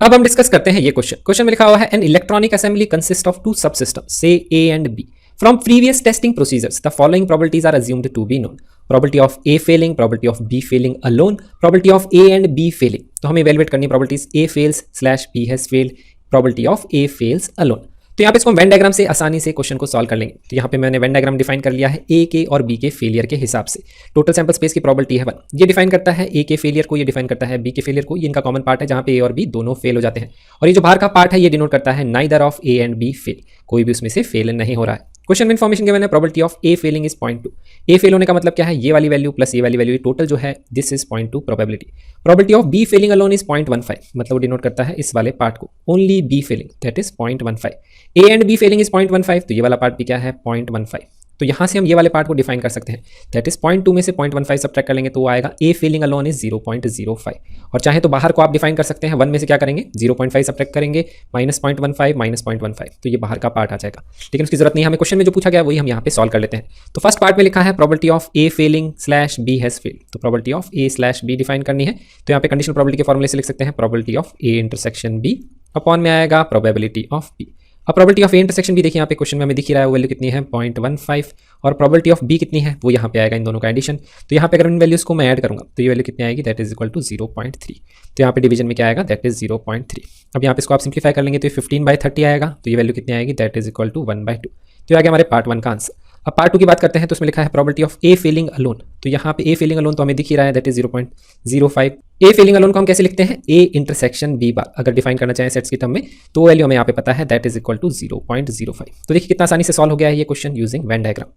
अब हम डिस्कस करते हैं ये क्वेश्चन में लिखा हुआ है an electronic assembly consist of 2 subsystems से A and B। From previous testing procedures, the following probabilities are assumed to be known: probability of A failing, probability of B failing alone, probability of A and B failing। तो हमें evaluate करनी probabilities A fails / B has failed, probability of A fails alone। तो यहाँ पे इसको Venn diagram से आसानी से क्वेश्चन को सॉल्व कर लेंगे। तो यहाँ पे मैंने वेन डायग्राम डिफाइन कर लिया है A के और B के फेलियर के हिसाब से। टोटल सैंपल स्पेस की प्रोबेबिलिटी है 1, ये डिफाइन करता है A के फेलियर को, ये डिफाइन करता है B के फेलियर को। ये इनका कॉमन पार्ट है जहाँ पे A और B दोनों फेल हो जाते हैं, और ये जो बाहर का पार्ट है ये डिनोट करता है neither of A and B fail, कोई भी उसमें से फेल नहीं हो रहा है। क्वेश्चन में इन्फॉर्मेशन गिवन है probability of A failing is 0.2। A fail होने का मतलब क्या है, ये वाली वैल्यू प्लस ये वाली वैल्यू, टोटल जो है this is 0.2 probability. Probability of B failing alone is 0.15, मतलब वो डिनोट करता है इस वाले पार्ट को, only B failing that is 0.15। A and B failing is 0.15, तो ये वाला पार्ट भी क्या है 0.15। तो यहाँ से हम ये वाले पार्ट को डिफाइन कर सकते हैं, दैट इज 0.2 में से 0.15 सब्ट्रैक्ट कर लेंगे तो वो आएगा A फेलिंग अलोन इज 0.05। और चाहे तो बाहर को आप डिफाइन कर सकते हैं, 1 में से क्या करेंगे 0.5 सब्ट्रैक्ट करेंगे, माइनस 0.15 माइनस 0.15, तो ये बाहर का पार्ट आ जाएगा। लेकिन उसकी जरूरत नहीं है, हमें क्वेश्चन में जो पूछा गया वही हम यहाँ पे सॉल्व कर लेते हैं। तो फर्स्ट पार्ट में लिखा है probability of A failing / B has failed. तो probability of A / B define करनी है, तो यहाँ पे कंडीशनल प्रोबेबिलिटी के फॉर्मूले से लिख सकते हैं probability of A intersection B upon में आएगा प्रोबेबिलिटी ऑफ B। अब probability of A intersection B देखिए यहाँ पे क्वेश्चन में हमें दिख ही रहा है, वो वैल्यू कितनी है 0.15, और प्रोबेबिलिटी ऑफ B कितनी है वो यहाँ पे आएगा इन दोनों का एडिशन। तो यहाँ पे अगर इन वैल्यूज को मैं ऐड करूँगा तो ये वैल्यू कितनी आएगी, दैट इज इक्वल टू 0.3। तो यहाँ पे डिवीजन में क्या आएगा, दैट इज 0.3। अब यहाँ पे इसको आप सिंप्लीफाई कर लेंगे तो 15/30 आएगा, तो ये वैल्यू कितनी आएगी, दैट इज इक्वल टू 1/2। तो आगे हमारे पार्ट 1 का आंसर। अब पार्ट 2 की बात करते हैं, तो उसमें लिखा है probability of A failing alone. तो यहाँ पे A फेलिंग अलोन तो हमें दिख ही रहा है, that is 0.05। A failing alone को हम कैसे लिखते हैं, A इंटरसेक्शन B बार अगर डिफाइन करना चाहें सेट्स की टर्म में, तो वैल्यू हमें यहाँ पे पता है, दैट इज इक्वल टू 0.05। तो देखिए कितना आसानी से सॉल्व हो गया है ये क्वेश्चन यूजिंग वेन डायग्राम।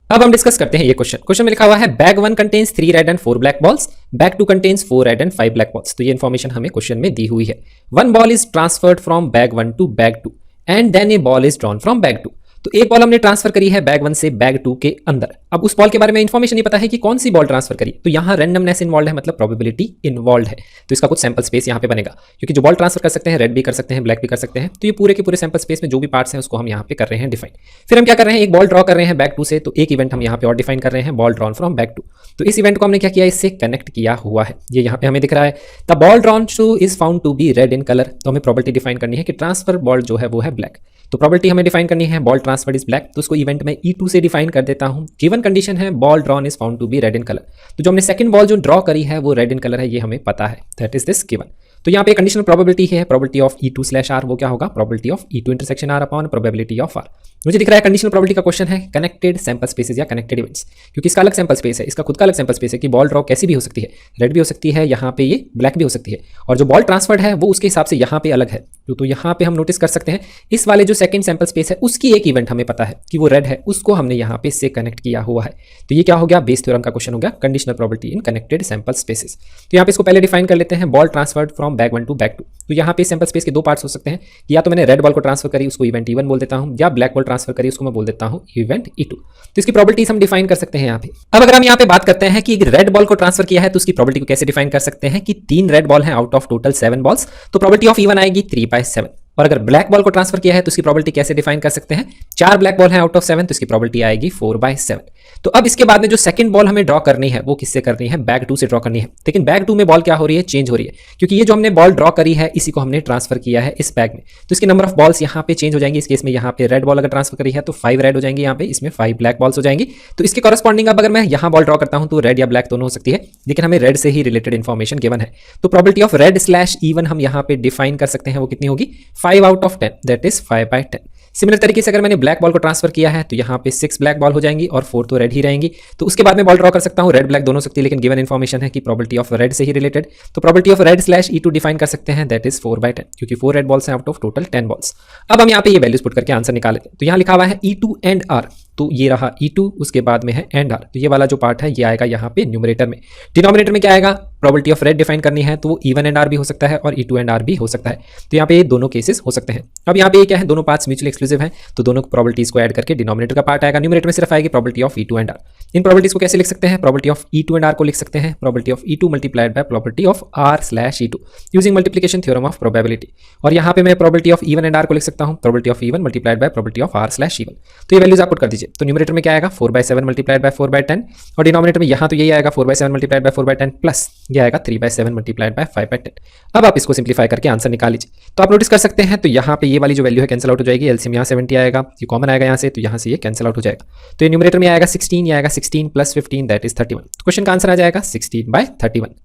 अब हम डिस्कस करते हैं ये क्वेश्चन में लिखा हुआ है bag 1 contains 3 red and 4 black balls, bag 2 contains 4 red and 5 black balls. तो ये इन्फॉर्मेशन हमें क्वेश्चन में दी हुई है। 1 ball is transferred from bag 1 to bag 2 and then a ball is drawn from bag 2। तो एक बॉल हमने ट्रांसफर करी है बैग 1 से बैग 2 के अंदर। अब उस बॉल के बारे में इन्फॉर्मेशन नहीं पता है कि कौन सी बॉल ट्रांसफर करी, तो यहाँ रैंडमनेस इन्वॉल्व है, मतलब प्रोबेबिलिटी इन्वॉल्व है। तो इसका कुछ सैंपल स्पेस यहाँ पे बनेगा, क्योंकि जो बॉल ट्रांसफर कर सकते हैं रेड भी कर सकते हैं ब्लैक भी कर सकते हैं। तो ये पूरे के पूरे सैंपल स्पेस में जो भी पार्ट्स हैं उसको हम यहाँ पे कर रहे हैं डिफाइन। फिर हम क्या कर रहे हैं, एक बॉल ड्रॉ कर रहे हैं बैग 2 से, तो एक इवेंट हम यहाँ पे और डिफाइन कर रहे हैं, बॉल ड्रॉन फ्रॉम बैग 2। तो इस इवेंट को हमने क्या किया, इससे कनेक्ट किया हुआ है। ये यहाँ पे हमें दिख रहा है the ball drawn two is found to be red in colour. तो हमें प्रोबेबिलिटी डिफाइन करनी है कि ट्रांसफर बॉल जो है वो है ब्लैक। तो प्रोबेबिलिटी हमें डिफाइन करनी है बॉल ट्रांसफर्ड इज ब्लैक, तो उसको इवेंट में E2 से डिफाइन कर देता हूं। गिवन कंडीशन है ball drawn is found to be red in colour. तो जो हमने सेकंड बॉल जो ड्रॉ करी है वो रेड इन कलर है, ये हमें पता है, दैट इज दिस गिवन। तो यहाँ पे कंडीशनल प्रोबेबिलिटी है प्रोबेबिलिटी ऑफ E2/R, वो क्या होगा probability of E2 intersection R upon probability of R। मुझे दिख रहा है कंडीशनल प्रोबेबिलिटी का क्वेश्चन है कनेक्टेड सैंपल स्पेसेस या कनेक्टेड इवेंट्स, क्योंकि इसका अलग सैंपल स्पेस है, इसका खुद का अलग सैंपल स्पेस है कि बॉल ड्रॉ कैसी भी हो सकती है, रेड भी हो सकती है, यहाँ पे ये ब्लैक भी हो सकती है, और जो बॉल ट्रांसफर्ड है वो उसके हिसाब से यहाँ पे अलग है। तो यहाँ पे हम नोटिस कर सकते हैं इस वाले जो सेकंड सैंपल स्पेस है उसकी एक इवेंट हमें पता है कि वो रेड है, उसको हमने यहाँ पे इससे कनेक्ट किया हुआ है। तो ये क्या हो गया, बेस थ्योरम का क्वेश्चन हो गया, conditional probability in connected sample spaces. तो यहाँ पे इसको पहले डिफाइन कर लेते हैं, ball transferred from bag 1 to bag 2। तो यहाँ पे सैंपल स्पेस के दो पार्ट्स हो सकते हैं, या तो मैंने रेड बॉल को ट्रांसफर करी उसको इवेंट E1 बोल देता हूँ, या ब्लैक बॉल ट्रांसफर करी उसको मैं बोल देता हूँ इवेंट E2। तो इसकी प्रॉपर्टीज हम डिफाइन कर सकते हैं यहाँ पे। अब अगर हम यहाँ पे बात करते हैं कि रेड बॉल को ट्रांसफर किया है तो उसकी प्रॉपर्टी को कैसे डिफाइन कर सकते हैं कि 3 रेड बॉल हैं आउट ऑफ टोटल 7 बॉल्स, तो प्रॉपर्टी ऑफ E1 आएगी 3/7। और अगर ब्लैक बॉल को ट्रांसफर किया है तो उसकी प्रॉपर्टी कैसे डिफाइन कर सकते हैं, 4 ब्लैक बॉल हैं आउट ऑफ 7 तो इसकी प्रॉपर्टी आएगी 4/7। तो अब इसके बाद में जो सेकंड बॉल हमें ड्रॉ करनी है वो किससे करनी है, बैग 2 से ड्रॉ करनी है। लेकिन बैग 2 में बॉल क्या हो रही है, चेंज हो रही है, क्योंकि ये जो हमने बॉल ड्रॉ करी है इसी को हमने ट्रांसफर किया है इस बैग में, तो इसकी नंबर ऑफ बॉल्स यहाँ पे चेंज हो जाएंगी। इस केस में यहाँ पे रेड बॉल अगर ट्रांसफर करी है तो 5 रेड हो जाएंगी, यहाँ पे इसमें 5 ब्लैक बॉल्स हो जाएंगी। तो इसके कॉरेस्पॉन्डिंग अब अगर मैं यहाँ बॉल ड्रॉ करता हूँ तो रेड या ब्लैक दोनों हो सकती है, लेकिन हमें रेड से ही रिलेटेड इन्फॉर्मेशन गिवन है। तो property of red slash E1 हम यहाँ पे डिफाइन कर सकते हैं, वो कितनी होगी 5 out of 10, that is 5/10। Similar तरीके से अगर मैंने ब्लैक बॉल को ट्रांसफर किया है तो यहाँ पे 6 ब्लैक बॉल हो जाएंगी और 4 तो रेड ही रहेंगी। तो उसके बाद में बॉल ड्रॉ कर सकता हूँ, रेड ब्लैक दोनों सकती है, लेकिन गिवन इन्फॉर्मेशन है कि प्रॉपर्टी ऑफ रेड से ही रिलेटेड, तो property of red slash E2 define कर सकते हैं, दैट इज 4/10, क्योंकि 4 रेड बॉल्स हैं आउट ऑफ टोटल 10 बॉल्स। अब हम यहाँ पे ये वैल्यूज पुट करके आंसर निकाल लेते हैं। तो यहाँ लिखा हुआ है E2 एंड R, तो ये रहा E2, उसके बाद में है एंड R, तो ये वाला जो पार्ट है ये आएगा यहाँ पे न्यूमरेटर में। डिनोमिनेटर में क्या आएगा, प्रॉपर्टी ऑफ रेड डिफाइन करनी है तो वो E1 एंड R भी हो सकता है और E2 एंड R भी हो सकता है। तो यहाँ पे ये दोनों केसेस हो सकते हैं। अब यहाँ पे ये क्या है, दोनों पार्ट्स म्यूचुअली एक्सक्लूसिव हैं, तो दोनों प्रॉपर्टीज को ऐड करके डिनोमिनेटर का पार्ट आएगा, न्यूमरेटर में सिर्फ आएगी property of E2 and R। In properties को कैसे लिख सकते हैं, property of E2 and R को लिख सकते हैं property of E2 multiplied by property of R slash E2 using multiplication theorem of probability. और यहाँ पे मैं property of E1 and R को लिख सकता हूँ property of E1 multiplied by property of R slash E1। तो ये वैल्यूज आप पुट कर दीजिए। तो न्यूमरेटर में क्या आएगा 4/7 मल्टीप्लाइड बाय 4/10 और डिनोमिनेटर में यहाँ तो यही आएगा 4/7 मल्टीप्लाइड बाय 4/10 प्लस ये आएगा 3/7 मल्टीप्लाइड बाय 5/10। अब आप इसको सिंप्लीफाई करके आंसर निकाल लीजिए। तो आप नोटिस कर सकते हैं तो यहाँ पे ये वाली जो वैल्यू है कैंसिल आउट हो जाएगी, एलसीएम यहाँ 70 आएगा, ये कॉमन आएगा यहाँ से, तो यहाँ से ये कैंसिल आउट हो जाएगा। तो ये न्यूमरेटर में आएगा 16, ये आएगा 16 प्लस 15 दैट इज 31। तो क्वेश्चन का आंसर आ जाएगा 16/31।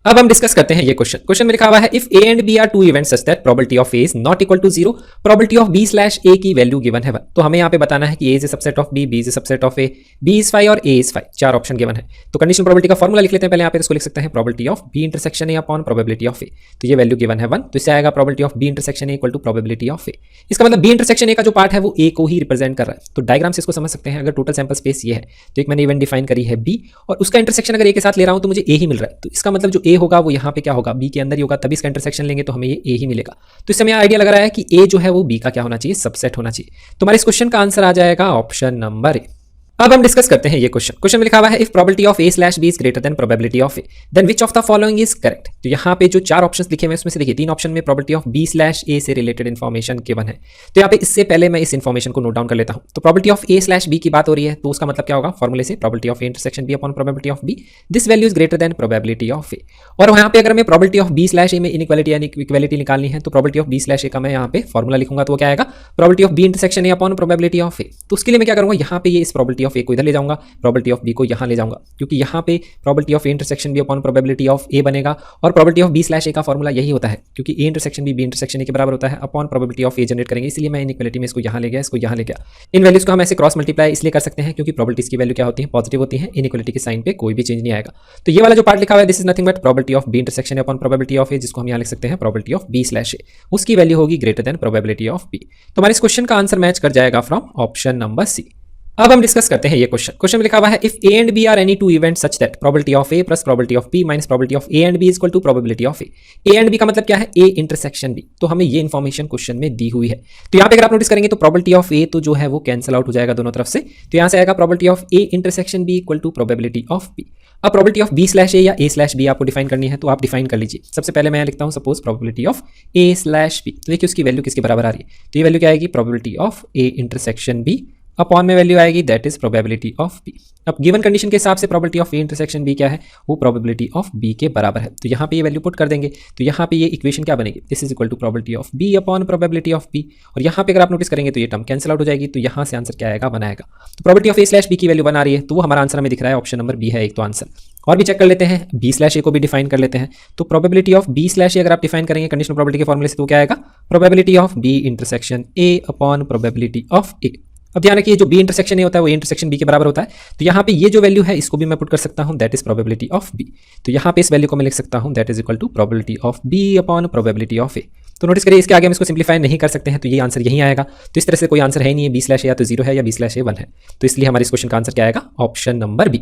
अब हम डिस्कस करते हैं ये क्वेश्चन में लिखा हुआ है if A and B are 2 events such that probability of A is not equal to 0, probability of B slash A की वैल्यू गिवन है 1। तो हमें यहाँ पे बताना है कि A is a subset of B, B is a subset of A, B is 5 और A इज 5, 4 ऑप्शन गिवन है। तो कंडीशनल प्रोबेबिलिटी का फॉर्मूला लिख लेते हैं पहले यहाँ पे, इसको लिख सकते हैं probability of B intersection A upon probability of A। तो ये वैल्यू गिवन है 1, तो इससे आएगा probability of B intersection A equal to probability of A। इसका मतलब B इंटरसेक्शन A का जो पार्ट है वो A को ही रिप्रेजेंट कर रहा है। तो डायग्राम से इसको समझ सकते हैं, अगर टोटल सैंपल स्पेस ये है तो एक मैंने इवेंट डिफाइन करी है B और उसका इंटरसेक्शन अगर A के साथ ले रहा हूं तो मुझे A ही मिल रहा है। तो इसका मतलब जो A होगा वो यहाँ पे क्या होगा, B के अंदर ही होगा, तभी इसका इंटरसेक्शन लेंगे तो हमें ये A ही मिलेगा। तो इससे हमें आइडिया लग रहा है कि A जो है वो B का क्या होना चाहिए, सबसेट होना चाहिए। तो हमारे इस क्वेश्चन का आंसर आ जाएगा ऑप्शन नंबर A। अब हम डिस्कस करते हैं ये क्वेश्चन में लिखा हुआ है if probability of A slash B is greater than probability of A then which of the following is correct. तो यहाँ पे जो 4 ऑप्शंस लिखे हुए हैं उसमें से देखिए 3 ऑप्शन में probability of B slash A से रिलेटेड इन्फॉर्मेशन गिवन है। तो यहाँ पे इससे पहले मैं इस इन्फॉर्मेशन को नोट डाउन कर लेता हूँ। तो probability of A slash B की बात हो रही है, तो उसका मतलब क्या होगा, फॉर्मूले से probability of A intersection B upon probability of B, this value is greater than probability of A। और यहाँ पे अगर मैं probability of B slash A में इनइक्वालिटी यानी इक्वालिटी निकालनी है तो probability of B slash A का मैं यहाँ पे फॉर्मूला लिखूंगा, तो वो क्या आएगा probability of B intersection A upon probability of A। तो उसके लिए मैं क्या करूंगा, यहाँ पे ये इस प्रोबेबिलिटी ऑफ A को इधर ले जाऊंगा, प्रोबेबिलिटी ऑफ B को यहाँ ले जाऊंगा, क्योंकि यहाँ पे probability of A intersection B upon probability of A बनेगा और probability of B slash A का फॉर्मूला यही होता है, क्योंकि A intersection B intersection A के बराबर होता है upon probability of A generate करेंगे। इसलिए मैं इनइक्वालिटी में इसको यहाँ ले गया, इसको यहाँ ले गया। इन वैल्यूज को हम ऐसे क्रॉस मल्टीप्लाई इसलिए कर सकते हैं क्योंकि प्रोबेबिलिटीज की वैल्यू क्या होती है, पॉजिटिव होती है, इनइक्वालिटी के साइन पे कोई भी चेंज नहीं आएगा। तो ये वाला जो पार्ट लिखा हुआ है this is nothing but probability of B intersection upon probability of A, जिसको हम यहाँ लिख सकते हैं probability of B slash A, उसकी वैल्यू होगी greater than probability of B। तो हमारे इस क्वेश्चन का आंसर मैच कर जाएगा फ्रॉम ऑप्शन नंबर C। अब हम डिस्कस करते हैं ये क्वेश्चन में लिखा हुआ है if A and B are any 2 events such that probability of A plus probability of B minus probability of A and B is equal to probability of A and B का मतलब क्या है, A intersection B। तो हमें ये information question में दी हुई है। तो यहाँ पे अगर आप नोटिस करेंगे तो प्रोबेबिलिटी ऑफ A तो जो है वो कैंसिल आउट हो जाएगा दोनों तरफ से, तो यहाँ से आएगा probability of A intersection B equal to probability of B। अब probability of B slash A या A स्लैश B आपको डिफाइन करनी है तो आप डिफाइन कर लीजिए। सबसे पहले मैं लिखता हूँ suppose probability of A slash B, तो देखिए उसकी वैल्यू किसके बराबर आ रही है, तो ये वैल्यू क्या आएगी, probability of A intersection B upon में वैल्यू आएगी that is probability of B। अब गिवन कंडीशन के हिसाब से probability of A intersection B क्या है, वो प्रोबेबिलिटी ऑफ B के बराबर है। तो यहाँ पे ये वैल्यू पुट कर देंगे, तो यहाँ पे ये इक्वेशन क्या बनेगी, this is equal to probability of B upon probability of B। और यहाँ पे अगर आप नोटिस करेंगे तो ये टर्म कैंसिल आउट हो जाएगी, तो यहाँ से आंसर क्या आएगा, 1 आएगा। तो probability of A slash B की वैल्यू 1 आ रही है, तो वो हमारा आंसर हमें दिख रहा है ऑप्शन नंबर B है एक तो आंसर। और भी चेक कर लेते हैं, B स्लैश A को भी डिफाइन कर लेते हैं। तो probability of B slash A अगर आप डिफाइन करेंगे कंडीशनल प्रोबेबिलिटी के फॉर्मूले से तो क्या आएगा, probability of B intersection A upon probability of A। अब ध्यान रखिए जो B इंटरसेक्शन A होता है वो A इंटरसेक्शन B के बराबर होता है, तो यहाँ पे ये जो वैल्यू है इसको भी मैं पुट कर सकता हूँ that is probability of B। तो यहाँ पे इस वैल्यू को मैं लिख सकता हूँ that is equal to probability of B upon probability of A। तो नोटिस करिए इसके आगे हम इसको सिंप्लीफाई नहीं कर सकते हैं, तो ये आंसर यहीं आएगा। तो इस तरह से कोई आंसर है ही नहीं है, B स्लैश A या तो 0 है या B स्लैश A 1 है, तो इसलिए हमारे इस क्वेश्चन का आंसर क्या आएगा, ऑप्शन नंबर B।